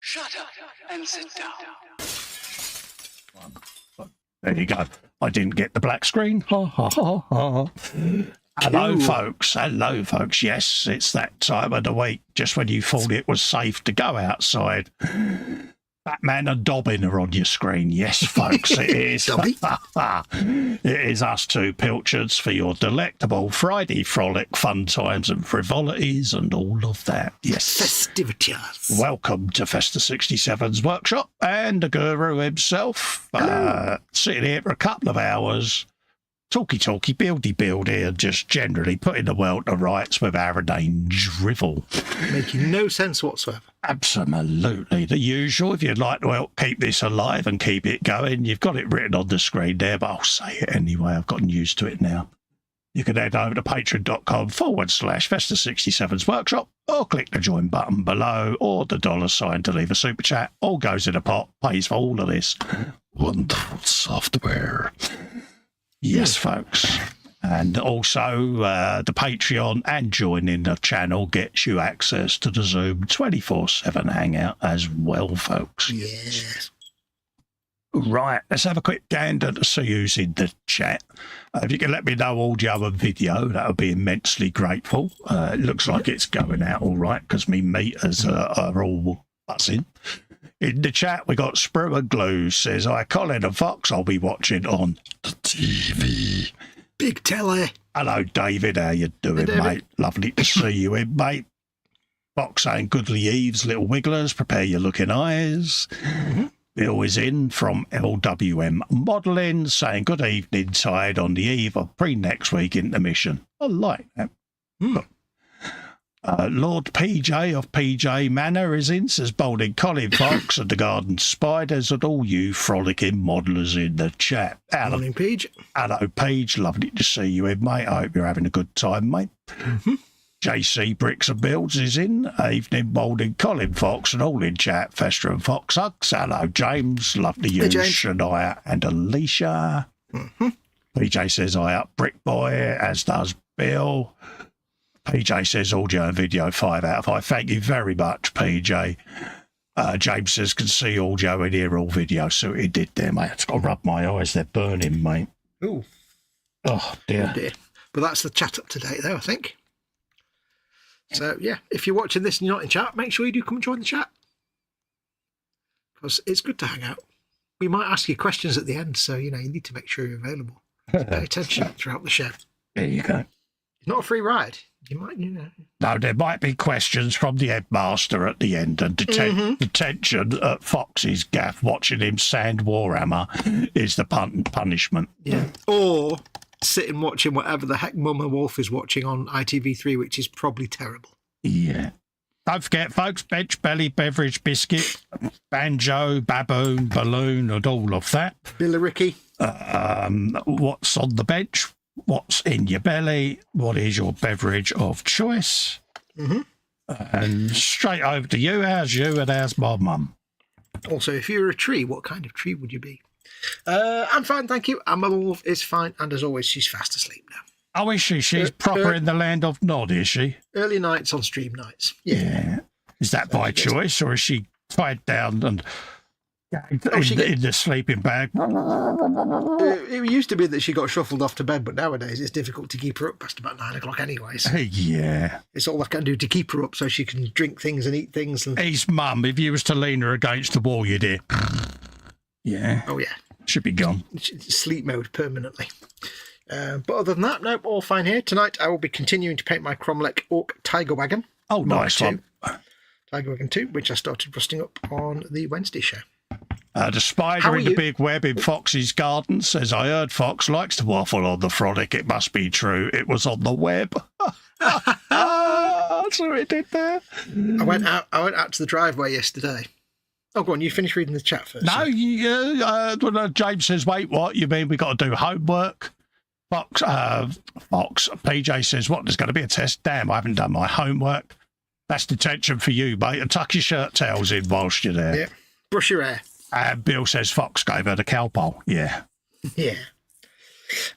Shut up and sit down. There you go. I didn't get the black screen. Ha ha ha ha. Hello, folks. Hello, folks. Yes, it's that time of the week, just when you thought it was safe to go outside. Batman and Dobbin are on your screen. Yes, folks, it is. It is us two pilchards for your delectable Friday frolic, fun times and frivolities and all of that. Yes. Festivities. Welcome to Festa 67's workshop and the guru himself. Sitting here for a couple of hours. Talky, buildy, and just generally putting the world to rights with our inane drivel. Making no sense whatsoever. Absolutely. The usual. If you'd like to help keep this alive and keep it going, you've got it written on the screen there, but I'll say it anyway. I've gotten used to it now. You can head over to patreon.com/Festa67's workshop, or click the join button below, or the $sign to leave a super chat. All goes in a pot, pays for all of this wonderful software. Yes, folks. And also, the Patreon and joining the channel gets you access to the Zoom 24/7 hangout as well, folks. Yes. Right, let's have a quick gander to see who's in the chat. If you can let me know audio and video, that would be immensely grateful. It looks like it's going out all right because me meters are all buzzing. In the chat, we got Sprue and Glue says, "Hi, Colin and Fox. I'll be watching on the TV." Big telly. Hello, David. How you doing, mate? Lovely to see you in, mate. Fox saying, "Goodly Eves, little wigglers, prepare your looking eyes." Bill is in from LWM Modelling saying, "Good evening, Tide, on the eve of pre-next week intermission." I like that. Lord PJ of PJ Manor is in, says, "Bowling Colin Fox and the Garden Spiders and all you frolicking modelers in the chat." Morning, Peach. Hello, Page. Lovely to see you in, mate. I hope you're having a good time, mate. JC Bricks and Builds is in. Evening, Bowling Colin Fox and all in chat. Festa and Fox Hugs. Hello, James. Lovely you, Shania and Alicia. PJ says, "I up Brick Boy," as does Bill. PJ says audio and video 5 out of 5. Thank you very much, PJ. James says can see audio and hear all video. So he did there, mate. It's got to rub my eyes. They're burning, mate. Ooh. Oh, dear. Oh, dear. But that's the chat up to date, though, I think. So, yeah, if you're watching this and you're not in chat, make sure you do come and join the chat. Because it's good to hang out. We might ask you questions at the end, so, you need to make sure you're available. So pay attention throughout the show. There you go. It's not a free ride. You might, No, there might be questions from the headmaster at the end, and detention at Fox's gaff, watching him sand Warhammer is the punishment. Yeah. Or sitting watching whatever the heck Mama Wolf is watching on ITV3, which is probably terrible. Yeah. Don't forget, folks, bench, belly, beverage, biscuit, banjo, baboon, balloon, and all of that. Billericay. What's on the bench? What's in your belly? What is your beverage of choice? And straight over to you. How's you and how's my mum? Also, if you're a tree, what kind of tree would you be? I'm fine, thank you. And my wolf is fine. And as always, she's fast asleep now. Oh, is she? She's proper in the land of Nod, is she? Early nights on stream nights. Yeah. Is that by choice, or is she tied down and in the sleeping bag? It used to be that she got shuffled off to bed, but nowadays it's difficult to keep her up past about 9 o'clock anyways. Yeah. It's all I can do to keep her up so she can drink things and eat things. And... His mum, if you was to lean her against the wall, you'd hear... Yeah. Oh, yeah. Should be gone. Sleep mode permanently. But other than that, nope, all fine here. Tonight I will be continuing to paint my Cromlech Orc Tiger Wagon. Oh, nice one. Tiger Wagon 2, which I started rusting up on the Wednesday show. The spider in the big web in Fox's garden says, "I heard Fox likes to waffle on the frolic. It must be true. It was on the web." That's what it did there. I went out to the driveway yesterday. Oh, go on, you finish reading the chat first. No, James says, "Wait, what? You mean we got to do homework?" Fox, PJ says, "What, there's going to be a test? Damn, I haven't done my homework." That's detention for you, mate. And tuck your shirt tails in whilst you're there. Yeah. Brush your hair. Bill says Fox gave her the cowpole. Yeah. Yeah.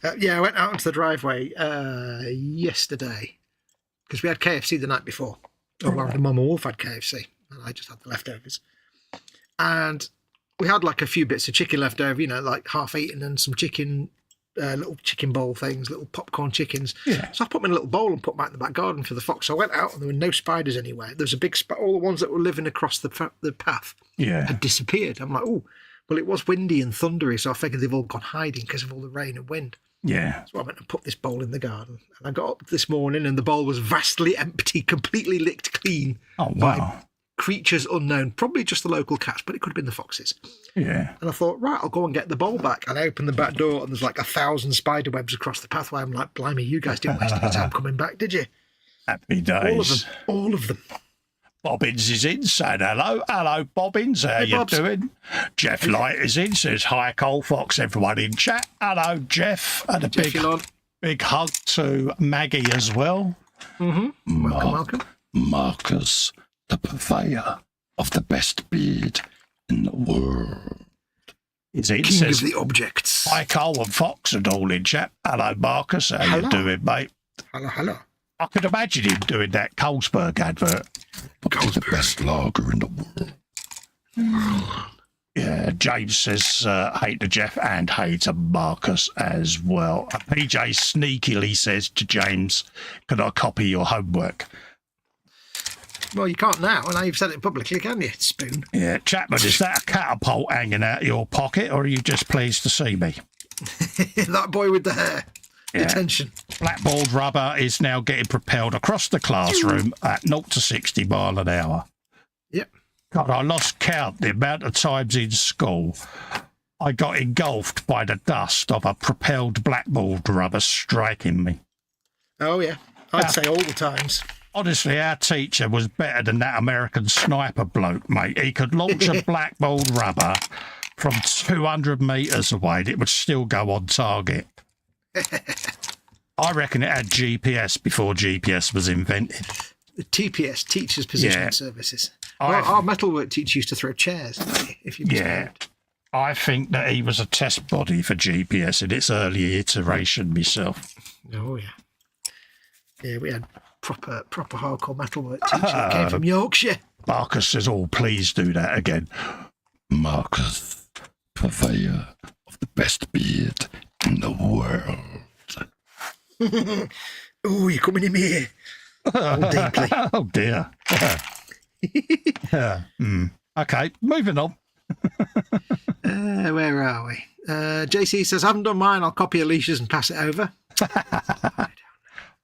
I went out onto the driveway yesterday because we had KFC the night before. Oh, well, the Mama Wolf had KFC and I just had the leftovers. And we had like a few bits of chicken left over, you know, like half eaten, and some chicken, little chicken bowl things, little popcorn chickens. Yeah. So I put them in a little bowl and put them out in the back garden for the fox. So I went out and there were no spiders anywhere. There was a big all the ones that were living across the path had disappeared. I'm like, oh, well, it was windy and thundery, so I figured they've all gone hiding because of all the rain and wind. Yeah. So I went and put this bowl in the garden. And I got up this morning and the bowl was vastly empty, completely licked clean. Oh, wow. Creatures unknown, probably just the local cats, but it could have been the foxes. Yeah. And I thought, right, I'll go and get the bowl back. And I opened the back door and there's like 1,000 spider webs across the pathway. I'm like, blimey, you guys didn't waste any time coming back, did you? Happy days. All of them. Bobbins is in, saying hello. Hello, Bobbins. How you doing? Jeff Light is in, says hi, Cole Fox. Everyone in chat. Hello, Jeff. And a big hug to Maggie as well. Mm-hmm. Welcome. Marcus, the purveyor of the best beard in the world. Is in, King says, of the objects. hi, Cole and Fox and all in chat. Hello, Marcus. How you doing, mate? Hello. I could imagine him doing that Colesberg advert. The best lager in the world. Yeah, James says, hey to Jeff and hey to Marcus as well. PJ sneakily says to James, can I copy your homework? Well, you can't now, and now you've said it publicly, can you, Spoon? Yeah, Chapman, is that a catapult hanging out of your pocket, or are you just pleased to see me? That boy with the hair. Yeah. Attention. Blackboard rubber is now getting propelled across the classroom at 0 to 60 mile an hour. Yep. God, I lost count the amount of times in school I got engulfed by the dust of a propelled blackboard rubber striking me. Oh, yeah. I'd say all the times. Honestly, our teacher was better than that American sniper bloke, mate. He could launch a blackboard rubber from 200 metres away and it would still go on target. I reckon it had GPS before GPS was invented. The TPS, Teachers Positioning Services. Well, our metalwork teacher used to throw chairs, if you I think that he was a test body for GPS in its early iteration myself. Oh, yeah. Yeah, we had proper hardcore metalwork teacher that came from Yorkshire. Marcus says, oh, please do that again. Marcus, purveyor of the best beard in the world. Oh, you're coming in here. Oh, deeply. Oh, dear. Okay, moving on. Where are we? JC says, I haven't done mine. I'll copy Alicia's and pass it over.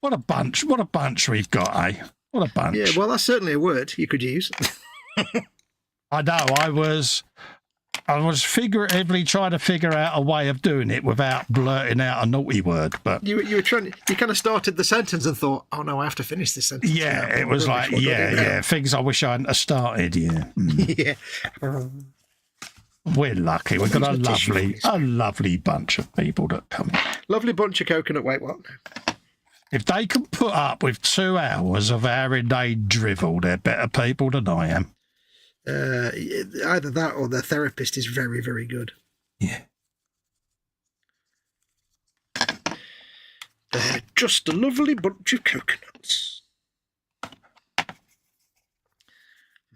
What a bunch we've got, eh? What a bunch. Yeah, well, that's certainly a word you could use. I know, I was figuratively trying to figure out a way of doing it without blurting out a naughty word, but you were trying. You kind of started the sentence and thought, "Oh no, I have to finish this sentence." Yeah, it was like, things I wish I hadn't have started. Yeah, yeah. We're lucky. We've got a lovely bunch of people that come in. Lovely bunch of coconut. Wait, what? If they can put up with 2 hours of our inane drivel, they're better people than I am. Either that or their therapist is very, very good. Yeah. They're just a lovely bunch of coconuts.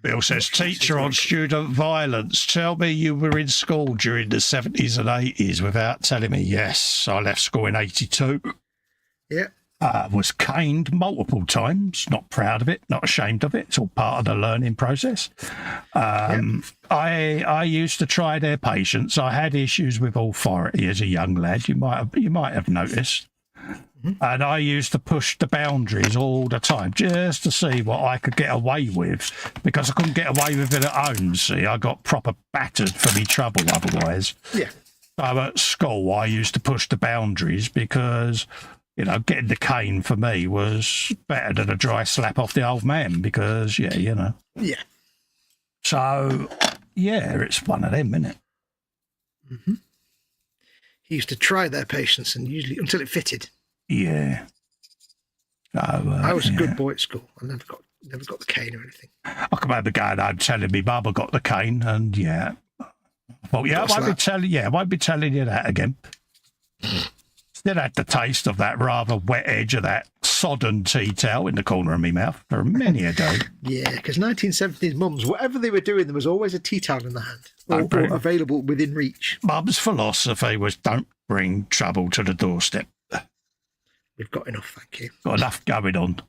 Bill says, teacher on student violence. Tell me you were in school during the 70s and 80s without telling me. Yes, I left school in 82. Yeah. Was caned multiple times. Not proud of it, not ashamed of it. It's all part of the learning process. I used to try their patience. I had issues with authority as a young lad. You might have noticed. Mm-hmm. And I used to push the boundaries all the time just to see what I could get away with, because I couldn't get away with it at home. See, I got proper battered for me trouble otherwise. Yeah. So at school, I used to push the boundaries because, you know, getting the cane for me was better than a dry slap off the old man because, Yeah. So, it's one of them, isn't it? Mm-hmm. He used to try their patience and usually until it fitted. Yeah. So, I was a good boy at school. I never got the cane or anything. I can remember going home telling me Mum I got the cane, and I won't be telling you that again. Then I had the taste of that rather wet edge of that sodden tea towel in the corner of my mouth for many a day. Yeah, because 1970s mums, whatever they were doing, there was always a tea towel in the hand or available within reach. Mum's philosophy was don't bring trouble to the doorstep. We've got enough, thank you. Got enough going on.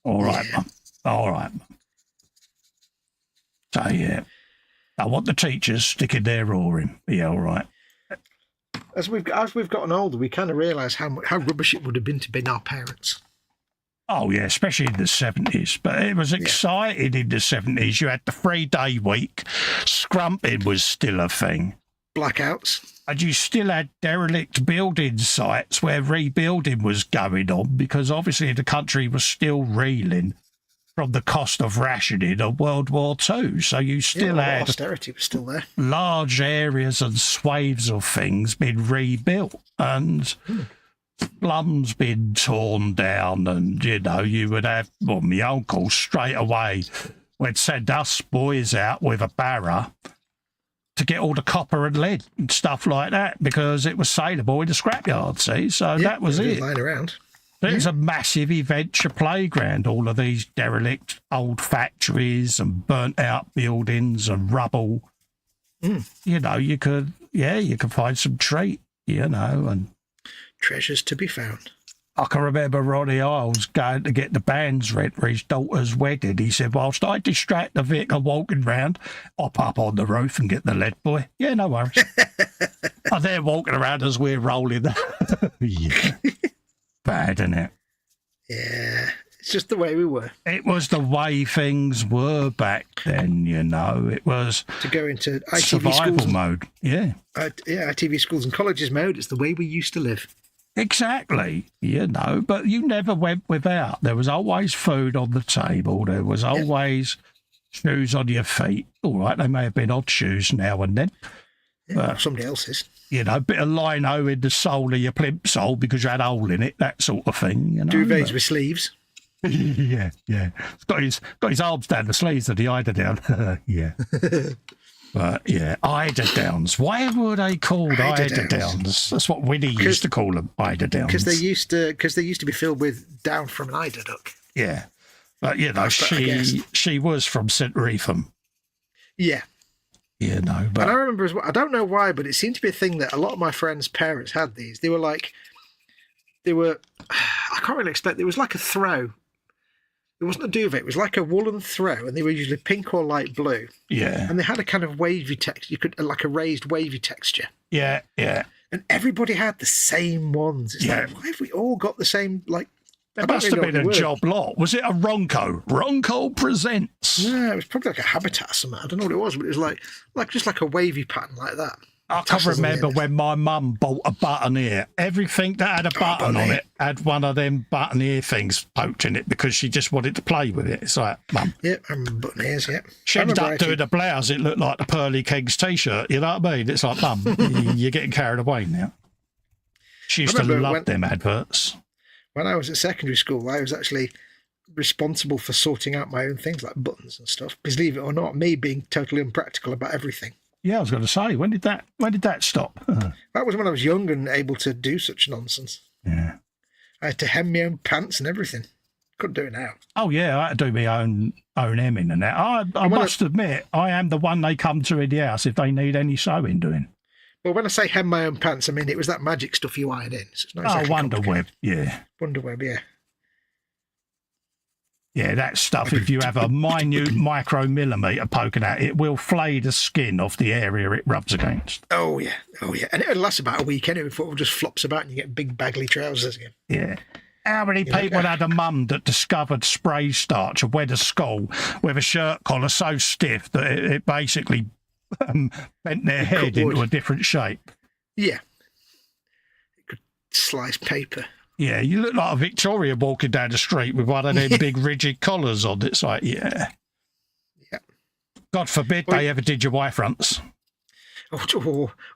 All right, Mum. All right, Mum. So, yeah. I want the teachers sticking their roaring. Yeah, all right. As we've gotten older, we kind of realise how rubbish it would have been to be our parents. Oh, yeah, especially in the 70s. But it was exciting in the 70s. You had the 3-day week. Scrumping was still a thing. Blackouts. And you still had derelict building sites where rebuilding was going on because obviously the country was still reeling from the cost of rationing of World War II. So you still had austerity was still there. Large areas and swathes of things being rebuilt and slums being torn down. And, you know, you would have, well, my uncle straight away would send us boys out with a barrow to get all the copper and lead and stuff like that because it was saleable in the scrapyard, see? So that was it. Lying around. It's a massive adventure playground, all of these derelict old factories and burnt out buildings and rubble. You know, you could find some treat, you know. And treasures to be found. I can remember Ronnie Isles going to get the band's rent for his daughter's wedding. He said, whilst I distract the vicar walking round, hop up on the roof and get the lead boy. Yeah, no worries. And they're walking around as we're rolling. Yeah. Bad, isn't it? Yeah, it's just the way we were. It was the way things were back then, you know. It was to go into ITV survival schools mode. Yeah. ITV schools and colleges mode. It's the way we used to live. Exactly, you know, but you never went without. There was always food on the table. There was always shoes on your feet. All right, they may have been odd shoes now and then. But somebody else's. You know, a bit of lino in the sole of your plimsoll because you had a hole in it, that sort of thing. You know? Duvets with sleeves. Yeah. He's got his arms down the sleeves of the eider-down. Yeah. But, yeah, eider-downs. Why were they called eider-downs? That's what Winnie used to call them, eider-downs. Because they used to be filled with down from an eider duck. Yeah. But, you know, she was from St. Reetham. Yeah. You know, but and I remember as well, I don't know why, but it seemed to be a thing that a lot of my friends' parents had these. They were, I can't really explain. It was like a throw. It wasn't a duvet. It was like a woolen throw, and they were usually pink or light blue. Yeah. And they had a kind of wavy texture. You could, like a raised wavy texture. Yeah. And everybody had the same ones. It's like, why have we all got the same, like... There must have been a job lot. Was it a Ronco? Ronco Presents. No, it was probably like a Habitat or something. I don't know what it was, but it was like just like a wavy pattern like that. I can remember when my mum bought a button ear. Everything that had a button on it had one of them button ear things poked in it because she just wanted to play with it. It's like, Mum. Yeah, I remember button ears, yeah. She ended up doing a blouse. It looked like the Pearly Kings T-shirt. You know what I mean? It's like, Mum, you're getting carried away now. She used to love them adverts. When I was at secondary school, I was actually responsible for sorting out my own things like buttons and stuff. Believe it or not, me being totally unpractical about everything. Yeah, I was going to say, when did that stop? That was when I was young and able to do such nonsense. Yeah. I had to hem my own pants and everything. Couldn't do it now. Oh, yeah, I had to do my own hemming and that. I must admit, I am the one they come to in the house if they need any sewing doing. Well, when I say hem my own pants, I mean it was that magic stuff you iron in. So it's not exactly WonderWeb, yeah. WonderWeb, yeah. Yeah, that stuff, if you have a minute micromillimetre poking out, it will flay the skin off the area it rubs against. Oh, yeah. And it'll last about a week anyway before it just flops about and you get big baggy trousers again. Yeah. How many people had a mum that discovered spray starch and went to school with a shirt collar so stiff that it basically... bent their head into a different shape. Yeah. It could slice paper. Yeah, you look like a Victorian walking down the street with one of them big rigid collars on. It's like, yeah. God forbid they ever did your Y-fronts.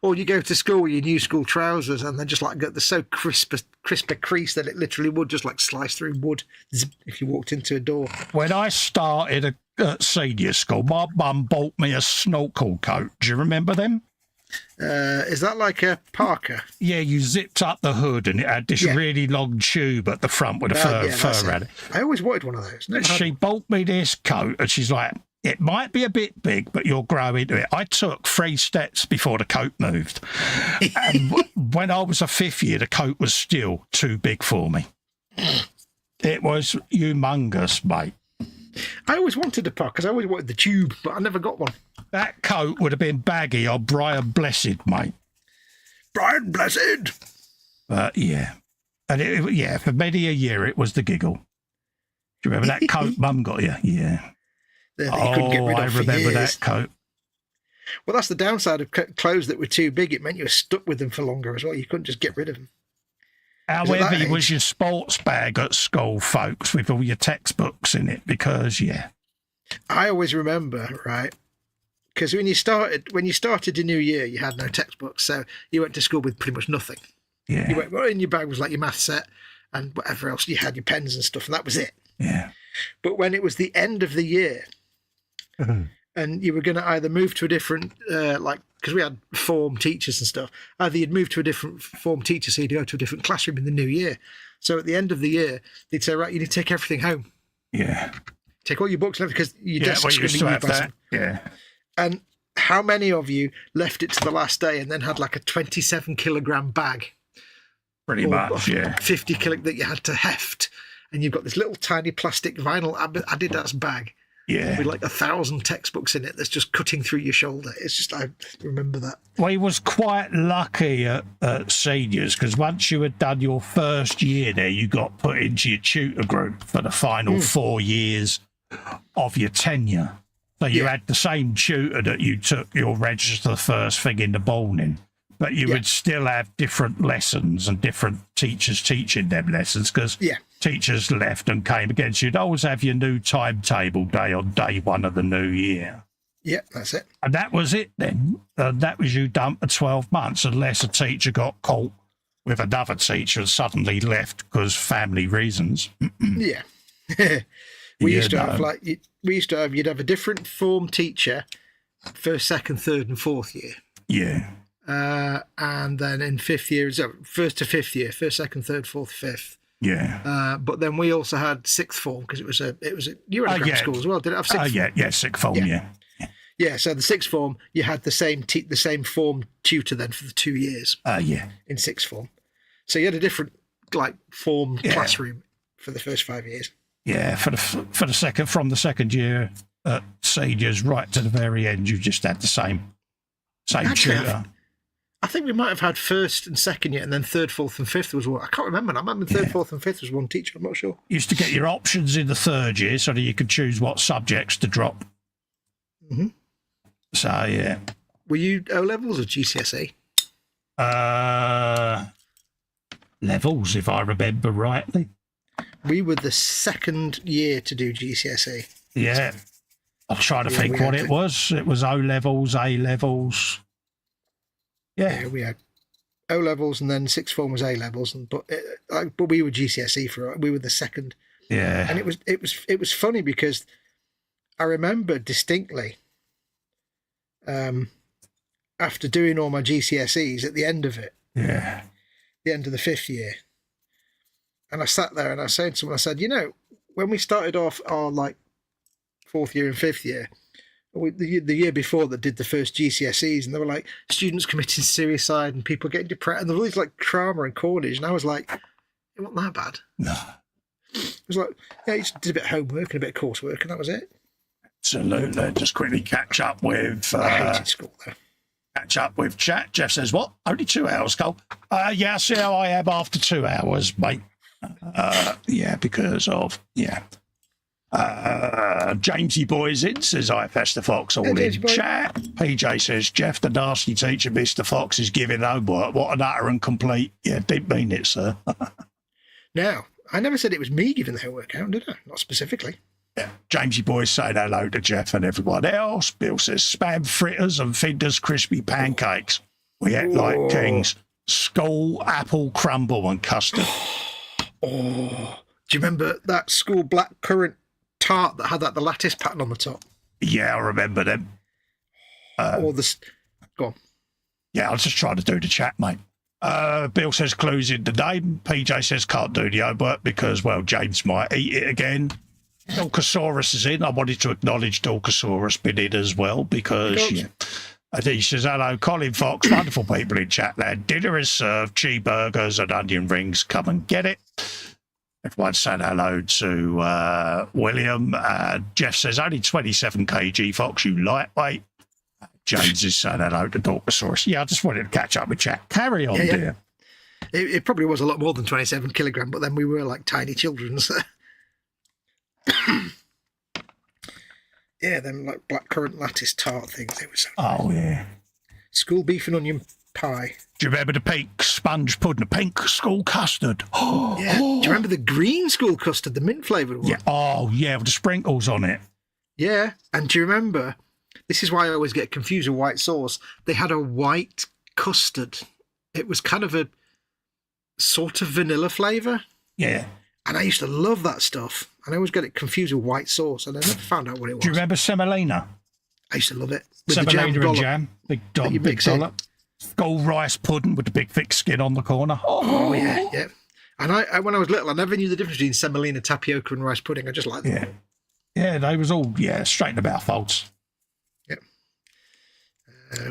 Or you go to school with your new school trousers and they're just like, they're so crisp a crease that it literally would just like slice through wood if you walked into a door. When I started at senior school, my mum bought me a snorkel coat. Do you remember them? Is that like a Parker? Yeah, you zipped up the hood and it had this really long tube at the front with a fur around it. I always wanted one of those. She bought me this coat and she's like, it might be a bit big, but you'll grow into it. I took 3 steps before the coat moved. And when I was a 5th year, the coat was still too big for me. It was humongous, mate. I always wanted a Parker because I always wanted the tube, but I never got one. That coat would have been baggy on Brian Blessed, mate. Brian Blessed! Yeah. And for many a year, it was the giggle. Do you remember that coat Mum got you? Yeah. That you couldn't get rid of I remember that coat. Well, that's the downside of clothes that were too big. It meant you were stuck with them for longer as well. You couldn't just get rid of them. However, it was your sports bag at school, folks, with all your textbooks in it, because, I always remember, right, because when you started the new year, you had no textbooks, so you went to school with pretty much nothing. Yeah. In your bag was like your math set and whatever else. You had your pens and stuff, and that was it. Yeah. But when it was the end of the year, and you were going to either move to a different, because we had form teachers and stuff, either you'd move to a different form teacher, so you'd go to a different classroom in the new year. So at the end of the year, they'd say, right, you need to take everything home. Yeah. Take all your books and everything, because your desk used to have that. Yeah. And how many of you left it to the last day and then had like a 27-kilogram bag? Pretty much, yeah. 50 kilo that you had to heft. And you've got this little tiny plastic vinyl Adidas bag. Yeah. With like 1,000 textbooks in it that's just cutting through your shoulder. It's just, I remember that. Well, he was quite lucky at seniors, because once you had done your first year there, you got put into your tutor group for the final 4 years of your tenure. So you had the same tutor that you took your register first thing in the morning, but you would still have different lessons and different teachers teaching them lessons, because teachers left and came again. So you'd always have your new timetable day on day 1 of the new year. Yeah, that's it. And that was it then. That was you done for 12 months, unless a teacher got caught with another teacher and suddenly left because family reasons. Yeah. We used to have, you'd have a different form teacher first, second, third and fourth year. Yeah. And then in 5th year, so first to 5th year, first, second, third, fourth, 5th. Yeah. But then we also had 6th form, because it was you were at grammar school as well. Did it have 6th form? Yeah, 6th form, yeah. Yeah, so the 6th form, you had the same form tutor then for the 2 years. In 6th form. So you had a different form classroom for the first 5 years. Yeah, from the second year at seniors right to the very end, you just had the same tutor. I think we might have had first and second year, and then 3rd, 4th, and 5th was one. I can't remember. I remember 3rd, 4th, and 5th was one teacher. I'm not sure. You used to get your options in the 3rd year so that you could choose what subjects to drop. Mm-hmm. So, yeah. Were you O-levels or GCSE? Levels, if I remember rightly. We were the 2nd year to do GCSE. Yeah. I'm trying to think what it was. It was O-levels, A-levels. Yeah, we had O-levels, and then 6th form was A-levels, but we were GCSE we were the 2nd. Yeah. And it was funny because I remember distinctly after doing all my GCSEs at the end of it. Yeah. The end of the 5th year. And I sat there and I said to someone, I said, when we started off our 4th year and 5th year, the year before that did the first GCSEs, and there were students committing suicide and people getting depressed, and there was all these trauma and carnage, and I was like, it wasn't that bad. No. It was you just did a bit of homework and a bit of coursework, and that was it. Absolutely. Just quickly catch up with... I hated school, though. Catch up with chat. Jeff says, what? Only 2 hours, Cole? Yeah, see how I am after 2 hours, mate. Because of... Jamesy Boys in says, I Festa Foxx all in chat. PJ says, Jeff, the nasty teacher, Mr. Fox, is giving homework. What an utter and complete. Yeah, didn't mean it, sir. Now, I never said it was me giving the homework out, did I? Not specifically. Yeah. Jamesy Boys saying hello to Jeff and everyone else. Bill says, spam fritters and Finder's crispy pancakes. We ate like kings. School apple crumble and custard. Do you remember that school black currant tart that had the lattice pattern on the top? Yeah, I remember them. Go on. Yeah, I was just trying to do the chat, mate. Bill says clues in the name. PJ says can't do the homework because, well, James might eat it again. Dorcosaurus is in. I wanted to acknowledge Dorcosaurus been in as well because, yeah. And he says, hello, Colin Fox, wonderful people in Chatland. Dinner is served, cheeseburgers and onion rings. Come and get it. Everyone said hello to William. Jeff says, only 27 kg, Fox, you lightweight. James is saying hello to Dorcosaurus. Yeah, I just wanted to catch up with chat. Carry on, dear. It probably was a lot more than 27 kilogram, but then we were like tiny children. So. Yeah, them like blackcurrant lattice tart things. They were so nice. Yeah. School beef and onion pie. Do you remember the pink sponge pudding, the pink school custard? Oh, yeah. Do you remember the green school custard, the mint flavoured one? Yeah. Oh, yeah, with the sprinkles on it. Yeah. And do you remember, this is why I always get confused with white sauce, they had a white custard. It was kind of a sort of vanilla flavour. Yeah. And I used to love that stuff. And I always get it confused with white sauce, and I never found out what it was. Do you remember semolina? I used to love it. With Semolina and jam. Big dollop. Gold rice pudding with the big thick skin on the corner. Oh yeah, yeah. And I when I was little, I never knew the difference between semolina, tapioca, and rice pudding. I just liked them. Yeah, they was all, straight in about faults. Yep.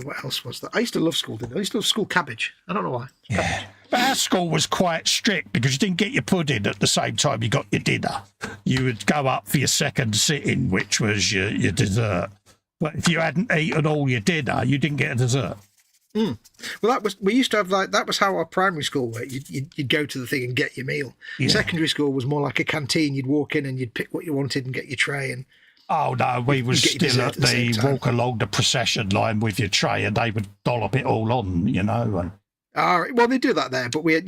What else was that? I used to love school dinner. I used to love school cabbage. I don't know why. Yeah. But our school was quite strict because you didn't get your pudding at the same time you got your dinner. You would go up for your second sitting, which was your dessert. But if you hadn't eaten all your dinner, you didn't get a dessert. Mm. Well, we used to have that was how our primary school worked. You'd go to the thing and get your meal. Yeah. Secondary school was more like a canteen. You'd walk in and you'd pick what you wanted and get your tray. And oh no, we was still at the walk along the procession line with your tray, and they would dollop it all on, And well, they do that there, but we had,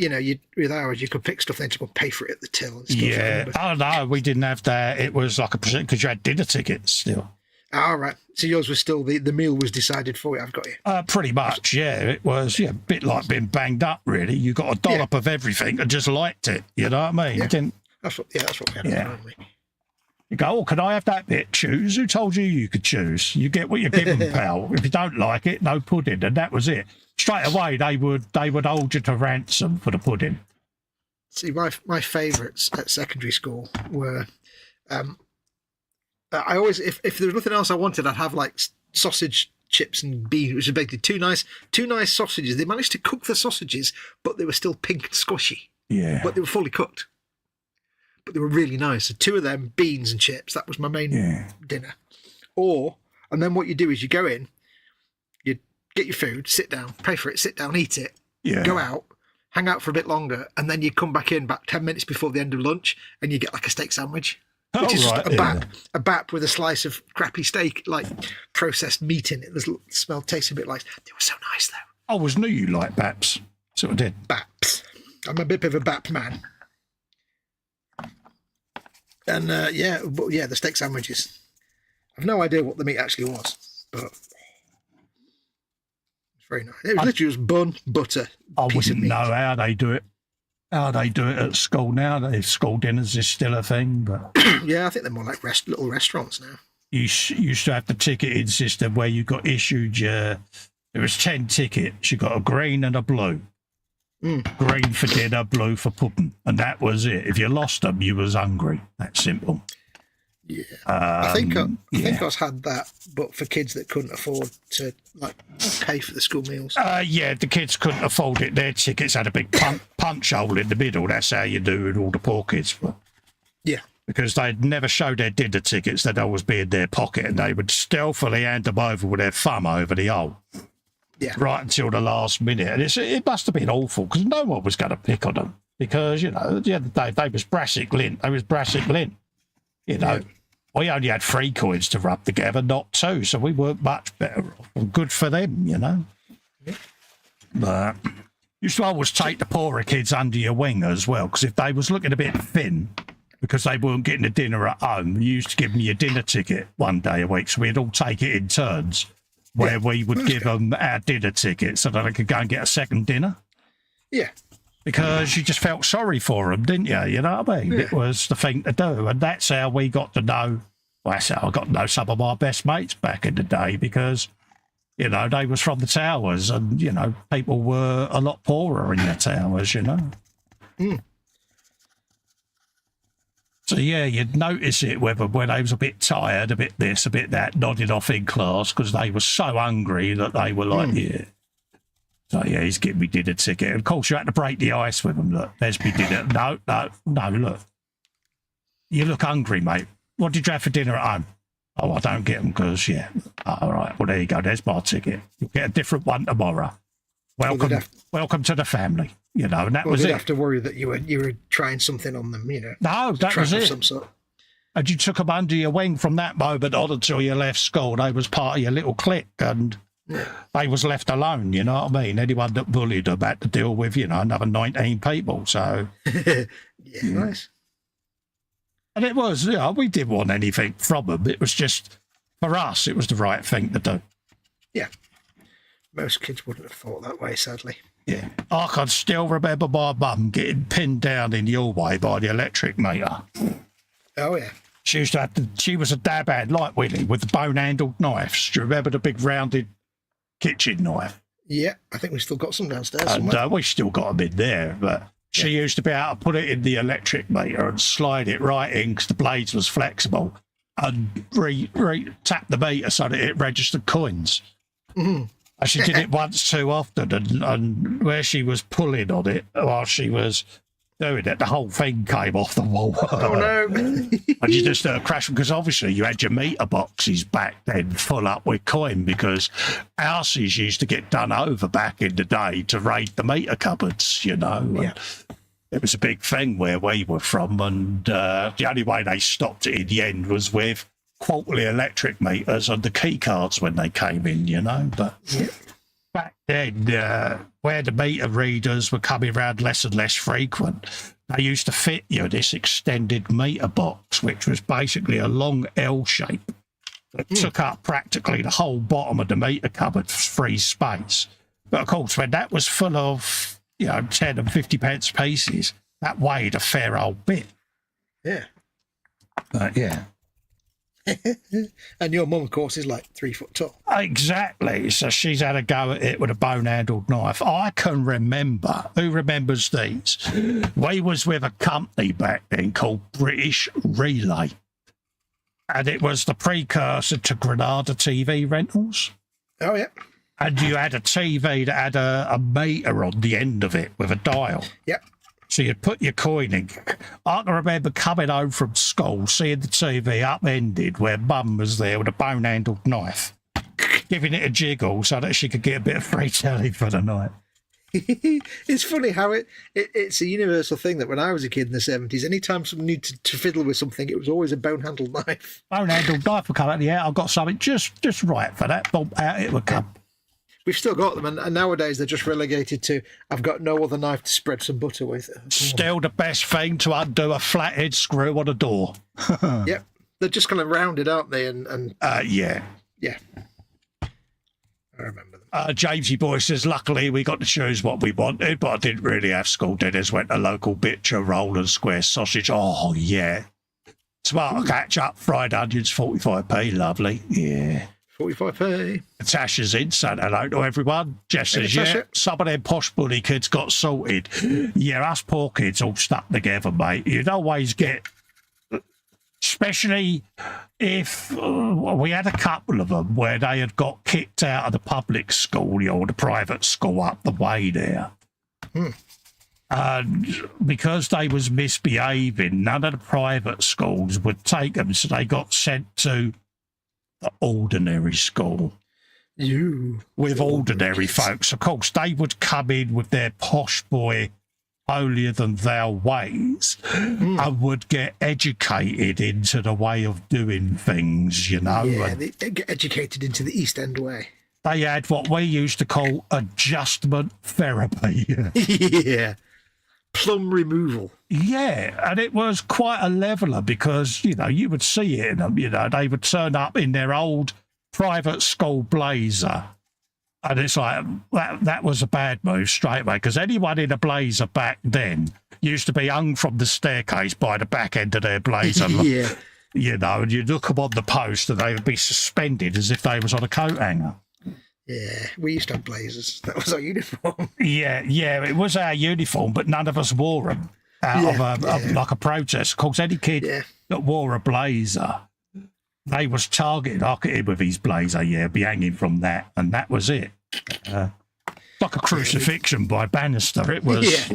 with ours, you could pick stuff then to go pay for it at the till and stuff. Yeah. Oh no, we didn't have that. It was like a percent because you had dinner tickets still. All right. So yours was still the meal was decided for you. I've got you. Pretty much, yeah. It was a bit like being banged up, really. You got a dollop of everything and just liked it. You know what I mean? Yeah. That's what we had. You go, oh, can I have that bit? Choose. Who told you could choose? You get what you're given, pal. If you don't like it, no pudding, and that was it. Straight away, they would hold you to ransom for the pudding. See, my favourites at secondary school were, I always, if there was nothing else I wanted, I'd have like sausage, chips, and beans, which are basically two nice sausages. They managed to cook the sausages, but they were still pink and squishy. Yeah. But they were fully cooked. But they were really nice. So 2 of them, beans and chips. That was my main dinner. And then what you do is you go in, you get your food, sit down, pay for it, sit down, eat it, go out, hang out for a bit longer, and then you come back in about 10 minutes before the end of lunch, and you get like a steak sandwich, which is just a bap with a slice of crappy steak, like processed meat in it. The smell tastes a bit like. They were so nice though. I always knew you liked baps. So I did. Baps. I'm a bit of a bap man. And the steak sandwiches. I've no idea what the meat actually was, but it's very nice. It was literally just bun, butter. I wouldn't know how they do it. How they do it at school now. School dinners is still a thing, but yeah, I think they're more like little restaurants now. You used to have the ticketing system where you got issued there was 10 tickets. You got a green and a blue. Green for dinner, blue for pudding, and that was it. If you lost them, you was hungry. That's simple. Yeah, I think I had that, but for kids that couldn't afford to pay for the school meals. The kids couldn't afford it. Their tickets had a big punch hole in the middle. That's how you do with all the poor kids. Yeah, because they'd never show their dinner tickets. They'd always be in their pocket, and they would stealthily hand them over with their thumb over the hole. Yeah. Right until the last minute. And it must have been awful because no one was going to pick on them because, at the end of the day, they was Brassic lint. They was Brassic lint. We only had 3 coins to rub together, not 2, so we weren't much better off. And good for them, Yeah. But you used to always take the poorer kids under your wing as well because if they was looking a bit thin because they weren't getting a dinner at home, you used to give them your dinner ticket one day a week, so we'd all take it in turns. Where we would give them our dinner ticket so that they could go and get a second dinner. Yeah. Because you just felt sorry for them, didn't you? You know what I mean? Yeah. It was the thing to do. And that's how we got to know, that's how I got to know some of my best mates back in the day because You know, they was from the towers, and, you know, people were a lot poorer in the towers, you know. So, yeah, you'd notice it whether when they was a bit tired, a bit this, a bit that, nodding off in class because they were so hungry that they were like, yeah. So, yeah, he's giving me dinner ticket. And of course, you had to break the ice with them. Look, there's me dinner. No, look. You look hungry, mate. What did you have for dinner at home? Oh, I don't get them because, yeah. All right, well, there you go. There's my ticket. You'll get a different one tomorrow. Welcome to the family. You know, and that was it. You'd have to worry that you were trying something on them, you know. No, that was it. Some sort. And you took them under your wing from that moment on until you left school. They was part of your little clique, and they was left alone, you know what I mean? Anyone that bullied them had to deal with, you know, another 19 people, so... Nice. And it was, you know, we didn't want anything from them. It was just, for us, it was the right thing to do. Yeah. Most kids wouldn't have thought that way, sadly. Yeah. I can still remember my mum getting pinned down in your way by the electric meter. Oh, yeah. She used to have to, she was a dab hand like Willie with the bone-handled knives. Do you remember the big rounded kitchen knife? Yeah, I think we've still got some downstairs And somewhere. we still got them in there, but she used to be able to put it in the electric meter and slide it right in because the blades was flexible and tap the meter so that it registered coins. And she did it once too often, and where she was pulling on it while she was doing it, the whole thing came off the wall. Oh, no. And you just crashing, because obviously you had your meter boxes back then full up with coin, because houses used to get done over back in the day to raid the meter cupboards, you know. Yeah. And it was a big thing where we were from, and the only way they stopped it in the end was with quarterly electric meters and the key cards when they came in, you know. But back then, where the meter readers were coming around less and less frequent, they used to fit you this extended meter box, which was basically a long L shape that took up practically the whole bottom of the meter cupboard for free space. But of course, when that was full of, you know, 10 and 50 pence pieces, that weighed a fair old bit. Yeah. But yeah. And your mum, of course, is like 3 foot tall. Exactly. So she's had a go at it with a bone-handled knife. I can remember, who remembers these? We was with a company back then called British Relay. And it was the precursor to Granada TV rentals. Oh, yeah. And you had a TV that had a meter on the end of it with a dial. Yep. So you'd put your coin in. I can remember coming home from school, seeing the TV upended where Mum was there with a bone-handled knife, giving it a jiggle so that she could get a bit of free telly for the night. It's funny how it's a universal thing that when I was a kid in the 70s, anytime someone needed to fiddle with something, it was always a bone-handled knife. Bone-handled knife would come out, yeah, I've got something just right for that. Boom, out it would come. We've still got them, and nowadays they're just relegated to, I've got no other knife to spread some butter with. Still the best thing to undo a flathead screw on a door. Yep. They're just kind of rounded, aren't they? Yeah. Yeah. I remember them. Jamesy boy says, luckily we got to choose what we wanted, but I didn't really have school dinners. Went to local butcher, roll and square sausage. Oh, yeah. Tomato ketchup, fried onions, 45p. Lovely. Yeah. 45p. Natasha's in, saying hello to everyone. Jeff says, Natasha. yeah, some of them posh bully kids got sorted. Yeah, us poor kids all stuck together, mate. You'd always get, especially if we had a couple of them where they had got kicked out of the public school or the private school up the way there. And because they was misbehaving, none of the private schools would take them, so they got sent to the ordinary school with ordinary folks. Of course, they would come in with their posh boy, holier than thou ways and would get educated into the way of doing things, you know. Yeah, and they get educated into the East End way. they had what we used to call adjustment therapy. Yeah. Plum removal. Yeah, and it was quite a leveler because, you know, you would see it in them, you know, they would turn up in their old private school blazer. And it's like, that was a bad move straight away, because anyone in a blazer back then used to be hung from the staircase by the back end of their blazer. Yeah. You know, and you'd look them on the post and they would be suspended as if they was on a coat hanger. Yeah, we used to have blazers. That was our uniform. Yeah, it was our uniform, but none of us wore them of like a protest. Of course, any kid that wore a blazer, they was targeted with his blazer, be hanging from that, and that was it. Like a crucifixion by Bannister, it was.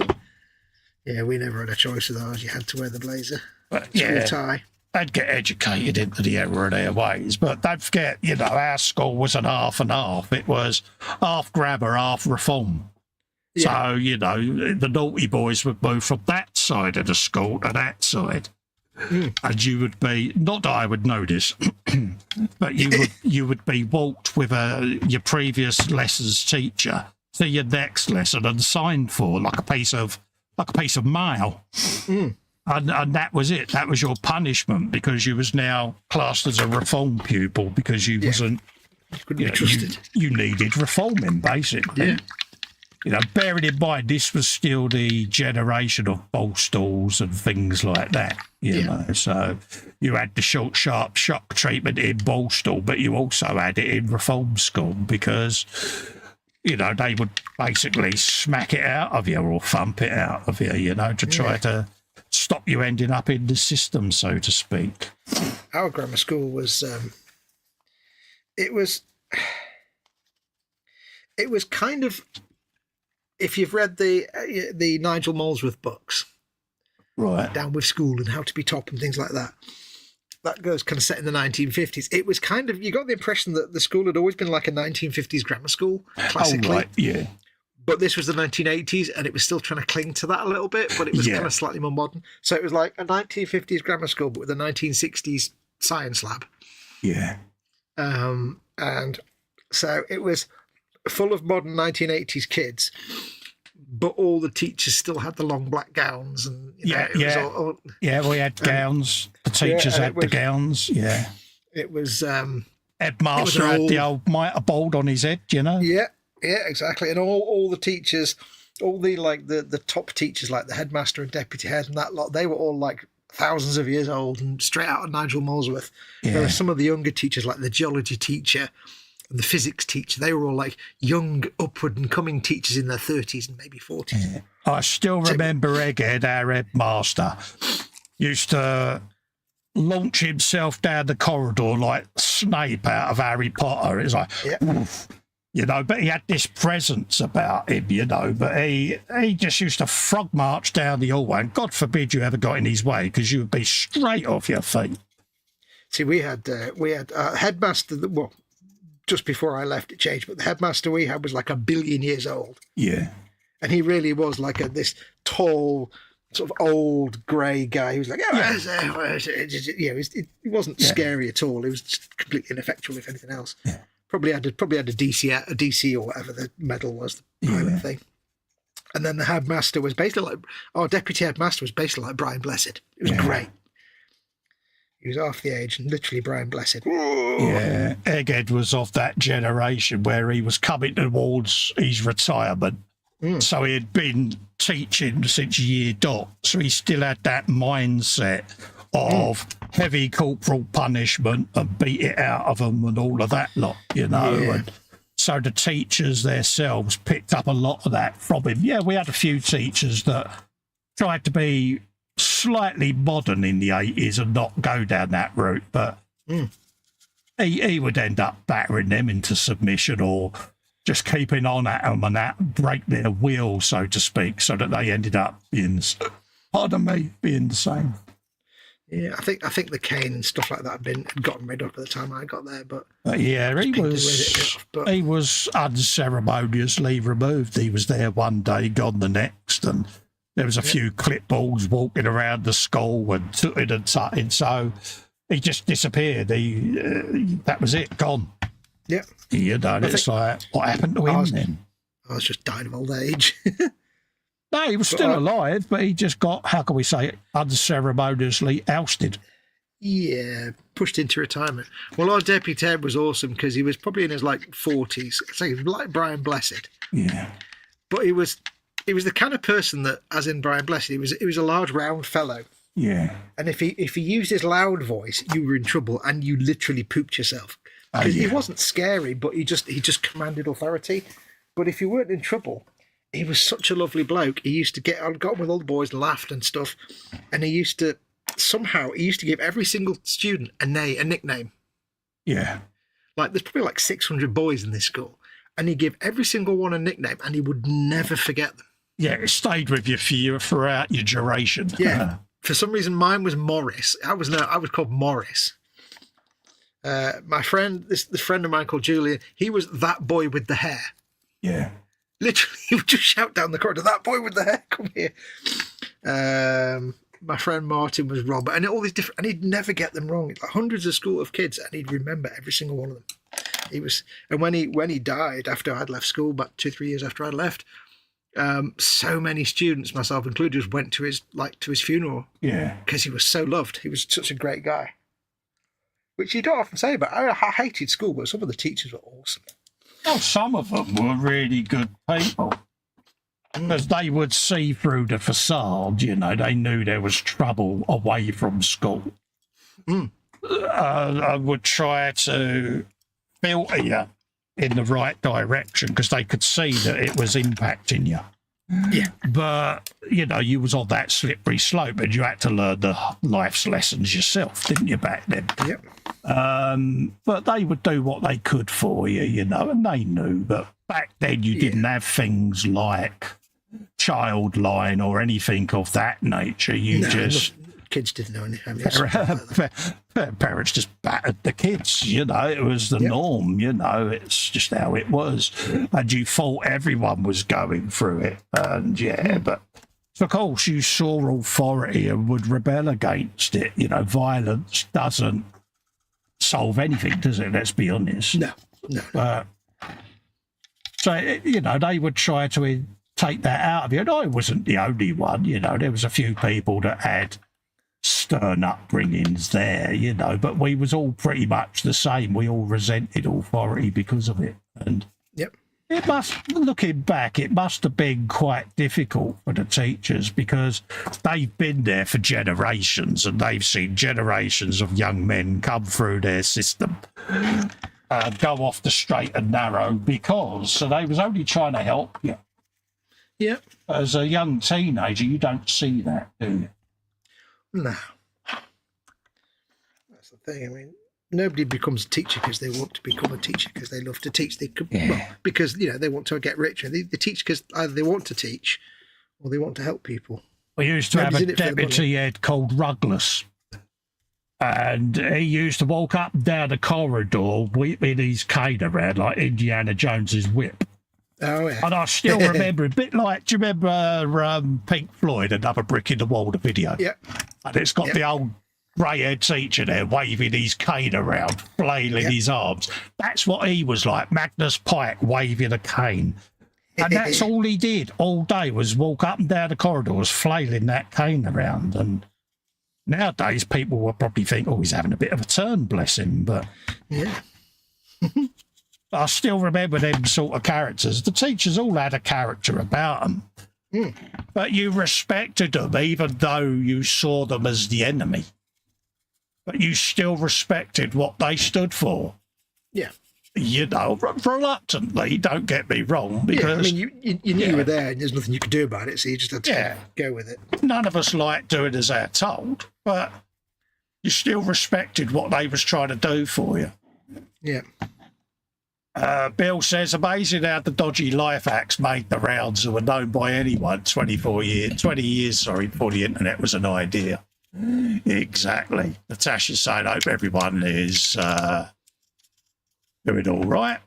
Yeah, we never had a choice with ours. You had to wear the blazer. But, tie. They'd get educated into the error of their ways. But don't forget, our school wasn't half and half. It was half grammar, half reform. Yeah. So, the naughty boys would move from that side of the school to that side. And you would be, not that I would notice, but you would be walked with your previous lessons teacher to your next lesson and signed for like a piece of mail. And that was it. That was your punishment, because you was now classed as a reform pupil, because you wasn't. Couldn't be trusted. You needed reforming, basically. Yeah. Bearing in mind this was still the generation of ball stalls and things like that. You know, so you had the short, sharp shock treatment in ball stall, but you also had it in reform school, because they would basically smack it out of you or thump it out of you, to try to stop you ending up in the system, so to speak. Our grammar school was, it was kind of, if you've read the Nigel Molesworth books, right, Down with School and How to Be Top and things like that, that goes kind of set in the 1950s. It was kind of, you got the impression that the school had always been like a 1950s grammar school, classically. Oh, right, yeah. But this was the 1980s, and it was still trying to cling to that a little bit, but it was kind of slightly more modern. So it was like a 1950s grammar school, but with a 1960s science lab. Yeah. And so it was full of modern 1980s kids, but all the teachers still had the long black gowns. And we had gowns. The teachers had the gowns. Yeah. It was... Headmaster had the old mitre bald on his head, Yeah, exactly. And all the teachers, all the top teachers, like the headmaster and deputy head and that lot, they were all like thousands of years old and straight out of Nigel Molesworth. Yeah. There were some of the younger teachers, like the geology teacher and the physics teacher. They were all like young, upward and coming teachers in their 30s and maybe 40s. Yeah. I still remember Egghead, our headmaster, used to launch himself down the corridor like Snape out of Harry Potter. It's like... Oof. But he had this presence about him, but he just used to frog march down the hallway, and God forbid you ever got in his way, because you would be straight off your feet. See, we had a headmaster, well, just before I left it changed, but the headmaster we had was like 1 billion years old. Yeah. And he really was like this tall, sort of old grey guy. He was like, it wasn't scary at all. It was just completely ineffectual, if anything else. Yeah. Probably had a DC or whatever the medal was, the private thing. And then the headmaster was basically like, our deputy headmaster was basically like Brian Blessed. It was great. He was half the age and literally Brian Blessed. Yeah, Egghead was of that generation where he was coming towards his retirement. So he had been teaching since year dot. So he still had that mindset of heavy corporal punishment and beat it out of them and all of that lot, And so the teachers themselves picked up a lot of that from him. Yeah, we had a few teachers that tried to be slightly modern in the 80s and not go down that route, but he would end up battering them into submission or just keeping on at them and that break their wheel, so to speak, so that they ended up being the same. Yeah, I think the cane and stuff like that had gotten rid of at the time I got there, but he was unceremoniously removed. He was there one day, gone the next, and there was a few clipboards walking around the school and tooting and tutting, so he just disappeared. That was it, gone. Yeah. It's like, what happened to him then? I was just dying of old age. No, he was still alive, but he just got, how can we say it, unceremoniously ousted. Yeah, pushed into retirement. Well, our deputy head was awesome because he was probably in his 40s. So he was like Brian Blessed. Yeah. But he was the kind of person that, as in Brian Blessed, he was a large round fellow. Yeah. And if he used his loud voice, you were in trouble and you literally pooped yourself. Because he wasn't scary, but he just commanded authority. But if you weren't in trouble, he was such a lovely bloke. He used to got on with all the boys and laughed and stuff. And he used to give every single student a nickname. Yeah. Like, there's probably like 600 boys in this school. And he'd give every single one a nickname, and he would never forget them. Yeah, it stayed with you throughout your duration. Yeah. For some reason, mine was Morris. I was called Morris. My friend, this friend of mine called Julian, he was that boy with the hair. Yeah. Literally, he would just shout down the corridor, "That boy with the hair, come here." My friend Martin was Robert, and all these different, and he'd never get them wrong. Like hundreds of school of kids, and he'd remember every single one of them. And when he died after I'd left school, about 2-3 years after I'd left, so many students, myself included, just went to his funeral. Yeah. Because he was so loved. He was such a great guy. Which you don't often say about. I hated school, but some of the teachers were awesome. Well, some of them were really good people. Because they would see through the facade, they knew there was trouble away from school. I would try to filter you in the right direction because they could see that it was impacting you. Yeah. But, you was on that slippery slope and you had to learn the life's lessons yourself, didn't you, back then? Yep. But they would do what they could for you, and they knew. But back then you didn't have things like Childline or anything of that nature. Kids didn't know anything. Parents just battered the kids, it was the norm, it's just how it was. And you thought everyone was going through it. And but of course you saw authority and would rebel against it. Violence doesn't solve anything, does it? Let's be honest. No. So, they would try to take that out of you. And I wasn't the only one, there was a few people that had stern upbringings there, but we was all pretty much the same. We all resented authority because of it. And looking back, it must have been quite difficult for the teachers because they've been there for generations and they've seen generations of young men come through their system, go off the straight and narrow so they was only trying to help you. Yeah. As a young teenager, you don't see that, do you? No. That's the thing. I mean, nobody becomes a teacher because they want to become a teacher because they love to teach. They could, because they want to get richer. They teach because either they want to teach or they want to help people. We used to have a deputy head called Rugless, and he used to walk up and down the corridor whipping his cane around like Indiana Jones's whip. Oh, yeah. And I still remember a bit like, do you remember Pink Floyd, Another Brick in the Wall, the video? Yeah. And it's got the old grey-haired teacher there waving his cane around, flailing his arms. That's what he was like, Magnus Pike waving a cane. And that's all he did all day was walk up and down the corridors flailing that cane around. And nowadays people will probably think, oh, he's having a bit of a turn, bless him. But yeah. I still remember them sort of characters. The teachers all had a character about them. But you respected them even though you saw them as the enemy. But you still respected what they stood for. Yeah. Reluctantly, don't get me wrong. Because, you knew you were there and there's nothing you could do about it, so you just had to go with it. None of us like doing as they're told, but you still respected what they was trying to do for you. Yeah. Bill says, amazing how the dodgy life hacks made the rounds and were known by anyone 20 years before the internet was an idea. Exactly. Natasha's saying, I hope everyone is doing all right.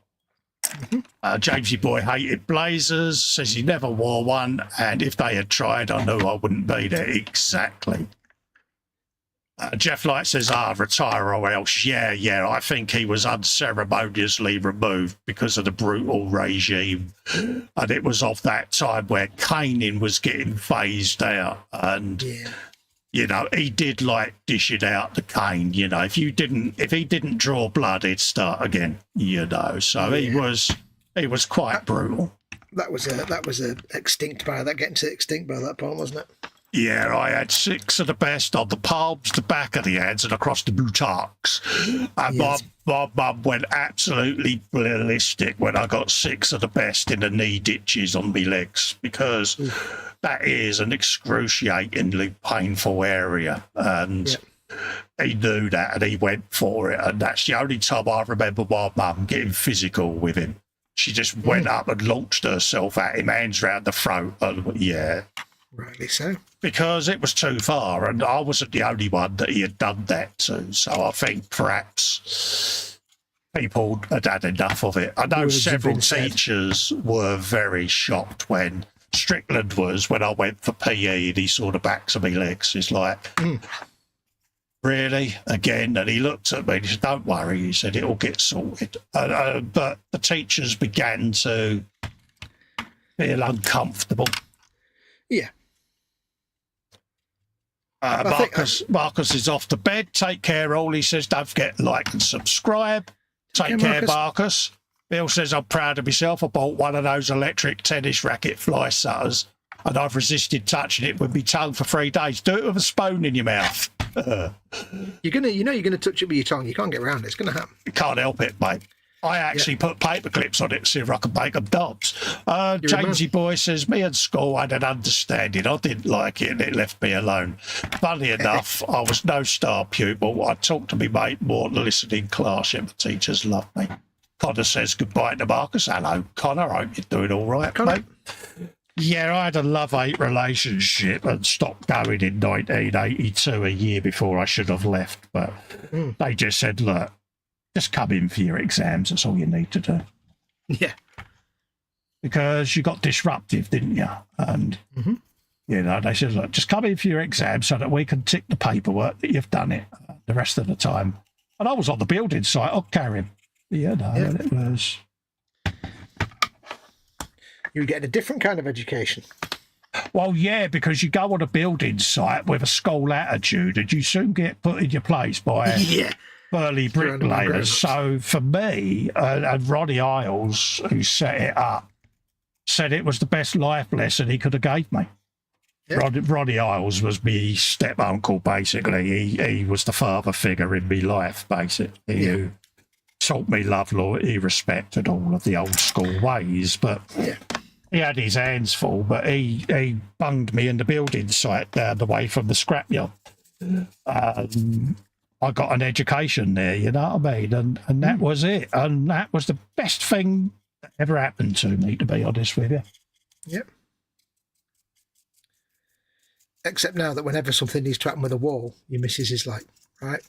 Jamesy Boy hated blazers, says he never wore one, and if they had tried, I knew I wouldn't be there. Exactly. Jeff Light says, retire or else. Yeah, I think he was unceremoniously removed because of the brutal regime. And it was off that time where caning was getting phased out. And, he did like dishing out the cane, if he didn't draw blood, he'd start again, So he was quite brutal. That was a extinct by that, getting to extinct by that point, wasn't it? Yeah, I had 6 of the best on the palms, the back of the hands, and across the buttocks. And Yes. my mum went absolutely ballistic when I got 6 of the best in the knee ditches on my legs, because that is an excruciatingly painful area. And he knew that, and he went for it. And that's the only time I remember my mum getting physical with him. She just went up and launched herself at him, hands round the throat. And yeah. Rightly so. Because it was too far, and I wasn't the only one that he had done that to. So I think perhaps people had had enough of it. I know several teachers were very shocked when Strickland was, when I went for PE and he saw the backs of my legs. He's like, really? Again? And he looked at me and he said, don't worry. He said, it'll get sorted. But the teachers began to feel uncomfortable. Yeah. Marcus is off to bed. Take care, all. He says, don't forget to like and subscribe. Take care, Marcus. Bill says, I'm proud of myself. I bought one of those electric tennis racket fly sutters, and I've resisted touching it with my tongue for 3 days. Do it with a spoon in your mouth. You're gonna touch it with your tongue. You can't get around it. It's gonna happen. You can't help it, mate. I actually put paper clips on it to see if I could make them dance. Jamesy Boy says, me and school had an understanding. I didn't like it and it left me alone. Funny enough, I was no star pupil. I talked to me mate more than listening in class, yet the teachers loved me. Connor says goodbye to Marcus. Hello, Connor. I hope you're doing all right, mate. Yeah, I had a love-hate relationship and stopped going in 1982, a year before I should have left. But they just said, look, just come in for your exams. That's all you need to do. Yeah. Because you got disruptive, didn't you? And, you know, they said, look, just come in for your exams so that we can tick the paperwork that you've done it the rest of the time. And I was on the building site. I'll carry him. You know, and it was... You were getting a different kind of education. Well, yeah, because you go on a building site with a school attitude and you soon get put in your place by... burly bricklayers. So for me, and Ronnie Isles, who set it up, said it was the best life lesson he could have gave me. Ronnie Isles was me step uncle, basically. He was the father figure in me life, basically, who taught me love, loyalty, respect, and all of the old school ways. But he had his hands full, but he bunged me in the building site down the way from the scrapyard. I got an education there, you know what I mean? And that was it. And that was the best thing that ever happened to me, to be honest with you. Yep. Except now that whenever something needs to happen with a wall, your missus is like, right?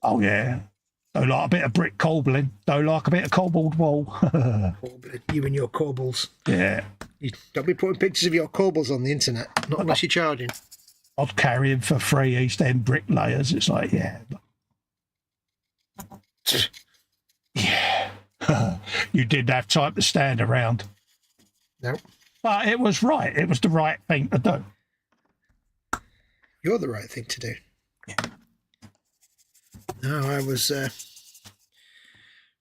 Oh, yeah. Don't like a bit of brick cobbling. Don't like a bit of cobbled wall. You and your cobbles. Yeah. You don't be putting pictures of your cobbles on the internet, not unless you're charging. I'd carry him for free East End bricklayers. It's like, yeah. You didn't have time to stand around. No. But it was right. It was the right thing to do. You're the right thing to do. Yeah. No, I was...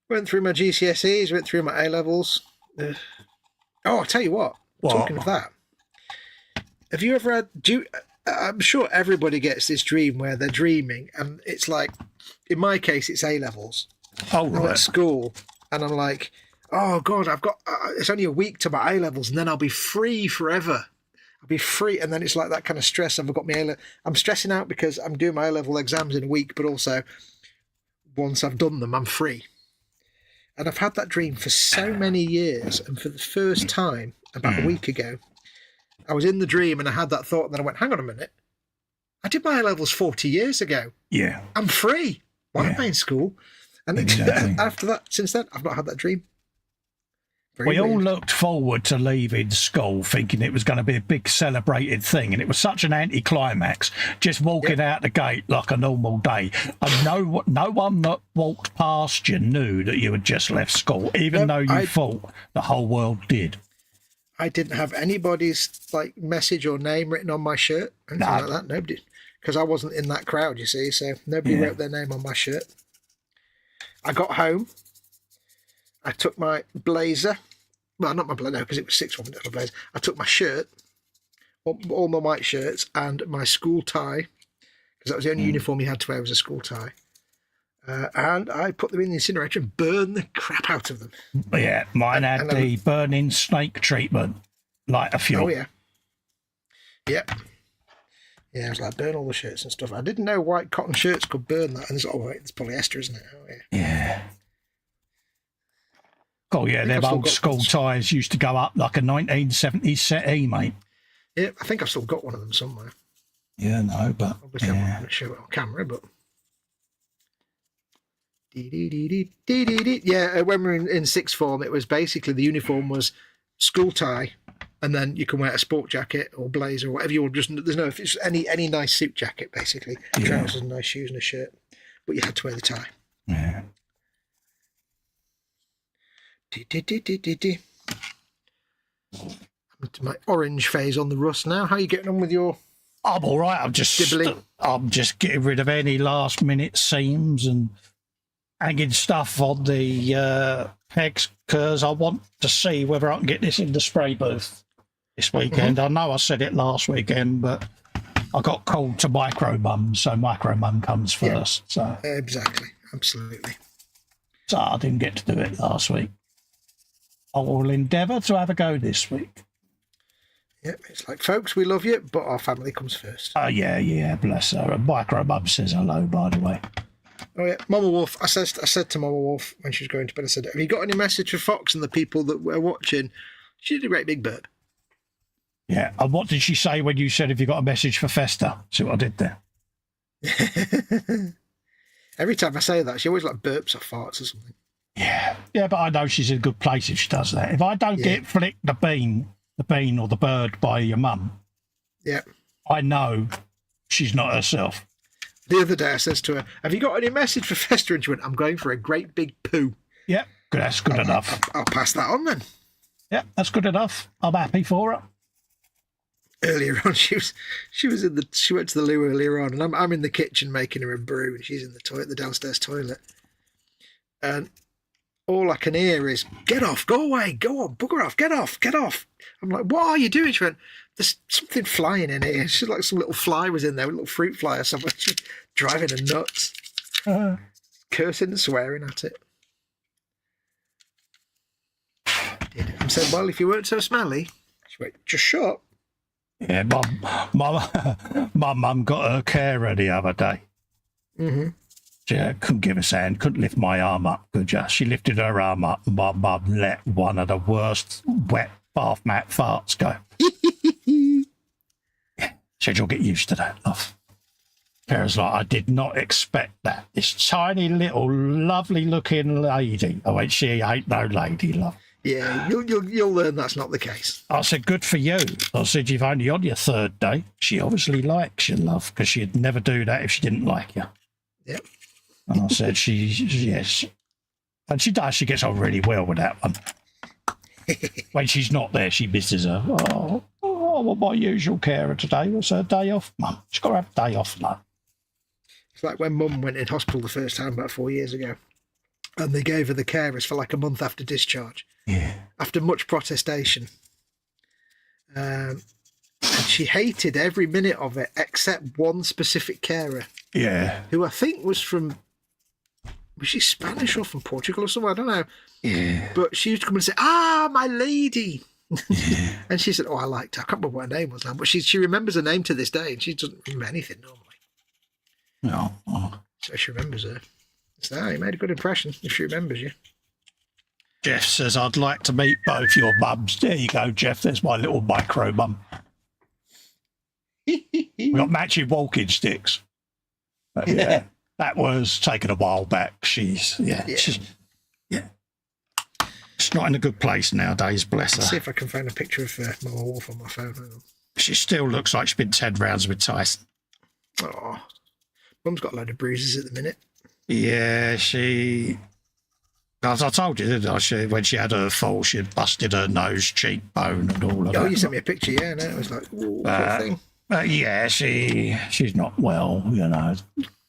went through my GCSEs, went through my A-levels. I'll tell you what. Talking of that. Have you ever had... I'm sure everybody gets this dream where they're dreaming, and it's like, in my case, it's A-levels. Oh, right. I'm at school, and I'm like, oh, God, I've got, it's only a week to my A-levels, and then I'll be free forever. I'll be free, and then it's like that kind of stress. I've got my A-level. I'm stressing out because I'm doing my A-level exams in a week, but also, once I've done them, I'm free. And I've had that dream for so many years, and for the first time, about a week ago, I was in the dream and I had that thought, and then I went, hang on a minute. I did my A-levels 40 years ago. Yeah. I'm free. Why am I in school? And after that, since then, I've not had that dream. We all looked forward to leaving school thinking it was going to be a big celebrated thing, and it was such an anticlimax, just walking out the gate like a normal day. And no one that walked past you knew that you had just left school, even though you thought the whole world did. I didn't have anybody's message or name written on my shirt, anything like that. Nobody, because I wasn't in that crowd, you see. So nobody wrote their name on my shirt. I got home. I took my blazer. Well, not my blazer, no, because it was 6th form, I didn't have a blazer. I took my shirt, all my white shirts and my school tie, because that was the only uniform you had to wear was a school tie. And I put them in the incinerator and burned the crap out of them. Yeah, mine had the burning snake treatment, lighter fuel. Oh, yeah. Yep. Yeah, I was like, burn all the shirts and stuff. I didn't know white cotton shirts could burn that. And it's, oh, wait, it's polyester, isn't it? Oh, yeah. Yeah. Oh, yeah, them old school ties used to go up like a 1970s settee, mate. Yeah, I think I've still got one of them somewhere. Yeah, no, but... Obviously, I'm not going to show it on camera, but... Yeah, when we were in sixth form, it was basically the uniform was school tie, and then you can wear a sport jacket or blazer or whatever you want. Just there's no, if it's any nice suit jacket, basically, trousers, and nice shoes, and a shirt, but you had to wear the tie. Yeah. I'm to my orange phase on the rust now. How are you getting on with your? I'm all right. I'm just getting rid of any last minute seams and hanging stuff on the pegs because I want to see whether I can get this in the spray booth this weekend. I know I said it last weekend, but I got called to Micro Mum, so Micro Mum comes first. Yeah, so exactly, absolutely. So I didn't get to do it last week. I will endeavour to have a go this week. Yep, it's like, folks, we love you, but our family comes first. Oh, yeah, bless her. And Micro Mum says hello, by the way. Oh, yeah, Mama Wolf, I said to Mama Wolf when she was going to bed, I said, have you got any message for Fox and the people that were watching? She did a great big burp. Yeah, and what did she say when you said, have you got a message for Festa? See what I did there? Every time I say that, she always like burps or farts or something. Yeah, but I know she's in a good place if she does that. If I don't get flicked the bean or the bird by your mum, I know she's not herself. The other day I says to her, have you got any message for Festa? And she went, I'm going for a great big poo. Yeah, that's good enough. I'll pass that on then. Yeah, that's good enough. I'm happy for her. Earlier on, she went to the loo earlier on, and I'm in the kitchen making her a brew, and she's in the downstairs toilet. And all I can hear is, get off, go away, go on, bugger off, get off, get off. I'm like, what are you doing? She went, there's something flying in here. She's like, some little fly was in there, a little fruit fly or something. She's driving her nuts, cursing and swearing at it. I said, well, if you weren't so smelly, she went, just shut up. Yeah, my mum got her carer the other day. Mm-hmm. She couldn't give us a hand, couldn't lift my arm up, could you? She lifted her arm up and my mum let one of the worst wet bath mat farts go. Said, you'll get used to that, love. Carer's like, I did not expect that. This tiny little lovely looking lady. I went, she ain't no lady, love. Yeah, you'll learn that's not the case. I said, good for you. I said, you've only on your third day. She obviously likes you, love, because she'd never do that if she didn't like you. Yep. And I said, yes. And she does. She gets on really well with that one. When she's not there, she misses her. Oh, well, my usual carer today was her day off, Mum. She's got to have a day off now. It's like when Mum went in hospital the first time about 4 years ago, and they gave her the carers for like a month after discharge. Yeah. After much protestation. And she hated every minute of it except one specific carer. Yeah. Who I think was she Spanish or from Portugal or somewhere? I don't know. Yeah. But she used to come and say, my lady. Yeah. And she said, I liked her. I can't remember what her name was now, but she remembers her name to this day, and she doesn't remember anything normally. No. Oh. So she remembers her. So you made a good impression if she remembers you. Jeff says, I'd like to meet both your mums. There you go, Jeff. There's my little micro mum. We got matching walking sticks. But yeah, that was taken a while back. She's not in a good place nowadays, bless her. Let's see if I can find a picture of Mama Wolf on my phone. Hang on. She still looks like she's been 10 rounds with Tyson. Oh, Mum's got a load of bruises at the minute. Yeah, as I told you, didn't I? When she had her fall, she had busted her nose, cheekbone, and all of that. Oh, you sent me a picture, yeah, and it was like, ooh, poor thing. Yeah, she's not well, you know.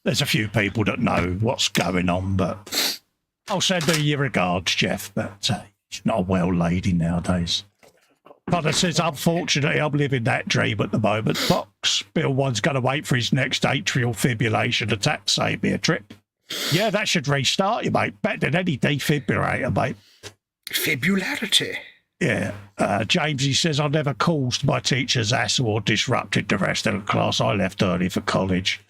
There's a few people that know what's going on, but I'll send her your regards, Jeff, but she's not a well lady nowadays. Connor says, unfortunately, I'm living that dream at the moment. Fox, Bill one's going to wait for his next atrial fibrillation attack to save me a trip. Yeah, that should restart you, mate. Better than any defibrillator, mate. Fibularity. Yeah. James, he says, I never caused my teacher's hassle or disrupted the rest of the class. I left early for college.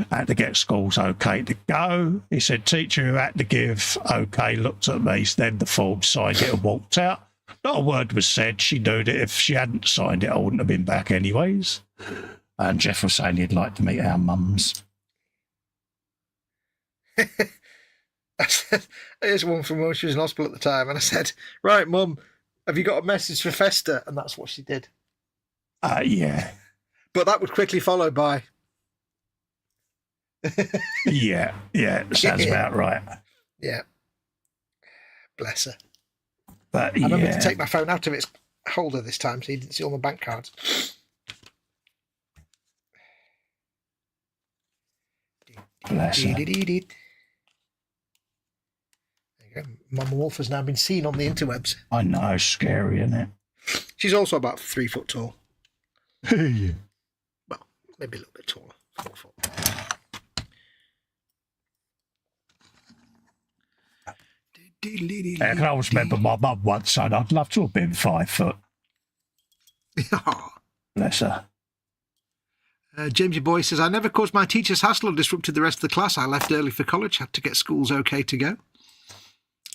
Had to get schools okay to go. He said, teacher who had to give okay looked at me, then the form, signed it and walked out. Not a word was said. She knew that if she hadn't signed it, I wouldn't have been back anyways. And Jeff was saying he'd like to meet our mums. Here's one from when she was in hospital at the time, and I said, right, Mum, have you got a message for Festa? And that's what she did. Yeah. But that would quickly follow by... yeah, sounds about right. Yeah. Bless her. But, I remember to take my phone out of its holder this time so you didn't see all my bank cards. Bless her. There you go. Mama Wolf has now been seen on the interwebs. I know, scary, isn't it? She's also about 3 foot tall. Yeah. Well, maybe a little bit taller. 4 foot. I can always remember my mum once saying I'd love to have been 5 foot. Bless her. Jamesy Boy says, I never caused my teacher's hassle or disrupted the rest of the class. I left early for college, had to get schools okay to go.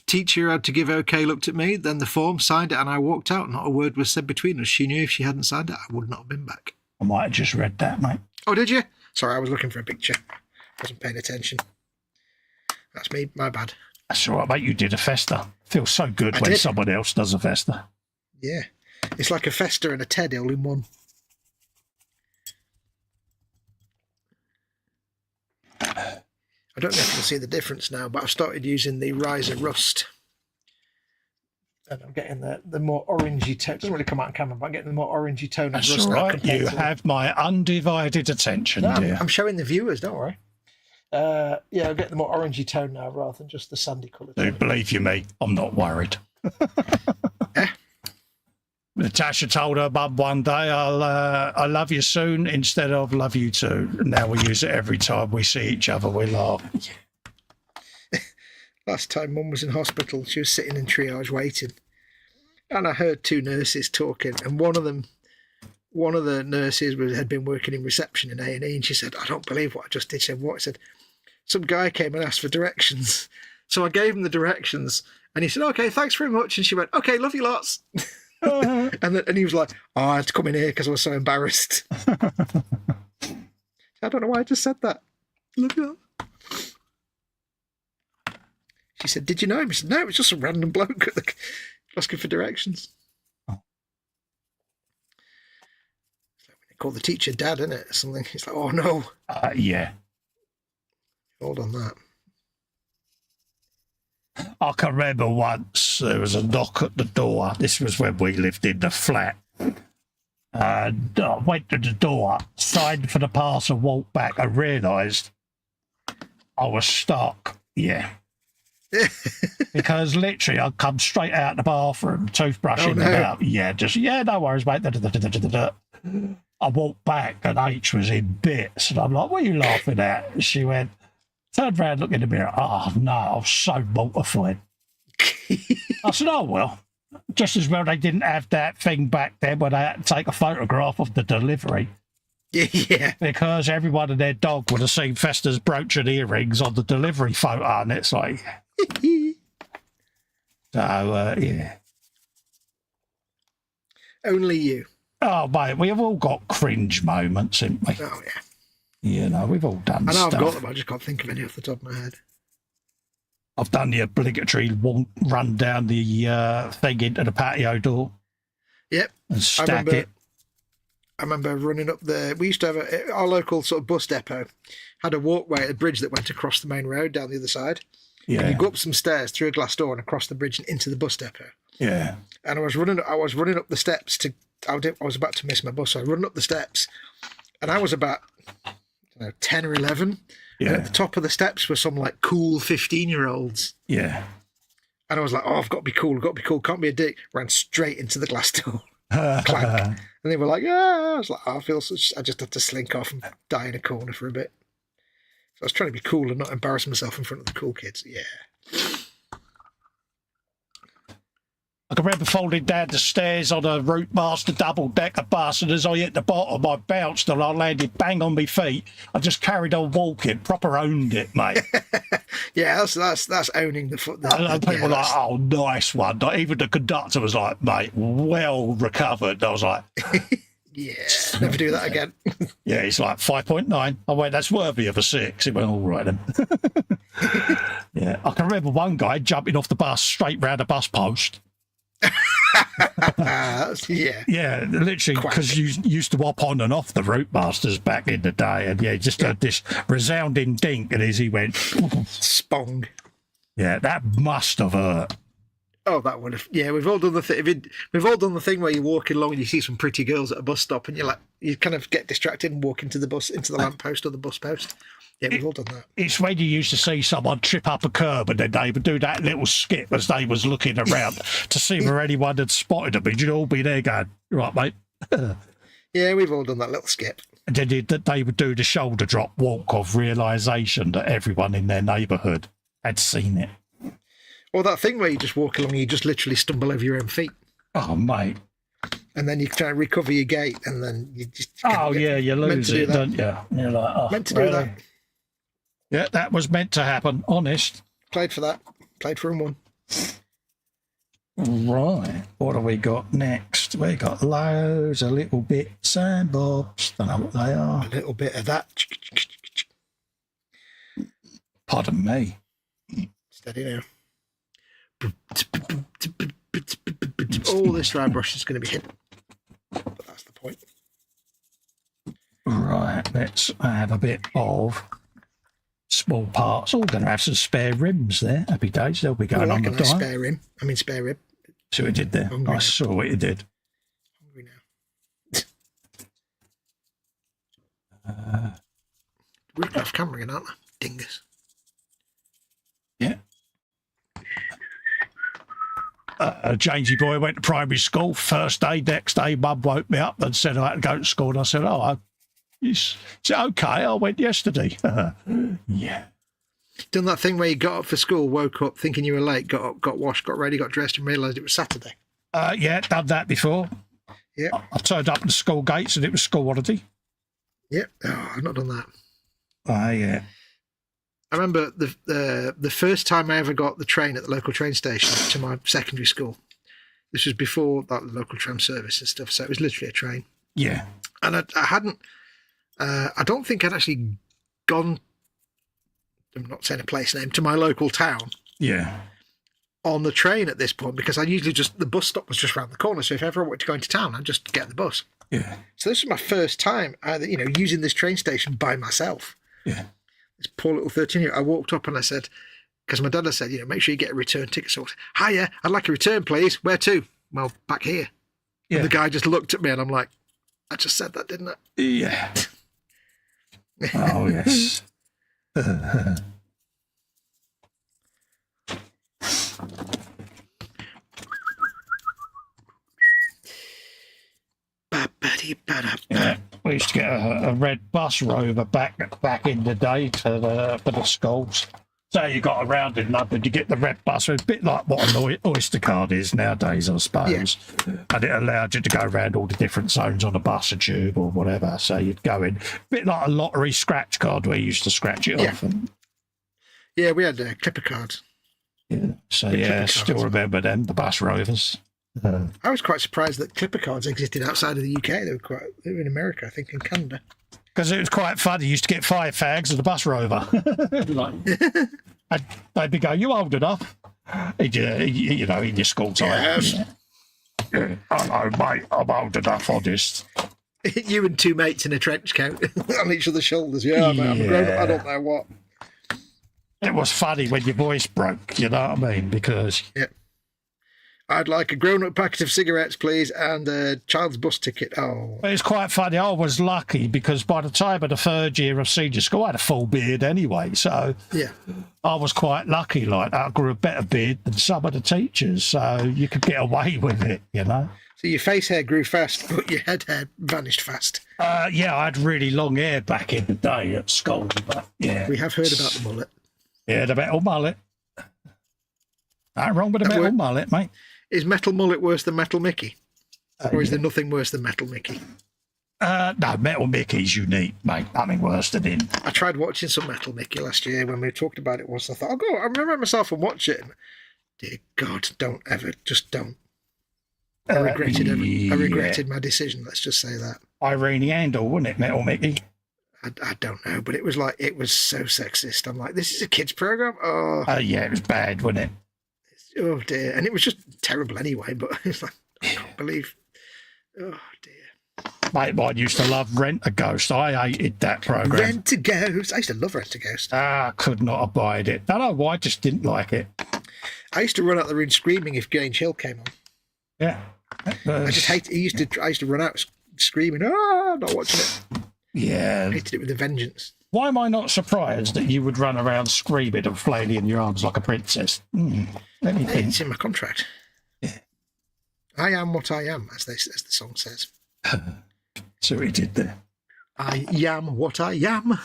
Teacher had to give okay, looked at me, then the form, signed it, and I walked out. Not a word was said between us. She knew if she hadn't signed it, I would not have been back. I might have just read that, mate. Oh, did you? Sorry, I was looking for a picture. Wasn't paying attention. That's me, my bad. That's all right, mate. You did a Festa. Feels so good when someone else does a Festa. Yeah. It's like a Festa and a Ted all in one. I don't know if you can see the difference now, but I've started using the Riser Rust. And I'm getting the more orangey tone. It doesn't really come out on camera, but I'm getting the more orangey tone of That's rust. all right. You have my undivided attention, dear. I'm showing the viewers, don't worry. Yeah, I'm getting the more orangey tone now rather than just the sandy colour. Believe you me, I'm not worried. Natasha told her mum one day, I love you soon instead of love you too. Now we use it every time we see each other. We laugh. Last time Mum was in hospital, she was sitting in triage waiting. And I heard 2 nurses talking. And one of the nurses had been working in reception in A&E. And she said, I don't believe what I just did. She said, what? I said, some guy came and asked for directions. So I gave him the directions. And he said, okay, thanks very much. And she went, okay, love you lots. And he was like, oh, I had to come in here because I was so embarrassed. I don't know why I just said that. Love you lots. She said, did you know him? He said, no, it was just a random bloke asking for directions. Oh. It's like when they call the teacher dad, isn't it? Or something. It's like, oh no. Yeah. Hold on that. I can remember once there was a knock at the door. This was when we lived in the flat. And I went to the door, signed for the pass and walked back. I realised I was stuck. Yeah. Because literally I'd come straight out the bathroom, toothbrushing about. Yeah, no worries, mate. I walked back and H was in bits. And I'm like, what are you laughing at? And she went, turned around, looked in the mirror. Oh, no, I was so mortified. I said, oh, well, just as well they didn't have that thing back then when they had to take a photograph of the delivery. Yeah. Because everyone and their dog would have seen Festa's brooch and earrings on the delivery photo, and it's like... So, yeah. Only you. Oh, mate, we have all got cringe moments, haven't we? Oh, yeah. You know, we've all done I know stuff. I've got them, I just can't think of any off the top of my head. I've done the obligatory run down the thing into the patio door. Yep. And stack it. I remember running up there. We used to have our local sort of bus depot had a walkway, a bridge that went across the main road down the other side. Yeah. And you go up some stairs through a glass door and across the bridge and into the bus depot. Yeah. And I was running up the steps I was about to miss my bus. So I was running up the steps and I was about 10 or 11. Yeah. And at the top of the steps were some like cool 15-year-olds. Yeah. And I was like, oh, I've got to be cool. Can't be a dick. Ran straight into the glass door. Clank. And they were like, "Ah!" I was like, "I feel such." I just had to slink off and die in a corner for a bit. So I was trying to be cool and not embarrass myself in front of the cool kids. Yeah. I can remember falling down the stairs on a Route Master double-decker bus, and as I hit the bottom, I bounced and I landed bang on my feet. I just carried on walking, proper owned it, mate. Yeah, that's owning the foot. And people were like, "Oh, nice one." Like, even the conductor was like, "Mate, well recovered." And I was like, yeah, never do that again. "Yeah." He's like 5.9. I went, "That's worthy of a 6." He went, "All right then." Yeah, I can remember one guy jumping off the bus straight round a bus post. Yeah, literally, because you used to hop on and off the Route Masters back in the day, and just had this resounding dink, and as he went spong. Yeah, that must have hurt. Oh, that would have. Yeah, we've all done the thing. We've all done the thing where you're walking along and you see some pretty girls at a bus stop, and you're like, you kind of get distracted and walk into the lamppost or the bus post. Yeah, we've all done that. It's when you used to see someone trip up a curb and then they would do that little skip as they was looking around to see where anyone had spotted them. You'd all be there going, "Right, mate." Yeah, we've all done that little skip. And then they would do the shoulder drop walk of realisation that everyone in their neighbourhood had seen it. Or that thing where you just walk along and you just literally stumble over your own feet. Oh, mate. And then you try and recover your gait and then you just... you lose it, don't you? You're like, "Oh, meant to do that. Yeah, that was meant to happen, honest. Played for that. Played for and won. Right. What have we got next? We got loads of little bits and bobs. Don't know what they are. A little bit of that. Pardon me. Steady now. All this dry brush is going to be hit. But that's the point. Right. Let's add a bit of small parts. Oh, we're going to have some spare rims there. Happy days. They'll be going on the dial. Spare rim. I mean, spare rib. See what he did there? I saw what he did. Hungry now. We've got camera in, aren't they? Dingus. Yeah. Jamesy boy went to primary school. First day, next day, Mum woke me up and said I had to go to school. And I said, is it okay? I went yesterday. Yeah. Done that thing where you got up for school, woke up thinking you were late, got up, got washed, got ready, got dressed and realised it was Saturday. Yeah, done that before. Yeah. I turned up at the school gates and it was school holiday. Yep. Oh, I've not done that. Yeah. I remember the first time I ever got the train at the local train station to my secondary school. This was before that local tram service and stuff, so it was literally a train. Yeah. And I hadn't, I don't think I'd actually gone, I'm not saying a place name, to my local town. Yeah. On the train at this point, because I usually the bus stop was just around the corner, so if ever I wanted to go into town, I'd just get the bus. Yeah. So this was my first time, using this train station by myself. Yeah. This poor little 13-year-old. I walked up and I said, because my dad had said, make sure you get a return ticket. So I said, "Hiya, I'd like a return, please. Where to?" "Well, back here." Yeah. And the guy just looked at me and I'm like, "I just said that, didn't I?" Yeah. Oh, yes. Yeah, we used to get a red bus rover back in the day for the schools. So you got around in London, you get the red bus. It's a bit like what an Oyster card is nowadays, I suppose. Yeah. And it allowed you to go around all the different zones on a bus or tube or whatever. So you'd go in, a bit like a lottery scratch card where you used to scratch it off. Yeah, we had clipper cards. Yeah. So still remember them, the bus rovers. I was quite surprised that clipper cards existed outside of the UK. They were in America, I think, and Canada. Because it was quite fun. You used to get 5 fags of the bus rover. They'd be going, "You old enough?" In your school time. Yes. Yeah. "Hello, mate. I'm old enough, honest." You and 2 mates in a trench coat on each other's shoulders. Yeah, mate, I'm a grown up. I don't know what. It was funny when your voice broke, you know what I mean? Because... Yeah. I'd like a grown-up packet of cigarettes, please, and a child's bus ticket. Oh. But it's quite funny. I was lucky because by the time of the third year of senior school, I had a full beard anyway. So Yeah. I was quite lucky like that. I grew a better beard than some of the teachers. So you could get away with it, you know. So your face hair grew fast, but your head hair vanished fast. Yeah, I had really long hair back in the day at school. But yeah. We have heard about the mullet. Yeah, the metal mullet. Nothing wrong with the metal mullet, mate. Is Metal Mullet worse than Metal Mickey? Or is there nothing worse than Metal Mickey? No, Metal Mickey's unique, mate. Nothing worse than him. I tried watching some Metal Mickey last year when we talked about it once. I thought, I remember myself and watch it. And, dear God, don't ever, just don't. I regretted my decision, let's just say that. Irene Handel, wasn't it, Metal Mickey? I don't know, but it was so sexist. I'm like, this is a kids' program? Oh. Yeah, it was bad, wasn't it? Oh, dear. And it was just terrible anyway, but it's like, I can't believe. Oh, dear. Mate, mine used to love Rent-A-Ghost. I hated that program. Rent-A-Ghost. I used to love Rent-A-Ghost. I could not abide it. Don't know why, I just didn't like it. I used to run out the room screaming if Grange Hill came on. Yeah. I just hate. I used to run out screaming. Not watching it. Yeah. I hated it with a vengeance. Why am I not surprised that you would run around screaming and flailing in your arms like a princess? Let me think. It's in my contract. Yeah. I am what I am, as the song says. So what he did there. I am what I am.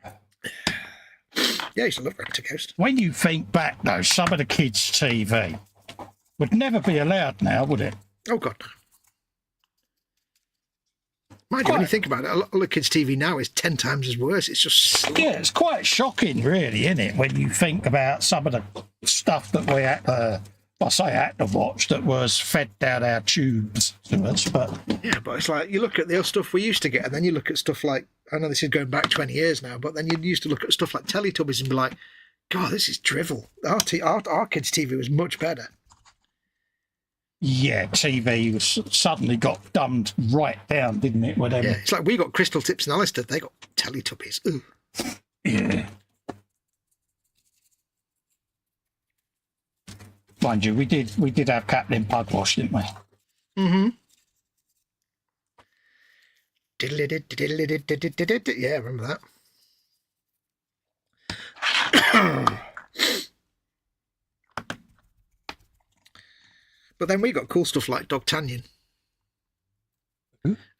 Yeah, I used to love Rent-A-Ghost. When you think back, though, some of the kids' TV would never be allowed now, would it? Oh, God, no. Mind you, when you think about it, a lot of kids' TV now is 10 times as worse. It's just... Yeah, it's quite shocking, really, isn't it, when you think about some of the stuff that we had to watch that was fed down our tubes to us. But yeah, but it's like, you look at the stuff we used to get, and then you look at stuff like, I know this is going back 20 years now, but then you used to look at stuff like Teletubbies and be like, God, this is drivel. Our kids' TV was much better. Yeah, TV suddenly got dumbed right down, didn't it? Yeah, it's like we got Crystal Tips and Alistair, they got Teletubbies. Ooh. Yeah. Mind you, we did have Captain Pugwash, didn't we? Mm-hmm. Yeah, I remember that. But then we got cool stuff like Dogtanian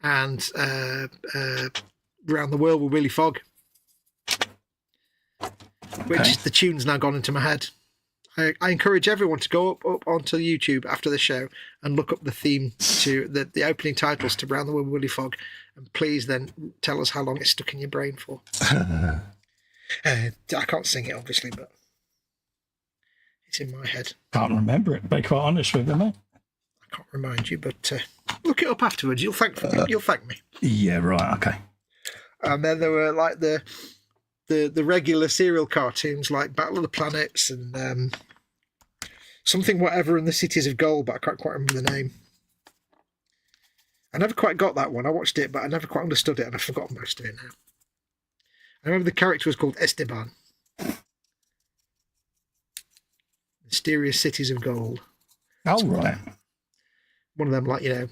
and Round the World with Willy Fogg, which the tune's now gone into my head. I encourage everyone to go up onto YouTube after the show and look up the theme to the opening titles to Round the World with Willy Fogg, and please then tell us how long it's stuck in your brain for. I can't sing it, obviously, but it's in my head. Can't remember it, to be quite honest with you, mate. I can't remind you, but look it up afterwards. You'll thank me. You'll thank me. Yeah, right, okay. And then there were like the regular serial cartoons like Battle of the Planets and something whatever in the Cities of Gold, but I can't quite remember the name. I never quite got that one. I watched it, but I never quite understood it, and I've forgotten most of it now. I remember the character was called Esteban. Mysterious Cities of Gold. Oh, right. One of them,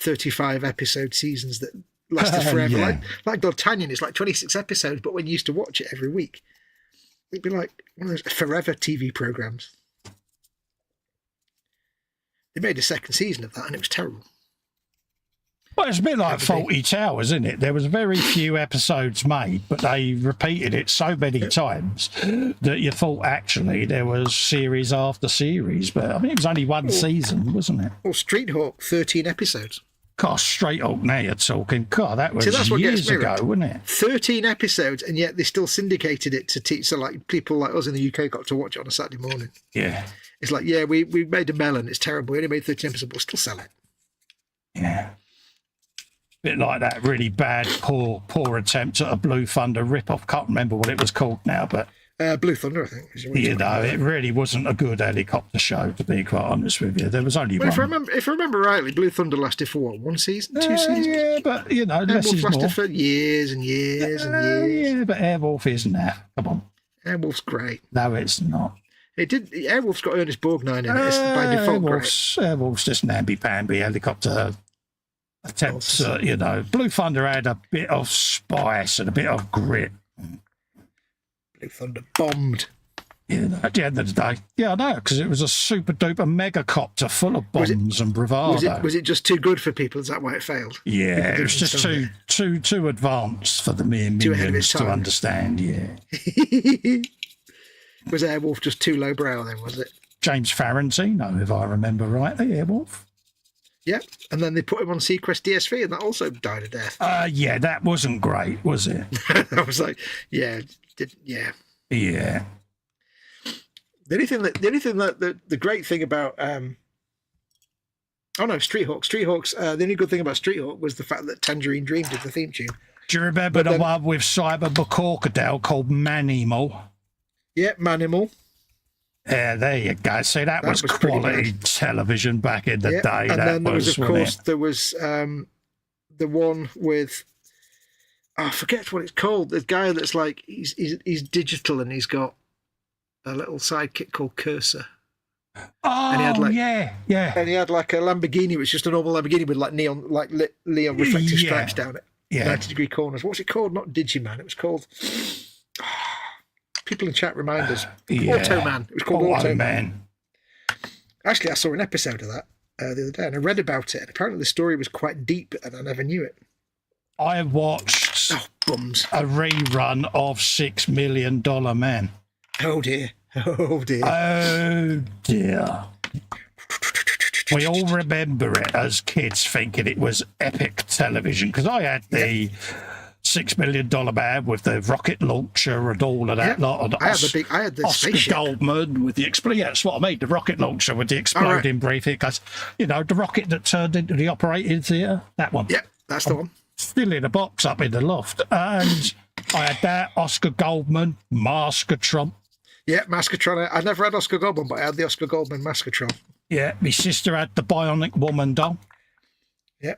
35 episode seasons that lasted forever. Yeah. Like D'Artagnan, it's like 26 episodes, but when you used to watch it every week, it'd be like one of those forever TV programs. They made a second season of that, and it was terrible. Well, it's a bit like Fawlty Towers, isn't it? There was very few episodes made, but they repeated it so many times that you thought actually there was series after series. But I mean, it was only one season, wasn't it? Well, Street Hawk, 13 episodes. God, Straight Hawk, now you're talking. God, that was that's what years gets me ago, right. wasn't it? 13 episodes, and yet they still syndicated it to teach. So, like, people like us in the UK got to watch it on a Saturday morning. Yeah. It's like, yeah, we made a melon. It's terrible. We only made 13 episodes, but we'll still sell it. Yeah. Bit like that really bad, poor attempt at a Blue Thunder rip-off. Can't remember what it was called now, but Blue Thunder, I think. It really wasn't a good helicopter show, to be quite honest with you. There was only one. If I remember rightly, Blue Thunder lasted for what, one season, 2 seasons? Yeah, but less is lasted more. for years and years and years. Yeah, but Airwolf isn't that. Come on. Airwolf's great. No, it's not. It did. Airwolf's got Ernest Borgnine in it. It's by default. Airwolf's just namby-pamby helicopter attempts. You know, Blue Thunder had a bit of spice and a bit of grit. Blue Thunder bombed. You know, at the end of the day, yeah, I know, because it was a super duper megacopter full of bombs and bravado. Was it just too good for people? Is that why it failed? Yeah, it was just too advanced for the mere minions to understand. Yeah. Was Airwolf just too lowbrow then? Was it? James Farentino, if I remember rightly, Airwolf. Yeah, and then they put him on Seacrest DSV, and that also died a death. Yeah, that wasn't great, was it? I was like, yeah. The only thing that the great thing about Street Hawks. The only good thing about Street Hawk was the fact that Tangerine Dream did the theme tune. Do you remember the one with Cyber McCorkadale called Manimal? Yeah, Manimal. Yeah, there you go. See, that was quality television back in the day. And then there was the one with, I forget what it's called. The guy that's like he's digital and he's got a little sidekick called Cursor. Oh, and he had yeah. And he had like a Lamborghini, which was just a normal Lamborghini with like neon reflective stripes down it. Yeah. 90-degree corners. What's it called? Not Digiman. It was called. People in chat remind us. Automan. It was called Automan. Actually, I saw an episode of that the other day, and I read about it. And apparently, the story was quite deep, and I never knew it. I watched a rerun of $6 Million Man. Oh dear. Oh dear. Oh dear. We all remember it as kids thinking it was epic television, because I had the $6 Million Man with the rocket launcher and all of that lot. I had the Oscar spaceship. Goldman with the exploding. That's what I mean. The rocket launcher with the exploding briefing. Because the rocket that turned into the operating theatre. That one. Yeah, that's the one. Still in a box up in the loft. And I had that, Oscar Goldman, Maskatron. Yeah, Maskatron. I never had Oscar Goldman, but I had the Oscar Goldman Maskatron. Yeah, my sister had the Bionic Woman doll. Yeah.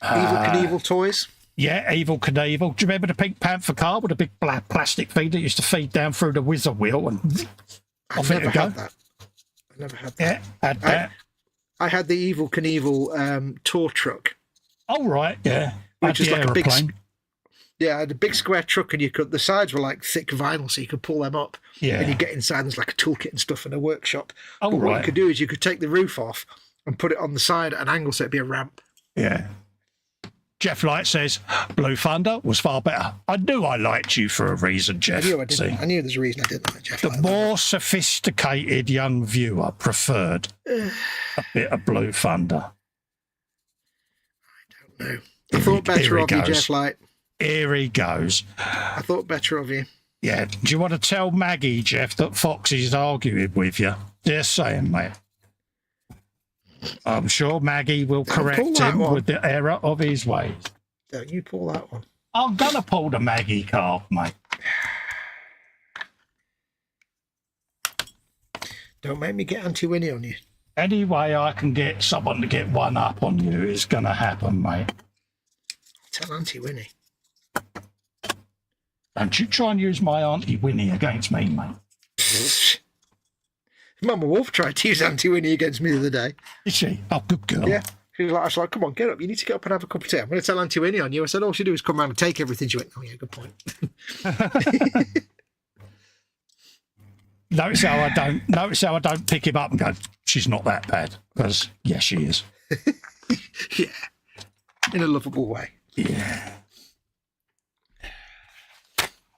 Evil Knievel toys. Yeah, Evil Knievel. Do you remember the Pink Panther car with a big black plastic feed that used to feed down through the whizzer wheel and off it would go? I never had that. Yeah, had that. I had the Evil Knievel tour truck. Oh, right, yeah. Which is like aeroplane. a big... Yeah, I had a big square truck, and the sides were like thick vinyl, so you could pull them up. Yeah. And you get inside, and there's like a toolkit and stuff in a workshop. Oh, but right. what you could do is you could take the roof off and put it on the side at an angle so it'd be a ramp. Yeah. Jeff Light says, Blue Thunder was far better. I knew I liked you for a reason, Jeff. I knew I didn't. I knew there's a reason I didn't like Jeff. The more sophisticated young viewer preferred a bit of Blue Thunder. I don't know. I thought better of you, Jeff Light. Here he goes. I thought better of you. Yeah. Do you want to tell Maggie, Jeff, that Fox is arguing with you? Just saying, mate. I'm sure Maggie will correct him with the error of his ways. Don't you pull that one. I'm going to pull the Maggie card, mate. Don't make me get Anti-Winnie on you. Any way I can get someone to get one up on you is going to happen, mate. Tell Anti-Winnie. Don't you try and use my Auntie Winnie against me, mate. Mama Wolf tried to use Anti-Winnie against me the other day. Is she? Oh, good girl. Yeah. She was like, come on, get up. You need to get up and have a cup of tea. I'm going to tell Anti-Winnie on you. I said, all she do is come around and take everything. She went, oh, yeah, good point. Notice how I don't pick him up and go, she's not that bad. Because, yes, she is. Yeah. In a lovable way. Yeah.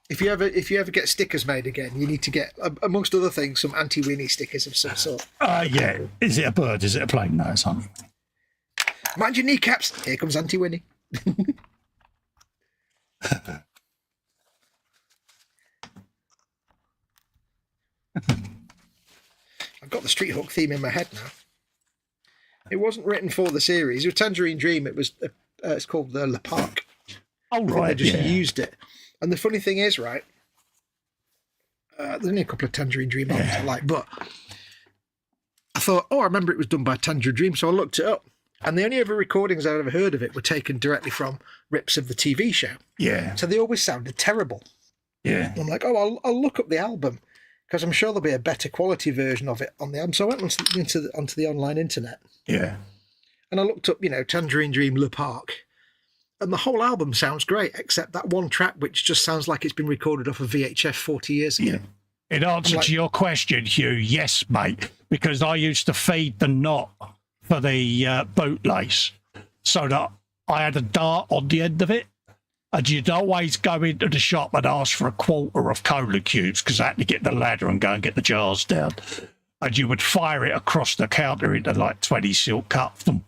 If you ever get stickers made again, you need to get, amongst other things, some Anti-Winnie stickers of some sort. Yeah. Is it a bird? Is it a plane? No, it's not. Mind your kneecaps. Here comes Anti-Winnie. I've got the Street Hawk theme in my head now. It wasn't written for the series. It was Tangerine Dream. It was. It's called Le Parc. Oh, right. They just used it. And the funny thing is, right, there's only a couple of Tangerine Dream albums I like, but I thought, I remember it was done by Tangerine Dream, so I looked it up. And the only other recordings I'd ever heard of it were taken directly from rips of the TV show. Yeah. So they always sounded terrible. Yeah. And I'm like, I'll look up the album. because I'm sure there'll be a better quality version of it on the album. So I went onto the online internet. Yeah. And I looked up, Tangerine Dream, Le Parc. And the whole album sounds great, except that one track, which just sounds like it's been recorded off a VHF 40 years ago. Yeah. In answer to your question, Hugh, yes, mate, because I used to feed the knot for the bootlace so that I had a dart on the end of it. And you'd always go into the shop and ask for a quarter of cola cubes because I had to get the ladder and go and get the jars down. And you would fire it across the counter into like 20 silk cups and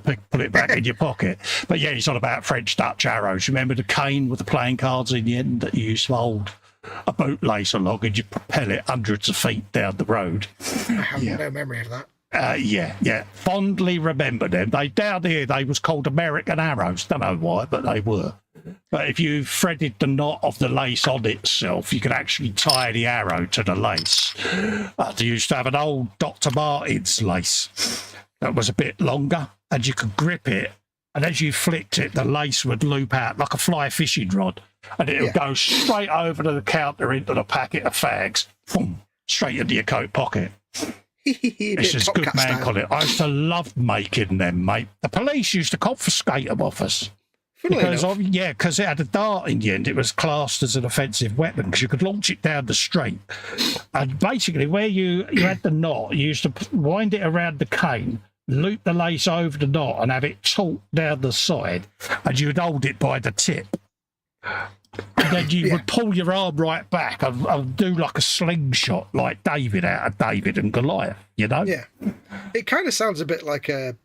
put it back in your pocket. But yeah, it's all about French Dutch arrows. Remember the cane with the playing cards in the end that you used to hold a bootlace along and you propel it hundreds of feet down the road? I have no memory of that. Yeah. Fondly remember them. Down here, they was called American arrows. Don't know why, but they were. But if you threaded the knot of the lace on itself, you could actually tie the arrow to the lace. They used to have an old Dr. Martens lace that was a bit longer, and you could grip it, and as you flicked it, the lace would loop out like a fly fishing rod, and it would go straight over to the counter into the packet of fags, boom, straight into your coat pocket. This is good man call it. I used to love making them, mate. The police used to confiscate them off us. Because it had a dart in the end. It was classed as an offensive weapon because you could launch it down the street. And basically, where you had the knot, you used to wind it around the cane, loop the lace over the knot, and have it taut down the side, and you'd hold it by the tip. And then you would pull your arm right back and do like a slingshot, like David out of David and Goliath, Yeah. It kind of sounds a bit like a...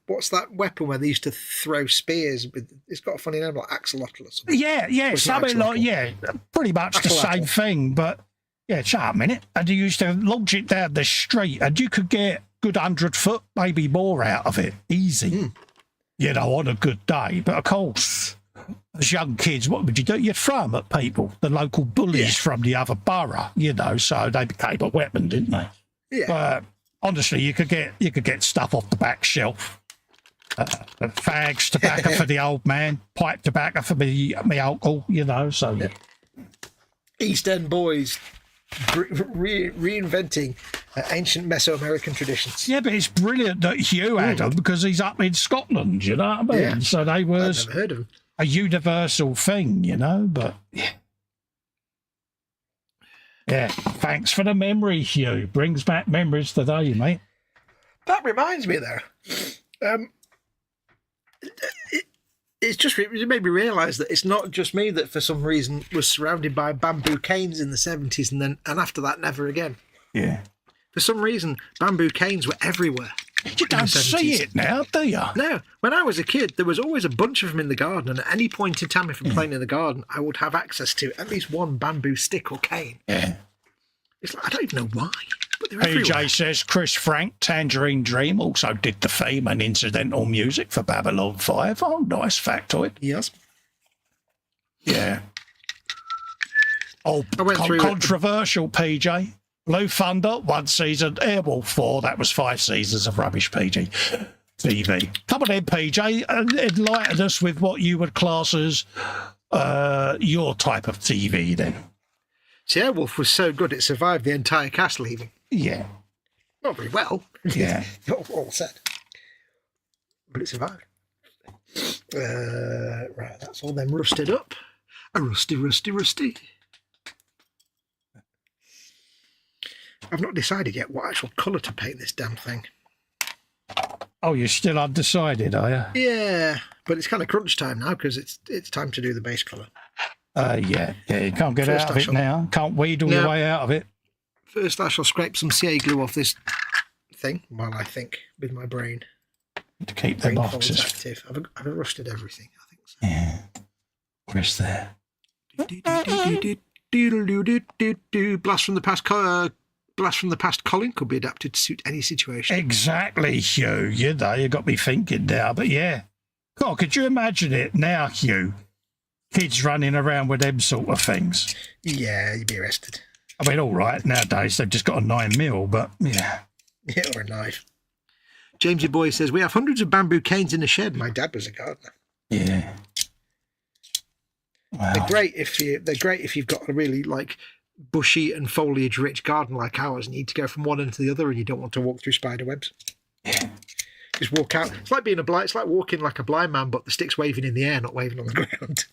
what's that weapon where they used to throw spears with? It's got a funny name, like axolotl or something. Yeah, something like, pretty much the same thing, but shut up a minute. And you used to launch it down the street and you could get good 100 foot, maybe more out of it, easy, on a good day. But of course, as young kids, what would you do? You'd throw them at people, the local bullies from the other borough, so they became a weapon, didn't they? Yeah. But honestly, you could get stuff off the back shelf. Fags, tobacco for the old man, pipe tobacco for me uncle, so. East End boys reinventing ancient Mesoamerican traditions. Yeah, but it's brilliant that Hugh had them because he's up in Scotland, you know what I mean? Yeah. So they was I've never heard of them. A universal thing, but yeah. Thanks for the memory, Hugh. Brings back memories today, mate. That reminds me, though. It made me realise that it's not just me that, for some reason, was surrounded by bamboo canes in the 70s and after that, never again. Yeah. For some reason, bamboo canes were everywhere. You don't see it now, do you? No. When I was a kid, there was always a bunch of them in the garden, and at any point in time, if I'm playing in the garden, I would have access to at least one bamboo stick or cane. Yeah. It's like, I don't even know why, but they're PJ everywhere. says Chris Frank, Tangerine Dream, also did the theme and incidental music for Babylon 5. Oh, nice factoid. Yes. Yeah. Oh, I went through controversial, PJ. Blue Thunder, 1 season. Airwolf 4, that was 5 seasons of rubbish, PG. TV. Come on in, PJ, and enlighten us with what you would class as your type of TV then. See, Airwolf was so good it survived the entire cast leaving. Yeah. Not very well. Yeah. Not all said. But it survived. Right, that's all them rusted up. A rusty. I've not decided yet what actual colour to paint this damn thing. Oh, you're still undecided, are you? Yeah, but it's kind of crunch time now because it's time to do the base colour. Yeah, you can't get out of it now. Can't wheedle your way out of it. First, I shall scrape some CA glue off this thing while I think with my brain. To keep the boxes active. I've rusted everything, I think so. Yeah. Where's there? Blast from the past, Colin, could be adapted to suit any situation. Exactly, Hugh. You got me thinking now, but yeah. God, could you imagine it now, Hugh? Kids running around with them sort of things. Yeah, you'd be arrested. I mean, all right, nowadays they've just got a 9mm, but yeah. Yeah, or a knife. Jamesy Boy says, we have hundreds of bamboo canes in the shed. My dad was a gardener. Yeah. Wow. They're great if you've got a really, bushy and foliage-rich garden like ours, and you need to go from one end to the other, and you don't want to walk through spider webs. Just walk out. It's like being it's like walking like a blind man, but the stick's waving in the air, not waving on the ground.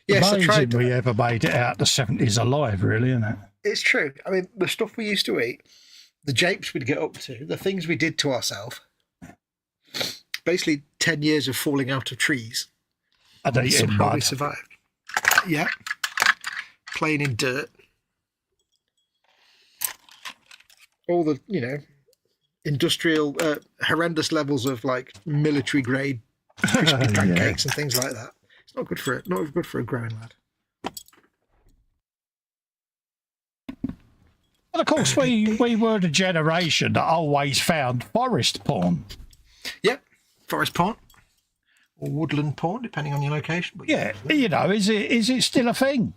Yes, amazing we ever made it out the 70s alive, really, isn't it? It's true. I mean, the stuff we used to eat, the japes we'd get up to, the things we did to ourselves, basically 10 years of falling out of trees. And somehow we survived. Yeah. Playing in dirt. All the, industrial, horrendous levels of like military grade crispy pancakes and things like that. It's not good for it. Not good for a growing lad. And of course, we were the generation that always found forest porn. Yep, forest porn. Or woodland porn, depending on your location. But yeah, is it still a thing?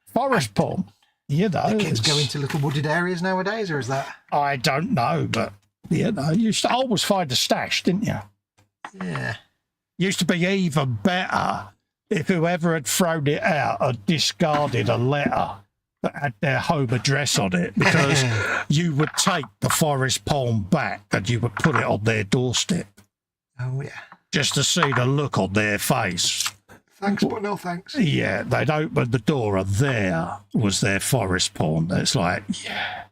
Forest porn. The kids go into little wooded areas nowadays, or is that? I don't know, but you used to always find a stash, didn't you? Yeah. Used to be even better if whoever had thrown it out had discarded a letter that had their home address on it, because you would take the forest porn back and you would put it on their doorstep. Oh, yeah. Just to see the look on their face. Thanks, but no thanks. Yeah, they'd open the door and there was their forest porn. It's like, yeah.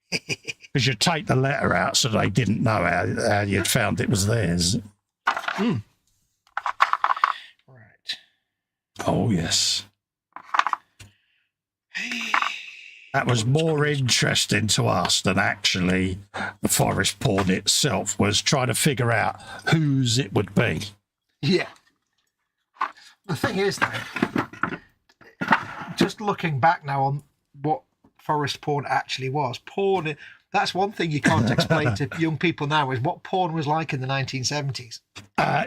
Because you'd take the letter out so they didn't know how you'd found it was theirs. Mm. Right. Oh, yes. That was more interesting to us than actually the forest porn itself, was trying to figure out whose it would be. Yeah. The thing is, though, just looking back now on what forest porn actually was, porn, that's one thing you can't explain to young people now, is what porn was like in the 1970s.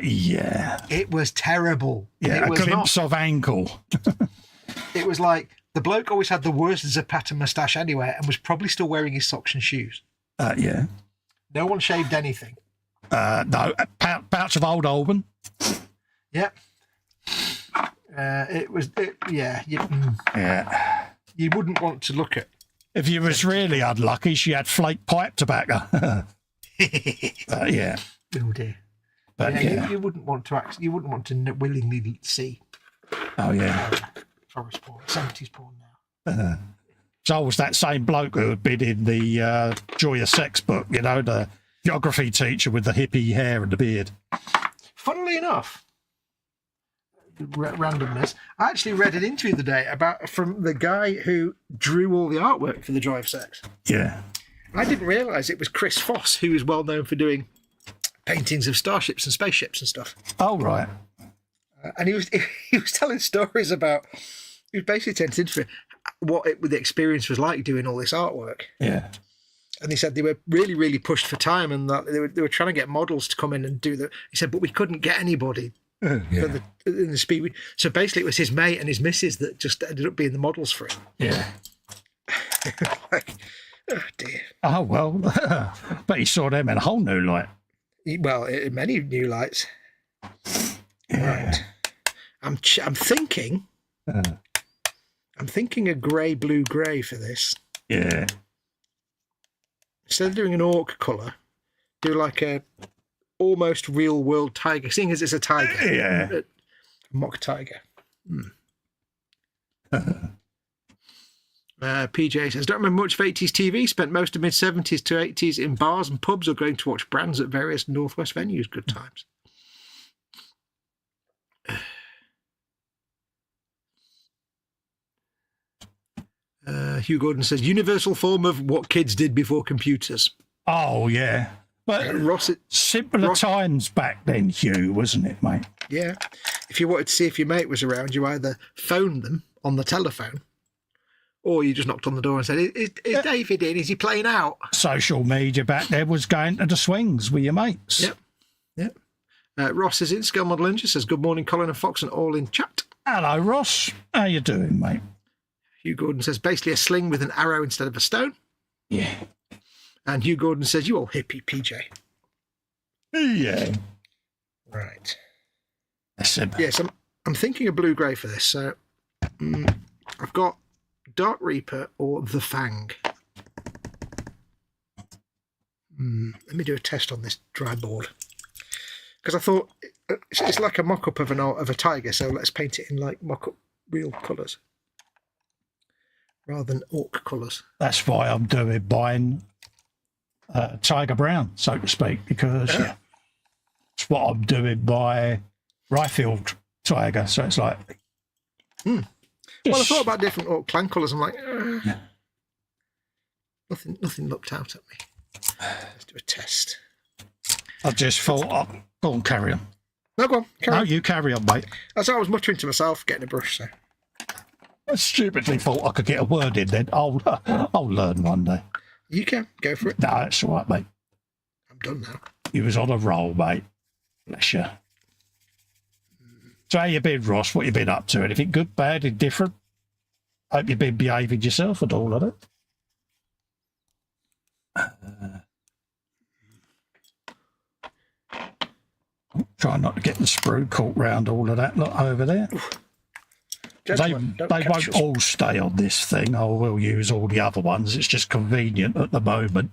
Yeah. It was terrible. Yeah, it was a glimpse of ankle. It was like the bloke always had the worst Zapata moustache anywhere and was probably still wearing his socks and shoes. Yeah. No one shaved anything. No, pouch of Old Alban. Yep. You wouldn't want to look at. If you was really unlucky, she had flake pipe tobacco. Yeah. Oh dear. But you wouldn't want to actually. You wouldn't want to willingly see. Oh yeah. Forest porn, 70s porn now. It's always that same bloke who had been in the Joy of Sex book. The geography teacher with the hippie hair and the beard. Funnily enough. Randomness. I actually read an interview the day from the guy who drew all the artwork for the Joy of Sex. Yeah. I didn't realise it was Chris Foss, who is well known for doing paintings of starships and spaceships and stuff. Oh right. And he was telling stories about. He was basically telling into what the experience was like doing all this artwork. Yeah. And he said they were really, really pushed for time, and that they were trying to get models to come in and do that. He said, but we couldn't get anybody. Yeah. In the speed. So basically it was his mate and his missus that just ended up being the models for him. Yeah. Like, oh dear. Oh well, but he saw them in a whole new light. Well, in many new lights. Yeah. Right. I'm thinking. I'm thinking a grey, blue, grey for this. Yeah. Instead of doing an orc colour, do like a almost real world tiger, seeing as it's a tiger. Yeah. A mock tiger. PJ says, don't remember much of 80s TV, spent most of mid 70s to 80s in bars and pubs or going to watch brands at various Northwest venues. Good times. Hugh Gordon says, universal form of what kids did before computers. Oh yeah. But simpler times back then, Hugh, wasn't it, mate? Yeah. If you wanted to see if your mate was around, you either phoned them on the telephone or you just knocked on the door and said, is David in? Is he playing out? Social media back there was going to the swings with your mates. Yep. Yep. Ross is in. Scale Model Ninja says, good morning, Colin and Fox, and all in chat. Hello, Ross. How you doing, mate? Hugh Gordon says, basically a sling with an arrow instead of a stone. Yeah. And Hugh Gordon says, you old hippie, PJ. Yeah. Right. That's it. Yes, I'm thinking of blue-grey for this. So I've got Dark Reaper or the Fang. Let me do a test on this dry board. Because I thought it's like a mock-up of a tiger, so let's paint it in like mock-up real colours rather than orc colours. That's why I'm buying tiger brown, so to speak, because it's what I'm doing by Ryefield tiger. So it's like, well, I thought about different orc clan colours. I'm like, nothing looked out at me. Let's do a test. I just thought, go on, carry on. No, go on. Carry on. You carry on, mate. That's how I was muttering to myself, getting a brush. So I stupidly thought I could get a word in then. I'll learn one day. You can. Go for it. No, it's all right, mate. I'm done now. You was on a roll, mate. Bless you. So how you been, Ross? What you been up to? Anything good, bad, indifferent? Hope you've been behaving yourself and all of it. Try not to get the sprue caught round all of that lot over there. They won't all stay on this thing. I will use all the other ones. It's just convenient at the moment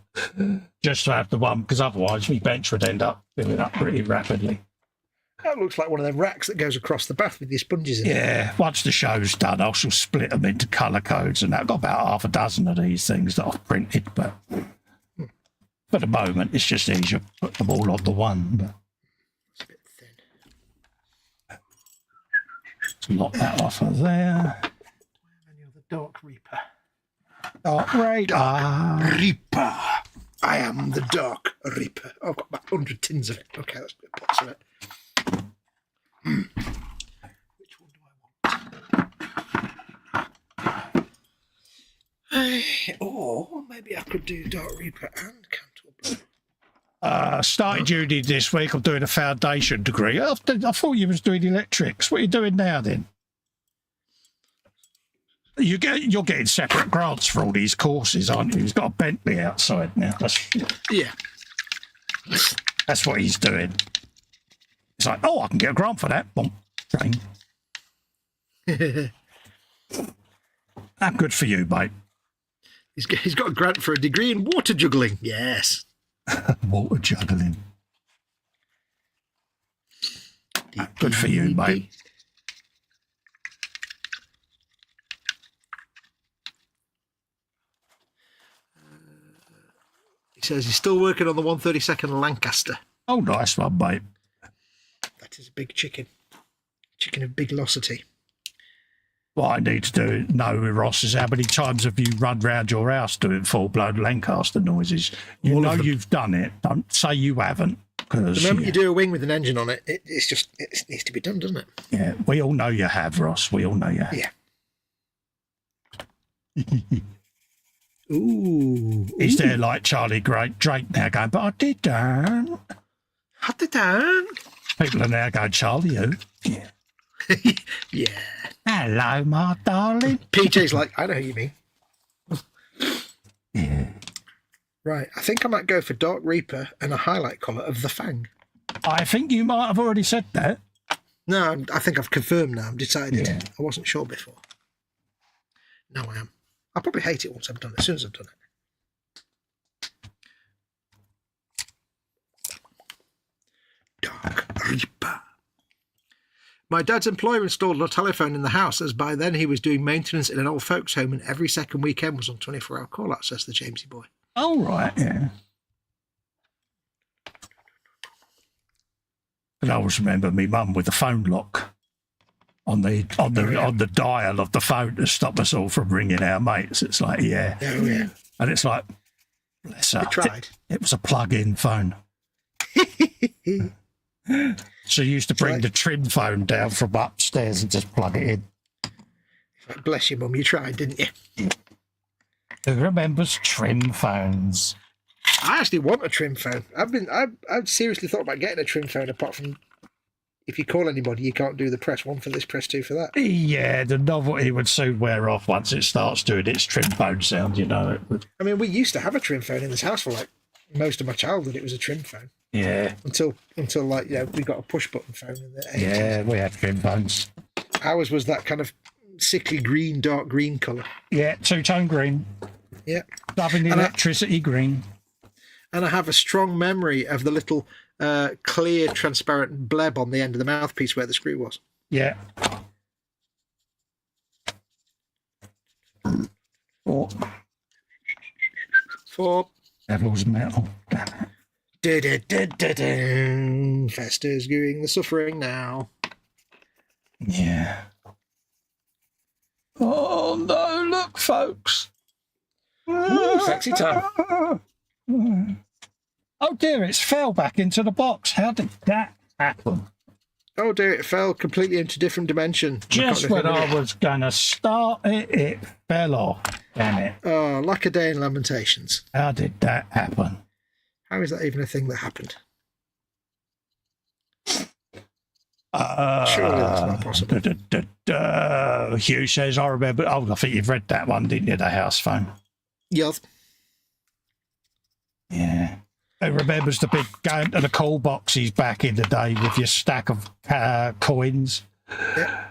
just to have the one, because otherwise my bench would end up filling up pretty rapidly. That looks like one of them racks that goes across the bath with your sponges in it. Yeah, once the show's done, I shall split them into colour codes, and I've got about half a dozen of these things that I've printed, but for the moment it's just easier to put them all on the one. But it's a bit thin. let's lock that off of there. Any other Dark Reaper? Dark Reaper. I am the Dark Reaper. I've got about 100 tins of it. Okay, let's put pots of it. Which one do I want? Or maybe I could do Dark Reaper and Cantor Blue. Started uni this week. I'm doing a foundation degree. I thought you was doing electrics. What are you doing now then? You're getting separate grants for all these courses, aren't you? He's got a Bentley outside now. Yeah. That's what he's doing. It's like, I can get a grant for that. Boom, train. Good for you, mate. He's got a grant for a degree in water juggling. Yes. Water juggling. Good for you, mate. He says he's still working on the 132nd Lancaster. Oh, nice one, mate. That is a big chicken. Chicken of big velocity. What I need to know with Ross is how many times have you run round your house doing full-blown Lancaster noises? You know you've done it. Don't say you haven't. The moment you do a wing with an engine on it, it needs to be done, doesn't it? Yeah, we all know you have, Ross. We all know you have. Yeah. Ooh. He's there like Charlie Drake now going, but I didn't. I didn't. People are now going, Charlie, who? Yeah. Yeah. Hello, my darling. PJ's like, I know who you mean. Yeah. Right, I think I might go for Dark Reaper and a highlight colour of the Fang. I think you might have already said that. No, I think I've confirmed now. I've decided. Yeah. I wasn't sure before. Now I am. I'll probably hate it once I've done it, as soon as I've done it. Dark Reaper. My dad's employer installed a telephone in the house, as by then he was doing maintenance in an old folks' home, and every second weekend was on 24-hour call-out, says the Jamesy boy. Oh, right, yeah. And I always remember me mum with the phone lock on the dial of the phone to stop us all from ringing our mates. It's like, yeah. Oh, yeah. And it's like, bless her. I tried. It was a plug-in phone. She used to bring the trim phone down from upstairs and just plug it in. Bless you, Mum. You tried, didn't you? Who remembers trim phones? I actually want a trim phone. I've seriously thought about getting a trim phone, apart from if you call anybody, you can't do the press 1 for this, press 2 for that. Yeah, the novelty would soon wear off once it starts doing its trim phone sound, you know. It would. I mean, we used to have a trim phone in this house for like most of my childhood. It was a trim phone. Yeah. Until like, we got a push button phone in the 80s. Yeah, we had good phones. Ours was that kind of sickly green, dark green colour. Yeah, two-tone green. Yeah. Loving the electricity green. And I have a strong memory of the little clear, transparent bleb on the end of the mouthpiece where the screw was. Yeah. For Devil's metal. Festa's doing the suffering now. Yeah. Oh no, look, folks. Ooh, sexy time. Oh dear, it's fell back into the box. How did that happen? Oh dear, it fell completely into a different dimension. Just when I was going to start it, it fell off. Damn it. Oh, like a day in Lamentations. How did that happen? How is that even a thing that happened? Surely that's not possible. Hugh says, I remember. Oh, I think you've read that one, didn't you? The house phone. Yes. Yeah. Who remembers the big going to the call boxes back in the day with your stack of coins? Yeah.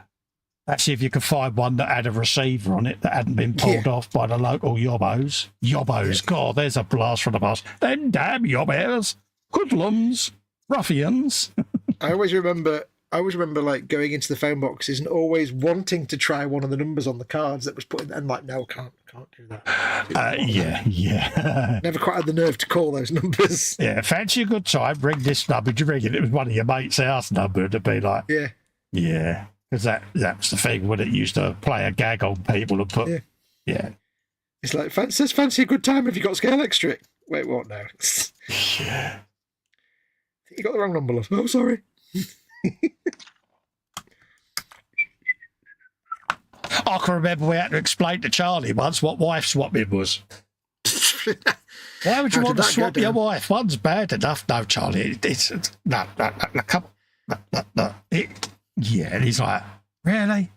That's if you could find one that had a receiver on it that hadn't been pulled off by the local YWOBBs. YWOBBs, God, there's a blast from the past. Then damn YWOBBers, hoodlums, ruffians. I always remember like going into the phone boxes and always wanting to try one of the numbers on the cards that was put in, and like, no, can't do that. Yeah. Never quite had the nerve to call those numbers. Yeah, fancy a good time, ring this number. You ring it, it was one of your mates' house number to be like, yeah. Because that's the thing when it used to play a gag on people and put, yeah. It's like, says fancy a good time if you got scale extra. Wait, what now? Yeah. You got the wrong number, love. Oh, sorry. I can remember we had to explain to Charlie once what wife swapping was. Why would you want to swap your wife? One's bad enough. No, Charlie, it's no, come no. Yeah, and he's like, really?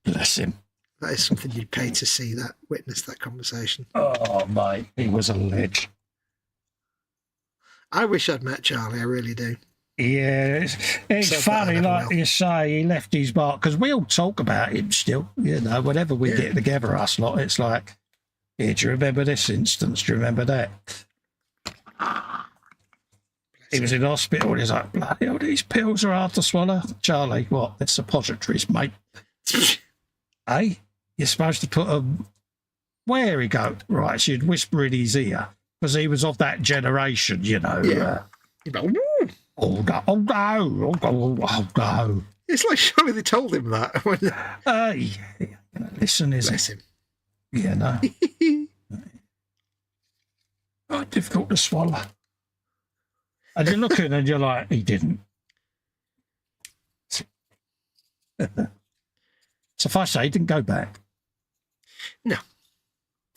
Bless him. That is something you'd pay to see, that witness that conversation. Oh, mate, he was a ledge. I wish I'd met Charlie, I really do. Yeah, it's funny, like you say, he left his mark, because we all talk about him still, whenever we get together, us lot, it's like, do you remember this instance? Do you remember that? He was in hospital and he's like, bloody hell, these pills are hard to swallow. Charlie, what? They're suppositories, mate. Hey, you're supposed to put them... Where he go? Right, she'd whisper in his ear, because he was of that generation, You'd be like, woo! Oh, no, oh, no, oh, no. It's like surely they told him that. Listen, is Bless it? him. Yeah, no. Oh, difficult to swallow. And you're looking and you're like, he didn't. Suffice to say, he didn't go back. No.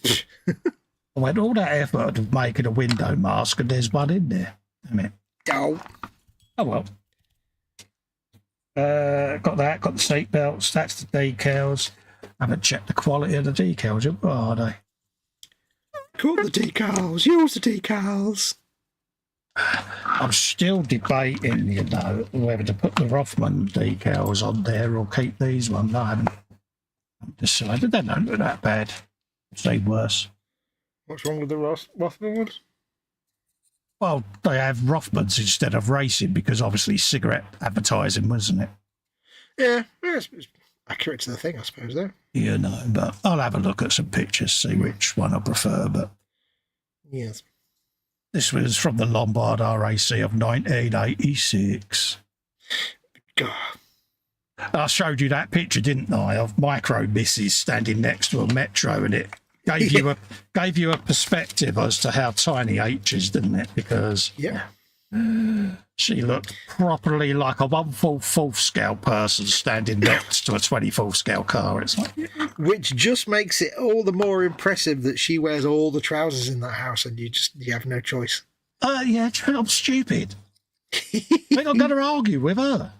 I went all that effort of making a window mask and there's one in there. Oh well. Got that, got the seat belts, that's the decals. I haven't checked the quality of the decals. What are they? Cool, the decals. Use the decals. I'm still debating, whether to put the Rothman decals on there or keep these ones. I haven't decided. They don't look that bad. Say worse. What's wrong with the Rothman ones? Well, they have Rothmans instead of racing because obviously cigarette advertising, wasn't it? Yeah, it's accurate to the thing, I suppose, though. But I'll have a look at some pictures, see which one I prefer. But yes. This was from the Lombard RAC of 1986. God. I showed you that picture, didn't I, of Micro Misses standing next to a Metro, and it gave you a perspective as to how tiny H is, didn't it? Because she looked properly like a 1/4 scale person standing next to a 24 scale car. It's like, which just makes it all the more impressive that she wears all the trousers in that house, and you have no choice. Yeah, I'm stupid. I think I'm going to argue with her.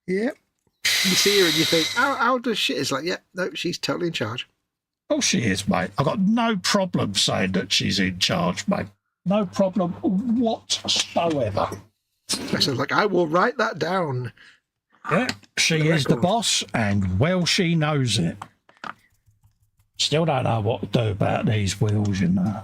Yeah. You see her and you think, how does shit? It's like, no, she's totally in charge. Oh, she is, mate. I've got no problem saying that she's in charge, mate. No problem whatsoever. I said, like, I will write that down. Yeah, she is the boss, and well, she knows it. Still don't know what to do about these wheels, you know.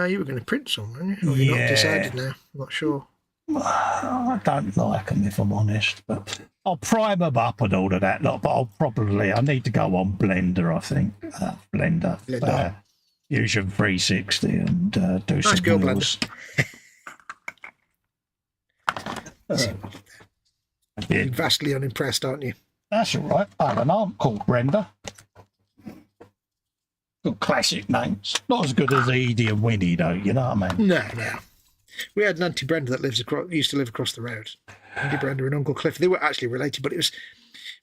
You were going to print some, weren't you? Or you're not decided now? I'm not sure. I don't like them, if I'm honest, but I'll prime them up and all of that lot, but I need to go on Blender, I think. Blender. Fusion 360 and do some girl wheels. You're vastly unimpressed, aren't you? That's all right. I have an aunt called Brenda. Good classic names. Not as good as Edie and Winnie, though, you know what I mean? No. We had an Auntie Brenda that used to live across the road. Auntie Brenda and Uncle Cliff. They were actually related, but it was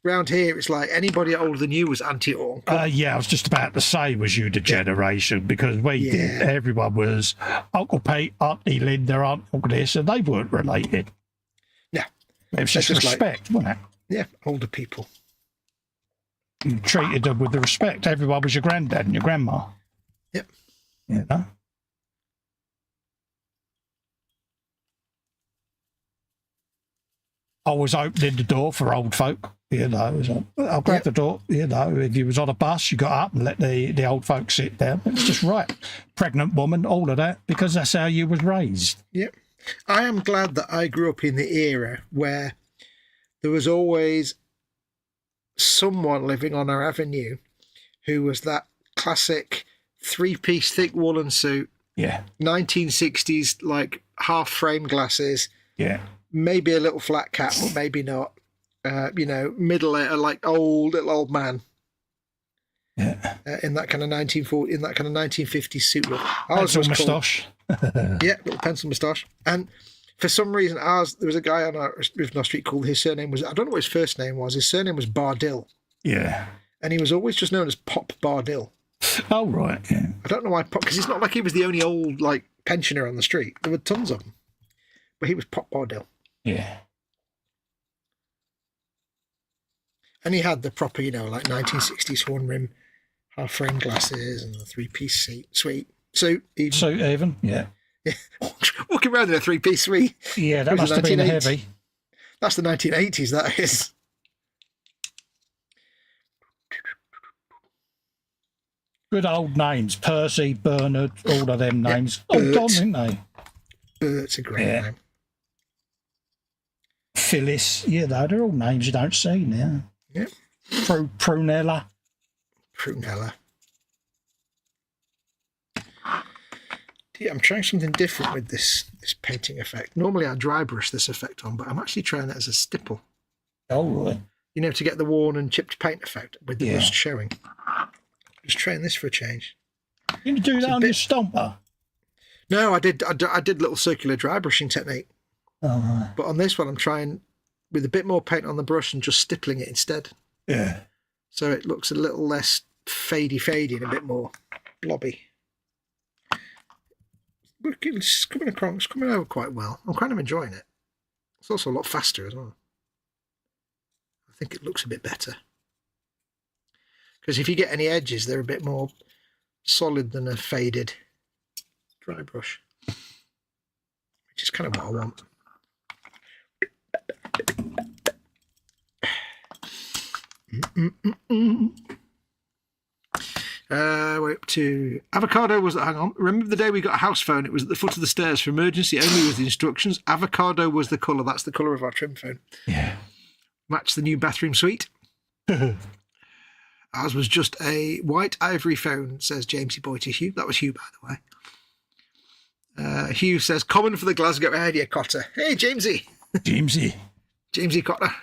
round here. It's like anybody older than you was auntie or uncle. Yeah, I was just about to say, was you the generation? Because we did. Everyone was Uncle Pete, Auntie Linda, Uncle this, and they weren't related. No. It was just respect, wasn't it? Yeah, older people. You treated them with the respect. Everyone was your granddad and your grandma. Yep. You know? I was opening the door for old folk, you know. I'll grab the door, you know. If you was on a bus, you got up and let the old folk sit down. It's just right. Pregnant woman, all of that, because that's how you was raised. Yep. I am glad that I grew up in the era where there was always someone living on our avenue who was that classic three-piece thick woolen suit. Yeah. 1960s, like half-frame glasses. Yeah. Maybe a little flat cap, but maybe not. Middle, like little old man. Yeah. In that kind of 1950s suit look. Pencil moustache. Yeah, little pencil moustache. And for some reason, there was a guy on our Rivell Street called, his surname was, I don't know what his first name was. His surname was Bardill. Yeah. And he was always just known as Pop Bardill. Oh, right, yeah. I don't know why Pop, because it's not like he was the only old, like, pensioner on the street. There were tons of them. But he was Pop Bardill. Yeah. And he had the proper, like 1960s horn rim, half frame glasses and the three-piece suite. Suit, even, yeah. Walking around in a three-piece suite. Yeah, that must have been heavy. That's the 1980s, that is. Good old names. Percy, Bernard, all of them names. Yeah, All gone, didn't they? Bert's a great name. Phyllis, they're all names you don't see now. Yeah. Prunella. Yeah, I'm trying something different with this painting effect. Normally I dry brush this effect on, but I'm actually trying that as a stipple. Oh, right. To get the worn and chipped paint effect with the rust showing. Just trying this for a change. You do that on your stomper? No, I did little circular dry brushing technique. Oh, right. But on this one, I'm trying with a bit more paint on the brush and just stippling it instead. Yeah. So it looks a little less fadey and a bit more blobby. But it's coming over quite well. I'm kind of enjoying it. It's also a lot faster as well. I think it looks a bit better. Because if you get any edges, they're a bit more solid than a faded dry brush. Which is kind of what I want. We're up to avocado. Hang on. Remember the day we got a house phone? It was at the foot of the stairs for emergency only with the instructions. Avocado was the colour. That's the colour of our trim phone. Yeah. Matched the new bathroom suite. Ours was just a white ivory phone, says Jamesy Boy to Hugh. That was Hugh, by the way. Hugh says, common for the Glasgow area, Cotter. Hey, Jamesy. Jamesy Cotter.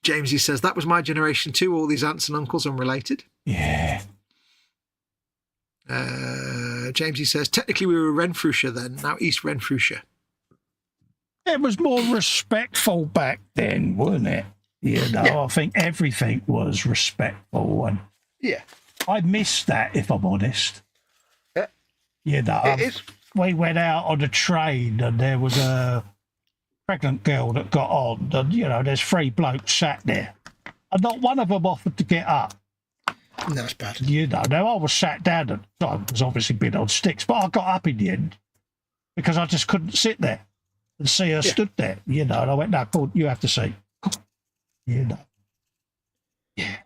Jamesy says, that was my generation too, all these aunts and uncles unrelated. Yeah. Jamesy says, technically we were Renfrewshire then, now East Renfrewshire. It was more respectful back then, wasn't it? I think everything was respectful. And I miss that, if I'm honest. Yeah. We went out on the train and there was a pregnant girl that got on and, there's three blokes sat there. And not one of them offered to get up. No, it's bad. You know, now I was sat down and I was obviously been on sticks, but I got up in the end because I just couldn't sit there and see her stood there, you know. And I went, no, Paul, you have to see. You know. Yeah.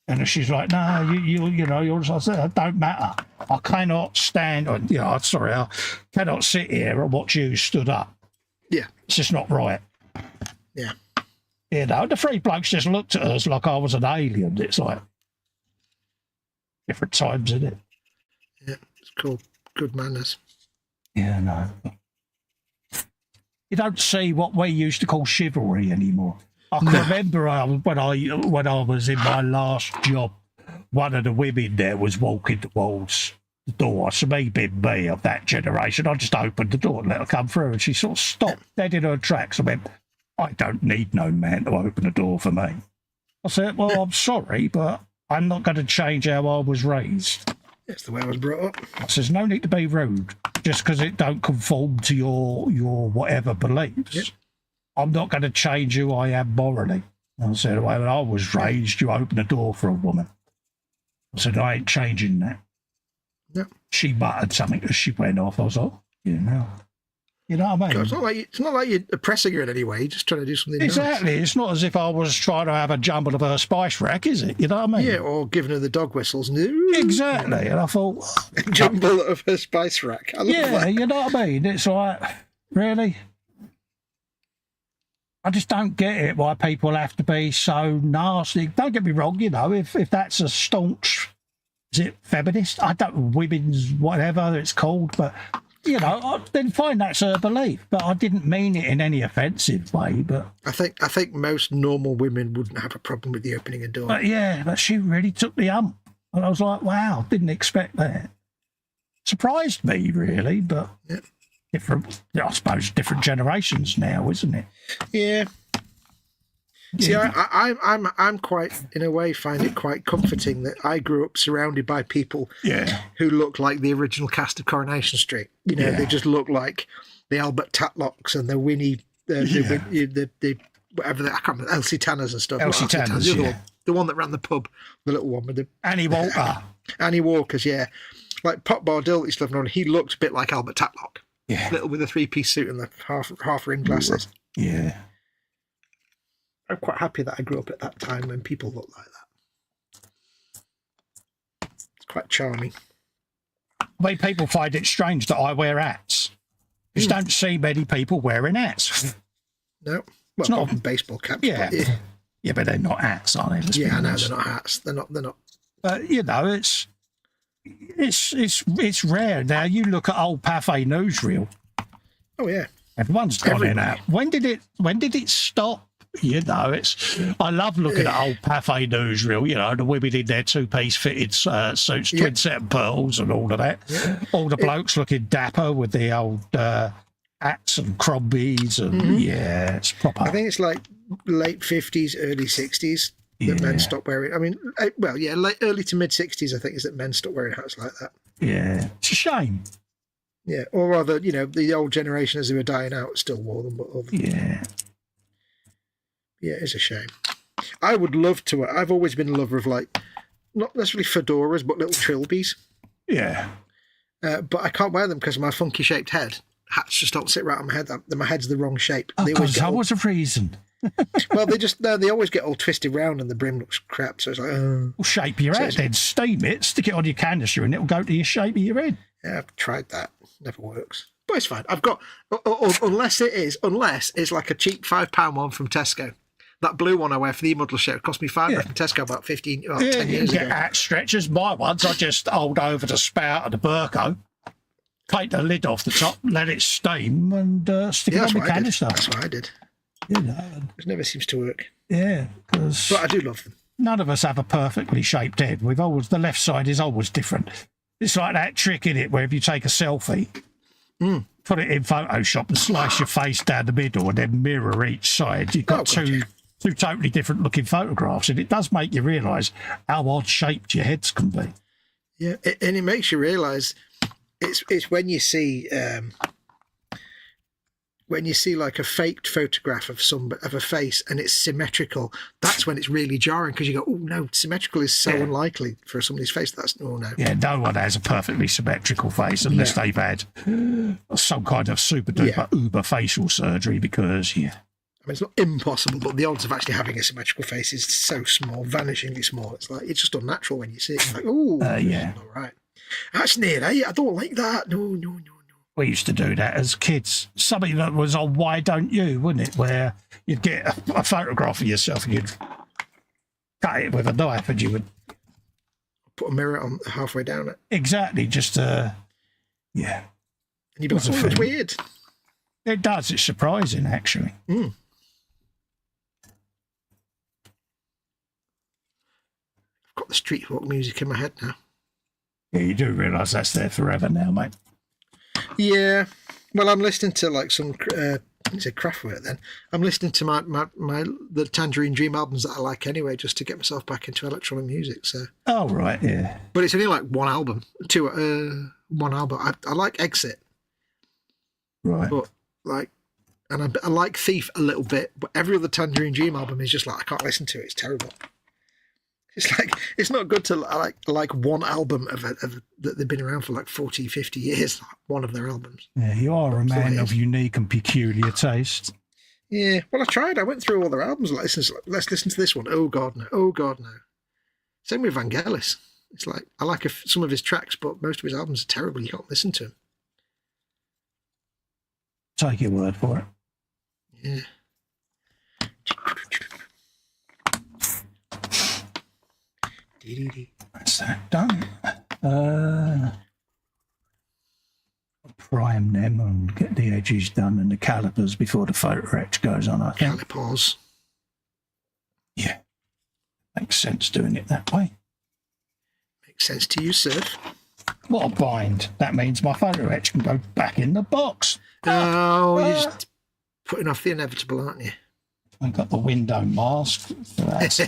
And she's like, no, you know, I said, it don't matter. I cannot stand, or, you know, I cannot sit here and watch you stood up. Yeah. It's just not right. Yeah. You know, the three blokes just looked at us like I was an alien. It's like different times, isn't it? Yeah, it's cool. Good manners. Yeah, no. You don't see what we used to call chivalry anymore. I can remember when I was in my last job, one of the women there was walking towards the door. So me being me of that generation, I just opened the door and let her come through, and she sort of stopped dead in her tracks. I went, I don't need no man to open the door for me. I said, well, I'm sorry, but I'm not going to change how I was raised. That's the way I was brought up. I says, no need to be rude just because it don't conform to your whatever beliefs. Yep. I'm not going to change who I am morally. I said, well, when I was raised, you open the door for a woman. I said, I ain't changing that. No. She muttered something as she went off. I was like, you know what I mean? God, it's not like you're oppressing her in any way. You're just trying to do something Exactly. nice. It's not as if I was trying to have a jumble of her spice rack, is it? You know what I mean? Yeah, or giving her the dog whistles. Exactly. And I thought... Jumble of her spice rack. I love that. You know what I mean? It's like, really? I just don't get it why people have to be so nasty. Don't get me wrong, you know, if that's a staunch, is it feminist? I don't, women's whatever it's called, but, you know, then fine, that's her belief. But I didn't mean it in any offensive way, but... I think most normal women wouldn't have a problem with the opening a door. But yeah, but she really took the ump. And I was like, wow, didn't expect that. Surprised me, really, but... Yeah. Different, I suppose, different generations now, isn't it? Yeah. See, I'm quite, in a way, find it quite comforting that I grew up surrounded by people who look like the original cast of Coronation Street. You know, they just look like the Albert Tatlocks and the Winnie, the whatever, I can't remember, Elsie Tanners and stuff. Elsie Tanners, the one that ran the pub, the little one with the... Annie Walker. Annie Walker's, yeah. Like Pop Bardil used to live on, he looked a bit like Albert Tatlock. Yeah. Little with a three-piece suit and the half rim glasses. Yeah. I'm quite happy that I grew up at that time when people looked like that. It's quite charming. I mean, people find it strange that I wear hats. You don't see many people wearing hats. No. Well, it's not from baseball caps. Yeah. But yeah, but they're not hats, are they? I know they're not hats. They're not. But, you know, it's rare. Now, you look at old Pathé newsreel. Oh, yeah. Everyone's gone in that. When did it stop? You know, I love looking at old Pathé newsreel, you know, the women in their two-piece fitted suits, twin set of pearls and all of that. Yeah. All the blokes looking dapper with the old hats and crombies and, yeah, it's proper. I think it's like late 50s, early 60s that men stopped wearing. I mean, well, yeah, early to mid-60s, I think, is that men stopped wearing hats like that. Yeah, it's a shame. Yeah, or rather, you know, the old generation as they were dying out still wore them. But yeah, it's a shame. I would love to. I've always been a lover of, like, not necessarily fedoras, but little trilbies. Yeah. But I can't wear them because of my funky shaped head. Hats just don't sit right on my head. My head's the wrong shape. Oh, because that was a reason. Well, they always get all twisted round and the brim looks crap. So it's like, well, shape your head, then steam it, stick it on your canister, and it'll go to your shape of your head. Yeah, I've tried that. Never works. But it's fine. I've got, unless it's like a cheap £5 one from Tesco. That blue one I wear for the model show cost me £5 from Tesco about 10 years ago. Yeah, hat stretchers. My ones, I just hold over the spout of the Burko, take the lid off the top, let it steam, and stick it on the canister. That's what I did. You know, it never seems to work. Yeah, because but I do love them. None of us have a perfectly shaped head. The left side is always different. It's like that trick in it where if you take a selfie, put it in Photoshop and slice your face down the middle and then mirror each side, you've got two totally different looking photographs, and it does make you realise how odd shaped your heads can be. Yeah, and it makes you realise it's when you see when you see like a faked photograph of a face and it's symmetrical, that's when it's really jarring because you go, oh no, symmetrical is so unlikely for somebody's face. That's no. Yeah, no one has a perfectly symmetrical face unless they've had some kind of super duper uber facial surgery because, I mean, it's not impossible, but the odds of actually having a symmetrical face is so small, vanishingly small. It's like, it's just unnatural when you see it. It's like, oh, all right. That's near, eh? I don't like that. No. We used to do that as kids. Something that was on Why Don't You, wouldn't it? Where you'd get a photograph of yourself and you'd cut it with a knife and you would put a mirror on halfway down it. Exactly, just And you'd be like, oh, it's weird. It does. It's surprising, actually. I've got the street walk music in my head now. Yeah, you do realise that's there forever now, mate. Yeah, well, I'm listening to like some Kraftwerk. Then I'm listening to the Tangerine Dream albums that I like anyway, just to get myself back into electronic music. So. Oh right, yeah. But it's only like one album. I like Exit. Right. But like, and I like Thief a little bit, but every other Tangerine Dream album is just like I can't listen to it. It's terrible. It's like, it's not good to like one album that they've been around for like 40, 50 years, like one of their albums. Yeah, you are a man of unique and peculiar taste. Yeah, well, I tried. I went through all their albums. Like, let's listen to this one. Oh, God, no. Oh, God, no. Same with Vangelis. It's like, I like some of his tracks, but most of his albums are terrible. You can't listen to them. Take your word for it. Yeah. That's that done. Prime them and get the edges done and the calipers before the photo etch goes on, I think. Calipers. Yeah. Makes sense doing it that way. Makes sense to you, sir. What a bind. That means my photo etch can go back in the box. Oh, you're just putting off the inevitable, aren't you? I've got the window mask. So that's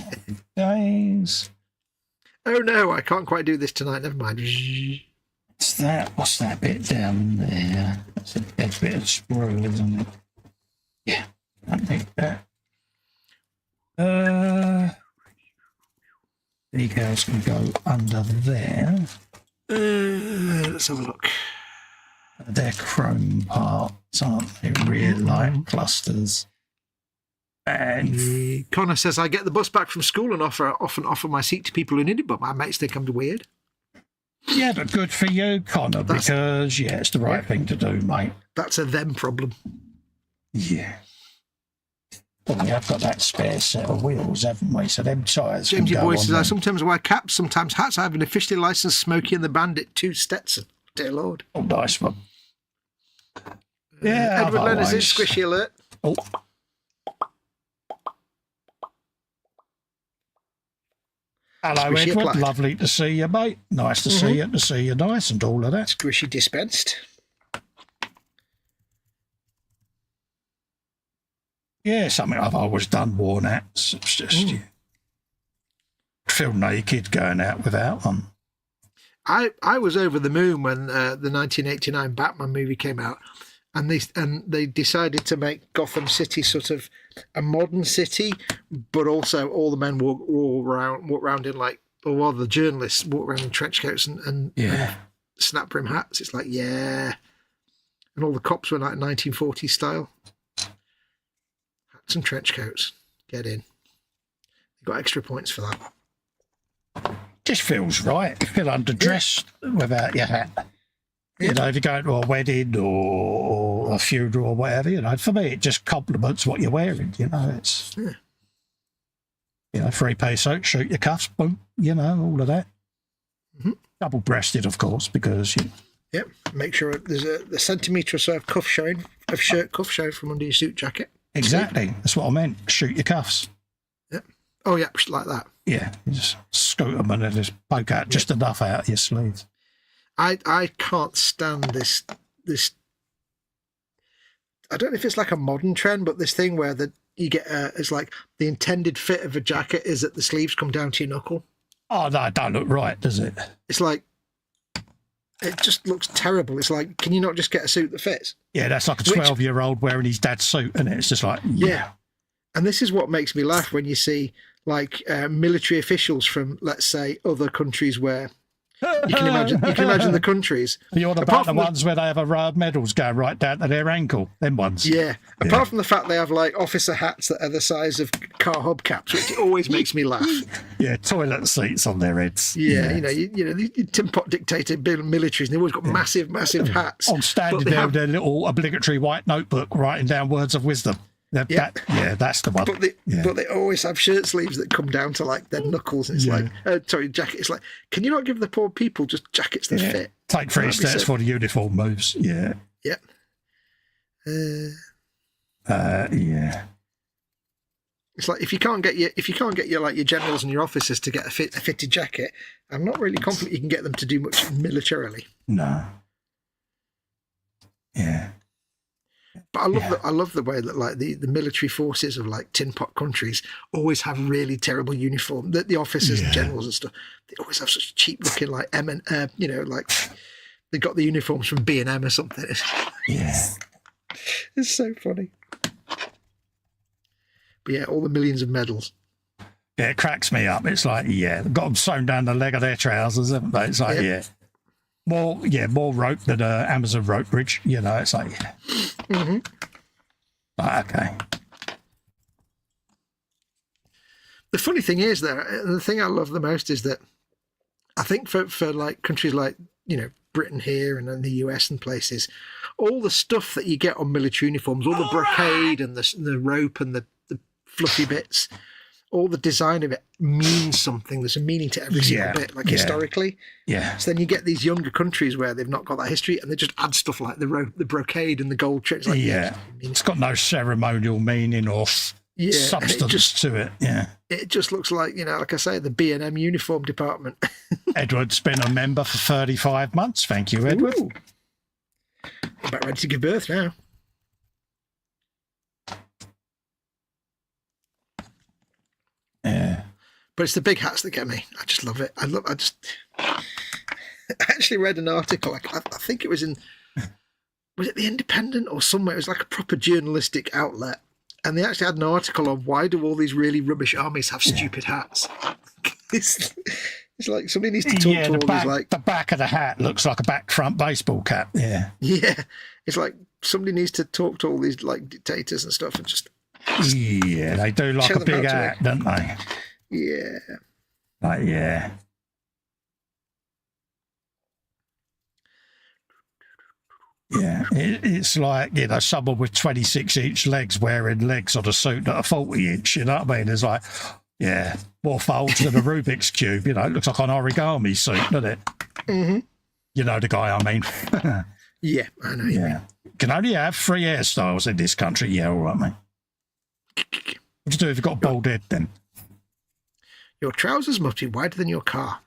days. Oh no, I can't quite do this tonight. Never mind. What's that? What's that bit down there? That's a dead bit of sprue, isn't it? Yeah, I think that. Decals can go under there. Let's have a look. They're chrome parts, aren't they? Rear light clusters. And Connor says, I get the bus back from school and often offer my seat to people who need it, but my mates think I'm weird. Yeah, but good for you, Connor, because, it's the right thing to do, mate. That's a them problem. Yeah. Well, we have got that spare set of wheels, haven't we? So them tyres can Jamesy go Boy on says, them. I sometimes wear caps, sometimes hats. I have an officially licensed Smokey and the Bandit 2 Stetson. Dear Lord. Oh, nice one. Yeah, Edward Leonard's is Squishy Alert. Oh. Hello, Squishy Edward. applied. Lovely to see you, mate. Nice to see you nice and all of that. Squishy dispensed. Yeah, something I've always done, worn hats. It's just, feel naked going out without them. I was over the moon when the 1989 Batman movie came out, and they decided to make Gotham City sort of a modern city, but also all the men walk around in like, or all the journalists walk around in trench coats and snap brim hats. It's like, yeah, and all the cops were like 1940s style hats and trench coats. Get in. You got extra points for that. Just feels right. You feel underdressed without your hat. You know, if you go to a wedding or a funeral or whatever, for me, it just complements what you're wearing, it's, 3-piece suit, shoot your cuffs, boom, all of that. Double-breasted, of course, because, Yep, make sure there's a centimetre or so of cuff showing, of shirt cuff showing from under your suit jacket. Exactly, that's what I meant, shoot your cuffs. Yep. Oh, yeah, like that. Yeah, you just scoot them and then just poke out just enough out of your sleeves. I can't stand this. I don't know if it's like a modern trend, but this thing where you get it's like the intended fit of a jacket is that the sleeves come down to your knuckle. Oh, no, it don't look right, does it? It's like It just looks terrible. It's like, can you not just get a suit that fits? Yeah, that's like a 12-year-old wearing his dad's suit, and it's just like, yeah. And this is what makes me laugh when you see like military officials from, let's say, other countries where you can imagine the countries. You're on about the ones where they have a medals going right down to their ankle. Them ones. Yeah. Apart from the fact they have like officer hats that are the size of car hubcaps, which always makes me laugh. Yeah, toilet seats on their heads. Yeah, you know, the tin pot dictator militaries, and they've always got massive hats. On standing there with their little obligatory white notebook writing down words of wisdom. That's the one. But they always have shirt sleeves that come down to like their knuckles. And it's like, jacket. It's like, can you not give the poor people just jackets that fit? Take 3 steps for the uniform moves. Yeah. Yeah. It's like if you can't get your like your generals and your officers to get a fitted jacket, I'm not really confident you can get them to do much militarily. No. Yeah. But I love the way that like the military forces of like tin pot countries always have really terrible uniform. The officers and generals and stuff, they always have such cheap looking like like they got the uniforms from B&M or something. It's so funny. But yeah, all the millions of medals. Yeah, it cracks me up. It's like, they've got them sewn down the leg of their trousers, haven't they? It's like, more rope than an Amazon rope bridge. You know, it's like, okay. The funny thing is the thing I love the most is that I think for like countries like, you know, Britain here and then the US and places, all the stuff that you get on military uniforms, all the brocade and the rope and the fluffy bits, all the design of it means something. There's a meaning to every single bit, like historically. Yeah. So then you get these younger countries where they've not got that history, and they just add stuff like the rope, the brocade, and the gold trips. Like, it's got no ceremonial meaning or substance to it. Yeah. It just looks like, you know, like I say, the B&M uniform department. Edward's been a member for 35 months. Thank you, Edward. Ooh. About ready to give birth now. Yeah. But it's the big hats that get me. I just love it. I actually read an article, I think it was in, was it The Independent or somewhere? It was like a proper journalistic outlet. And they actually had an article on why do all these really rubbish armies have stupid hats? It's like somebody needs to talk to all these, like... The back of the hat looks like a back front baseball cap. Yeah. Yeah. It's like somebody needs to talk to all these, like, dictators and stuff and just... Yeah, they do like a big hat, don't they? Yeah. Like, yeah. Yeah, it's like, you know, someone with 26-inch legs wearing legs on a suit that are 40-inch, you know what I mean? It's like, yeah, more folds than a Rubik's Cube, you know, it looks like an origami suit, doesn't it? Mm-hmm. You know the guy I mean. Yeah, I know you mean. Can only have 3 hairstyles in this country. Yeah, all right, mate. What do you do if you've got a bald head, then? Your trousers must be wider than your car.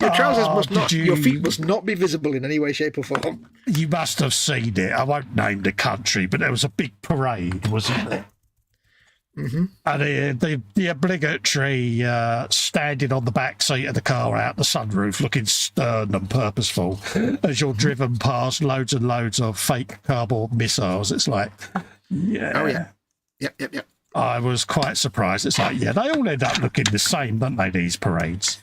Your trousers must not, your feet must not be visible in any way, shape or form. You must have seen it. I won't name the country, but there was a big parade, wasn't there? Mm-hmm. And the obligatory standing on the back seat of the car out the sunroof looking stern and purposeful as you're driven past loads and loads of fake cardboard missiles. It's like, yeah. Oh, yeah. Yep. I was quite surprised. It's like, yeah, they all end up looking the same, don't they, these parades?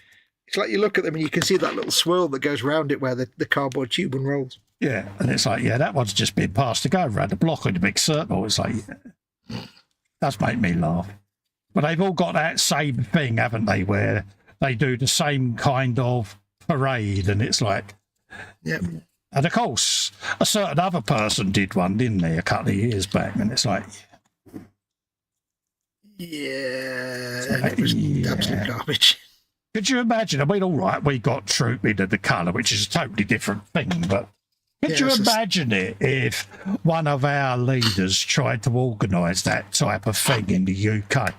It's like you look at them and you can see that little swirl that goes round it where the cardboard tube unrolls. Yeah, and it's like, yeah, that one's just been passed to go around the block in a big circle. It's like, yeah, that's make me laugh. But they've all got that same thing, haven't they, where they do the same kind of parade, and it's like... Yeah. And of course, a certain other person did one, didn't they, a couple of years back, and it's like... Yeah, and it was absolute garbage. Could you imagine? I mean, all right, we got trooping and the colour, which is a totally different thing, but could you imagine it if one of our leaders tried to organise that type of thing in the UK?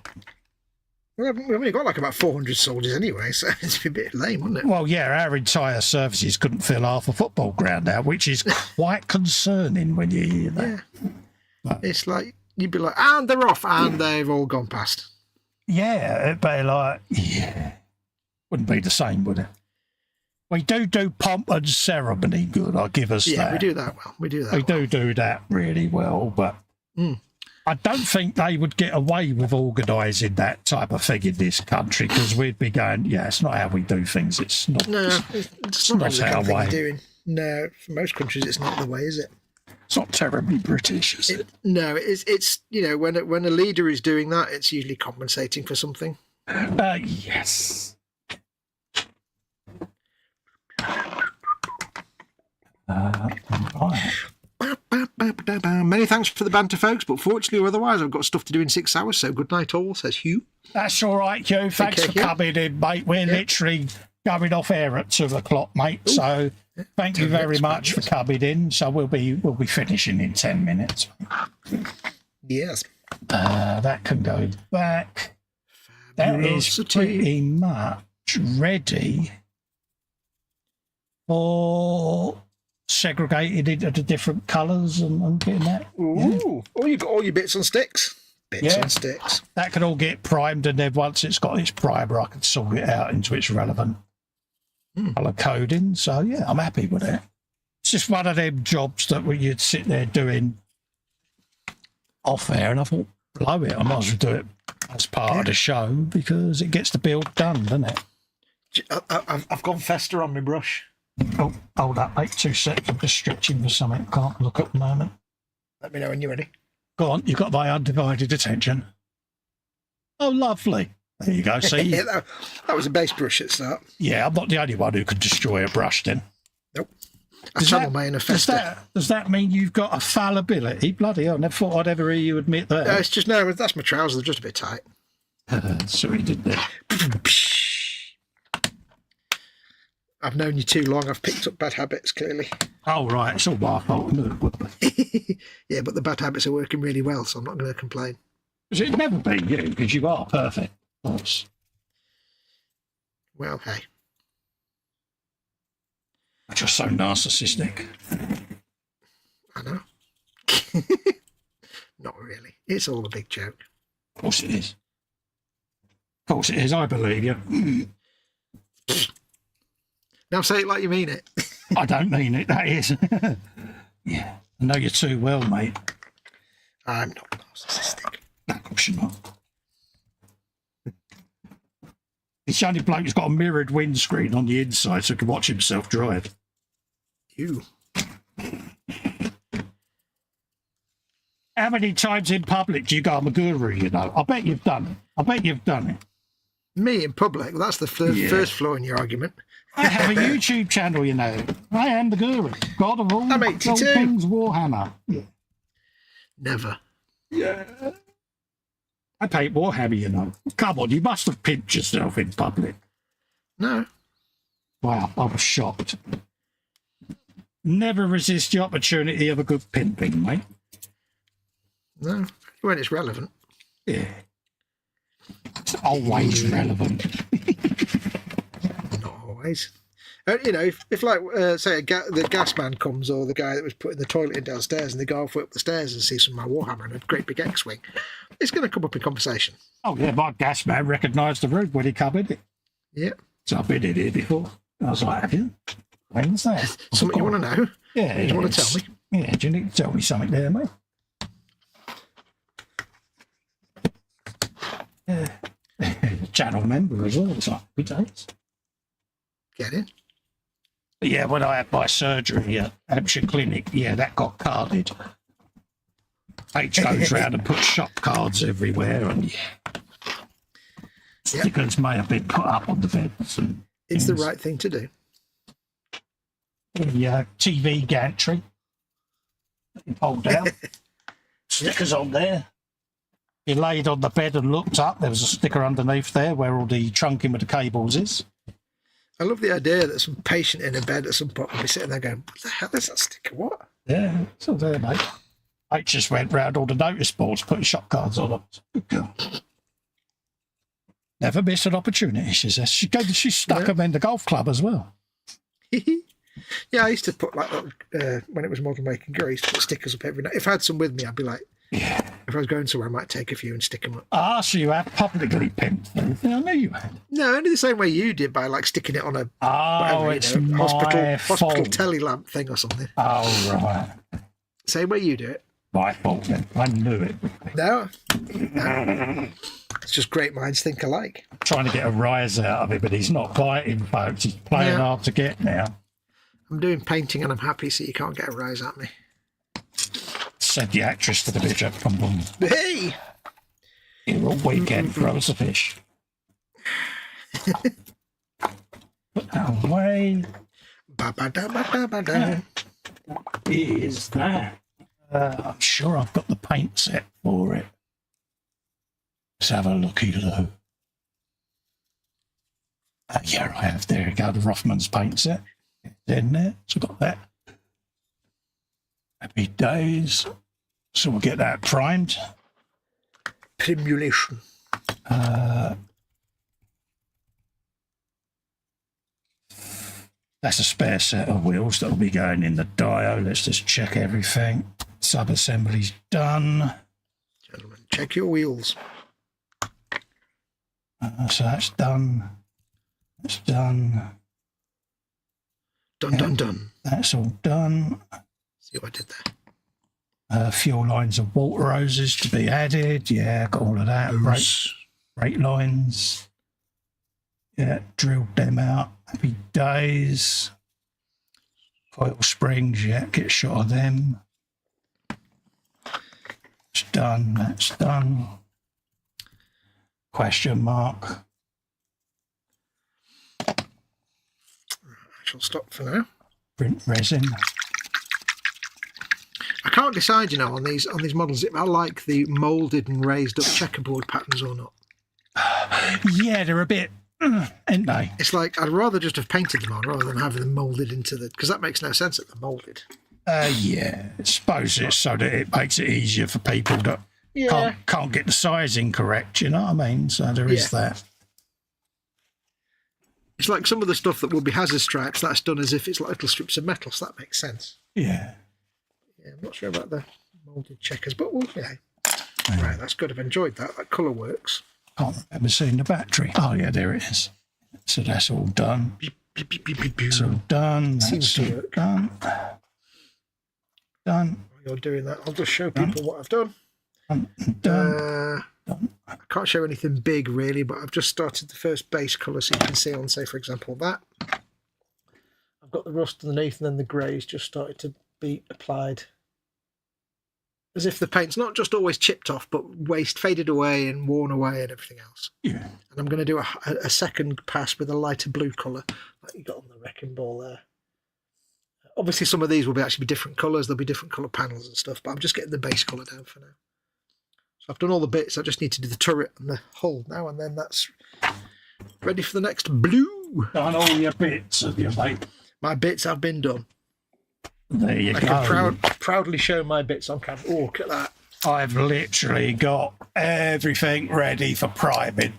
Well, we've only got like about 400 soldiers anyway, so it's a bit lame, wouldn't it? Well, yeah, our entire services couldn't fill half a football ground now, which is quite concerning when you hear that. Yeah. But it's like, you'd be like, and they're off, and they've all gone past. Yeah, it'd be like, yeah. Wouldn't be the same, would it? We do pomp and ceremony good, I'll give us that. Yeah, we do that well. We do that We do that really well, but I don't think they would get away with organising that type of thing in this country, because we'd be going, yeah, it's not how we do things. It's not. No, it's not not the kind our of thing way. you're doing. No, for most countries, it's not the way, is it? It's not terribly British, is it? No, it's when a leader is doing that, it's usually compensating for something. Yes. Right. Many thanks for the banter, folks, but fortunately or otherwise, I've got stuff to do in 6 hours, so good night all, says Hugh. That's all right, Hugh. Thanks for coming in, mate. We're literally going off air at 2 o'clock, mate. Ooh. So thank you very much for coming in. So we'll be finishing in 10 minutes. Yes. That can go back. That is pretty much ready for segregated into the different colours and getting that. Ooh. Oh, you've got all your bits on sticks. Bits on sticks. That can all get primed, and then once it's got its primer, I can sort it out into its relevant colour coding. So, yeah, I'm happy with it. It's just one of them jobs that you'd sit there doing off air, and I thought, blow it, I might as well do it as part of the show, because it gets the build done, doesn't it? I've gone Festa on my brush. Oh, hold up, mate, 2 seconds. I'm just stretching for something. Can't look at the moment. Let me know when you're ready. Go on, you've got my undivided attention. Oh, lovely. There you go, see? that was a base brush at the start. Yeah, I'm not the only one who can destroy a brush then. Nope. I channel my inner Festa. Does that mean you've got a fallibility? Bloody hell, I never thought I'd ever hear you admit that. It's just, no, that's my trousers, they're just a bit tight. Sorry, didn't they? I've known you too long. I've picked up bad habits, clearly. Oh, right. It's all my fault. Yeah, but the bad habits are working really well, so I'm not going to complain. It'd never be you, because you are perfect. Yes. Well, hey. You're just so narcissistic. I know. Not really. It's all a big joke. Of course it is. Of course it is. I believe you. Now say it like you mean it. I don't mean it, that is. Yeah, I know you too well, mate. I'm not narcissistic. No, of course you're not. It's the only bloke who's got a mirrored windscreen on the inside so he can watch himself drive. You. How many times in public do you go, I'm a guru, you know? I bet you've done it. Me in public? That's the first flaw in your argument. I have a YouTube channel, you know. I am the guru. God of all, I'm 82. all things Warhammer. Yeah. Never. Yeah. I paint Warhammer, you know. Come on, you must have pimped yourself in public. No. Wow, I was shocked. Never resist the opportunity of a good pimping, mate. No, when it's relevant. Yeah. It's always relevant. Not always. You know, if like, say, the gas man comes, or the guy that was putting the toilet in downstairs, and they go halfway up the stairs and see some of my Warhammer and a great big X-Wing, it's going to come up in conversation. Oh, yeah, my gas man recognised the room when he come in. Yeah. So I've been in here before. I was like, have you? When's that? Something you want to know? Yeah. You want to tell me? Yeah, do you need to tell me something there, mate? Yeah. Channel member as well. It's like, we don't. Get in. But yeah, when I had my surgery at Hampshire Clinic, yeah, that got carded. H goes round and puts shop cards everywhere, and stickers may have been put up on the beds. And it's the right thing to do. The TV gantry that you pulled down. Stickers on there. He laid on the bed and looked up. There was a sticker underneath there where all the trunking with the cables is. I love the idea that some patient in a bed at some point will be sitting there going, what the hell is that sticker? What? Yeah, it's all there, mate. I just went round all the notice boards putting shop cards on them. Good girl. Never miss an opportunity, she says. She stuck them in the golf club as well. Yeah, I used to put, like, when it was model making gear, I used to put stickers up every night. If I had some with me, I'd be like, If I was going somewhere, I might take a few and stick them up. Ah, so you have publicly pimped them. I knew you had. No, only the same way you did by like sticking it on a It's my hospital telly lamp thing or something. Oh, right. Same way you do it. My fault then. I knew it. No. It's just great minds think alike. I'm trying to get a rise out of it, but he's not biting, folks. He's playing hard to get now. I'm doing painting and I'm happy, so you can't get a rise at me. Send the actress to the bitch up. Come on. Hey! Here all weekend throws a fish. Put that away. Ba-ba-da-ba-da-ba-da. What is that? I'm sure I've got the paint set for it. Let's have a looky-loo. Yeah, I have. There you go, the Rothman's paint set. It's in there, so I've got that. Happy days. So we'll get that primed. Primulation. That's a spare set of wheels that'll be going in the dio. Let's just check everything. Sub-assembly's done. Gentlemen, check your wheels. So that's done. That's done. Done. That's all done. See what I did there? Fuel lines of water hoses to be added. Yeah, got all of that. Brake lines. Yeah, drilled them out. Happy days. Coil springs, yeah, get a shot of them. It's done, that's done. Question mark. I shall stop for now. Print resin. I can't decide, on these models if I like the moulded and raised up checkerboard patterns or not. Yeah, they're a bit, ain't they? It's like I'd rather just have painted them on rather than having them moulded into the, because that makes no sense that they're moulded. Yeah, I suppose it's so that it makes it easier for people that can't get the sizing correct, you know what I mean? So there is that. It's like some of the stuff that will be hazard stripes, that's done as if it's like little strips of metal, so that makes sense. Yeah. Yeah, I'm not sure about the moulded checkers, but we'll, Right, that's good. I've enjoyed that. That colour works. Can't remember seeing the battery. Oh, yeah, there it is. So that's all done. It's all done. Seems to work. Done. While you're doing that, I'll just show people what I've done. Done. I can't show anything big really, but I've just started the first base colour, so you can see on, say, for example, that. I've got the rust underneath, and then the grey's just started to be applied. As if the paint's not just always chipped off, but faded away and worn away and everything else. Yeah. And I'm going to do a second pass with a lighter blue colour, like you got on the wrecking ball there. Obviously, some of these will actually be different colours. There'll be different colour panels and stuff, but I'm just getting the base colour down for now. So I've done all the bits. I just need to do the turret and the hull now, and then that's ready for the next blue. Done all your bits, have you, mate? My bits have been done. There you go. I can proudly show my bits on camera. Oh, look at that. I've literally got everything ready for priming.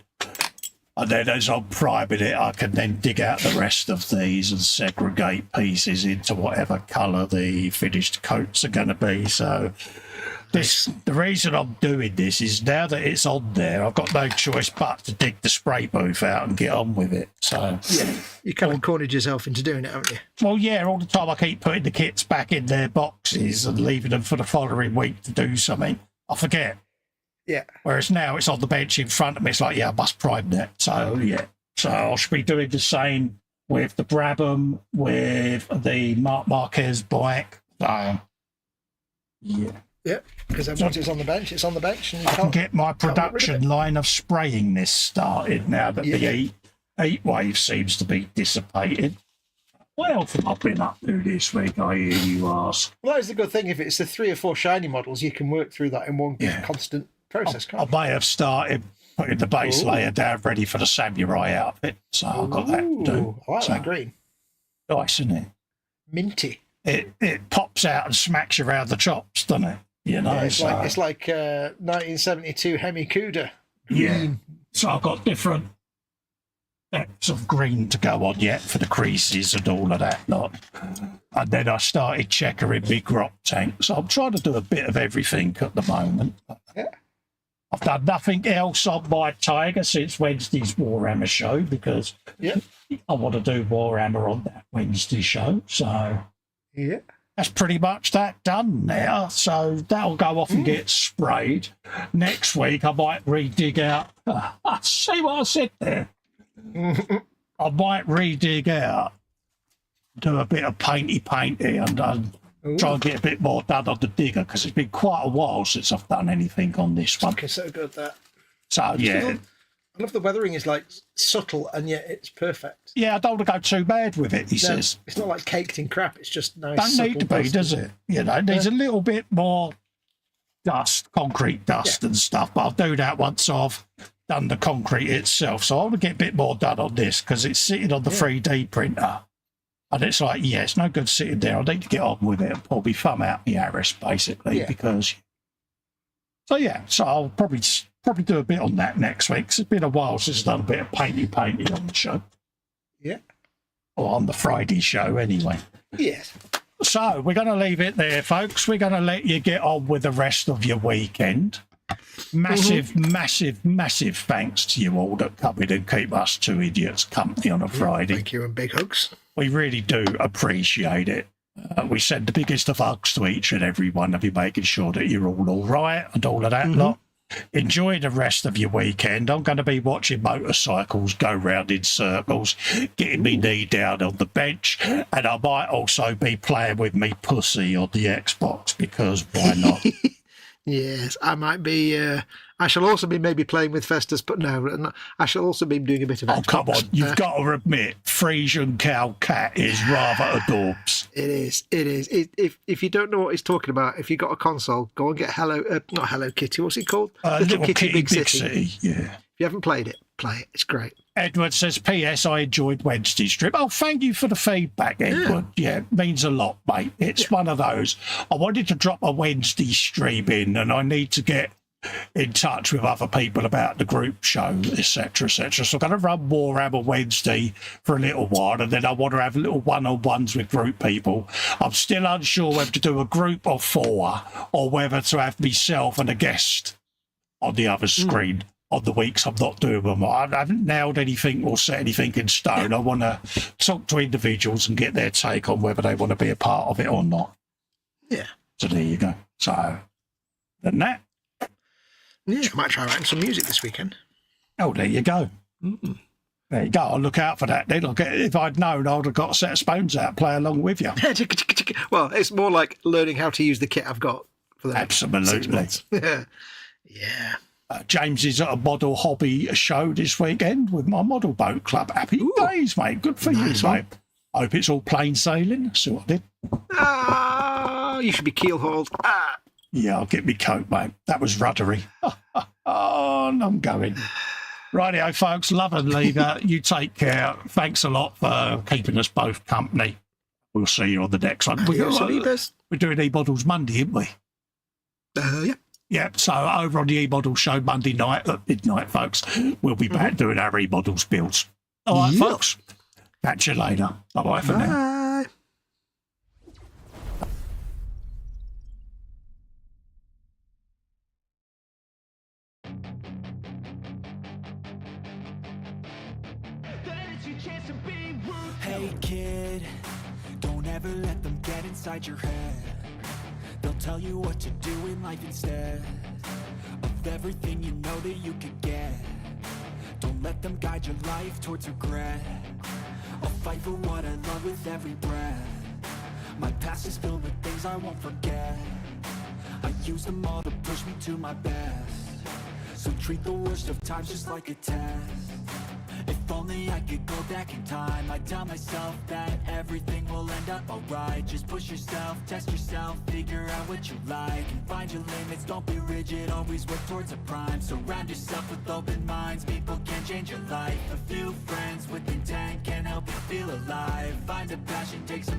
And then as I'm priming it, I can then dig out the rest of these and segregate pieces into whatever colour the finished coats are going to be. So the reason I'm doing this is now that it's on there, I've got no choice but to dig the spray booth out and get on with it. So yeah, you kind of cornered yourself into doing it, haven't you? Well, yeah, all the time I keep putting the kits back in their boxes and leaving them for the following week to do something. I forget. Yeah. Whereas now it's on the bench in front of me. It's like, yeah, I must prime that. So, yeah. So I should be doing the same with the Brabham, with the Marc Marquez bike. So, yeah. Yeah, because then once it's on the bench, it's on the bench. And I can get my production line of spraying this started now that the heat wave seems to be dissipated. What else have I been up to this week, I hear you ask? Well, that's the good thing. If it's the 3 or 4 shiny models, you can work through that in one constant process, can't you? I may have started putting the base layer down ready for the samurai outfit, so I've got that to do. I like that green. Nice, isn't it? Minty. It pops out and smacks you around the chops, doesn't it? You know, yeah, it's like 1972 Hemi Cuda. Yeah. So I've got different depths of green to go on yet for the creases and all of that lot. And then I started checkering my grop tank. So I'm trying to do a bit of everything at the moment. Yeah, I've done nothing else on my Tiger since Wednesday's Warhammer show because I want to do Warhammer on that Wednesday show. So that's pretty much that done now. So that'll go off and get sprayed. Next week I might redig out. See what I said there? I might redig out, do a bit of painty and try and get a bit more done on the digger because it's been quite a while since I've done anything on this one. Okay, so good that. So yeah. I love the weathering is like subtle and yet it's perfect. Yeah, I don't want to go too bad with it, he says. It's not like caked in crap, it's just nice. Don't need to be, does it? You know, it needs a little bit more dust, concrete dust and stuff, but I'll do that once I've done the concrete itself. So I want to get a bit more done on this because it's sitting on the 3D printer. And it's like, it's no good sitting there. I need to get on with it and pull my thumb out my arse, basically, because... So I'll probably do a bit on that next week. 'Cause it's been a while since I've done a bit of painting on the show. Yeah. Or on the Friday show, anyway. Yes. So we're going to leave it there, folks. We're going to let you get on with the rest of your weekend. Massive thanks to you all that come in and keep us two idiots company on a Friday. Thank you and big hugs. We really do appreciate it. We send the biggest of hugs to each and every one of you, making sure that you're all right and all of that lot. Enjoy the rest of your weekend. I'm going to be watching motorcycles go round in circles, getting me knee down on the bench, and I might also be playing with me pussy on the Xbox because why not? Yes, I might be. I shall also be maybe playing with Festas, but no, I shall also be doing a bit of Xbox. Come on, you've got to admit, Frisian Cow Cat is rather adorbs. It is. If you don't know what he's talking about, if you've got a console, go and get not Hello Kitty, what's it called? Little Kitty Big City. Yeah. If you haven't played it, play it. It's great. Edward says, P.S. I enjoyed Wednesday's strip. Oh, thank you for the feedback, Edward. Yeah, it means a lot, mate. It's one of those. I wanted to drop a Wednesday stream in, and I need to get in touch with other people about the group show, etc., etc. So I'm going to run Warhammer Wednesday for a little while, and then I want to have little one-on-ones with group people. I'm still unsure whether to do a group of 4 or whether to have myself and a guest on the other screen. On the weeks I'm not doing them. I haven't nailed anything or set anything in stone. I want to talk to individuals and get their take on whether they want to be a part of it or not. Yeah. So there you go. So, than that. Yeah, I might try writing some music this weekend. Oh, there you go. There you go. I'll look out for that then. If I'd known, I'd have got a set of spoons out, play along with you. Well, it's more like learning how to use the kit I've got for the next 6 months. Yeah. James is at a model hobby show this weekend with my model boat club. Happy days, mate. Good for you, mate. Hope it's all plain sailing. See what I did. You should be keel hauled. Yeah, I'll get me coat, mate. That was ruddery. I'm going. Rightio, folks. Love and leader. You take care. Thanks a lot for keeping us both company. We'll see you on the next one. We're doing E-Models Monday, aren't we? Yeah. Yeah, so over on the E-Model show Monday night at midnight, folks, we'll be back doing our E-Models builds. All right, folks. Catch you later. Bye-bye for now. Hey kid, don't ever let them get inside your head. They'll tell you what to do in life instead of everything you know that you could get. Don't let them guide your life towards regret. I'll fight for what I love with every breath. My past is filled with things I won't forget. I use them all to push me to my best. So treat the worst of times just like a test. If only I could go back in time, I'd tell myself that everything will end up alright. Just push yourself, test yourself, figure out what you like, and find your limits, don't be rigid, always work towards a prime. Surround yourself with open minds, people can change your life. A few friends with intent can help you feel alive. Find a passion, take some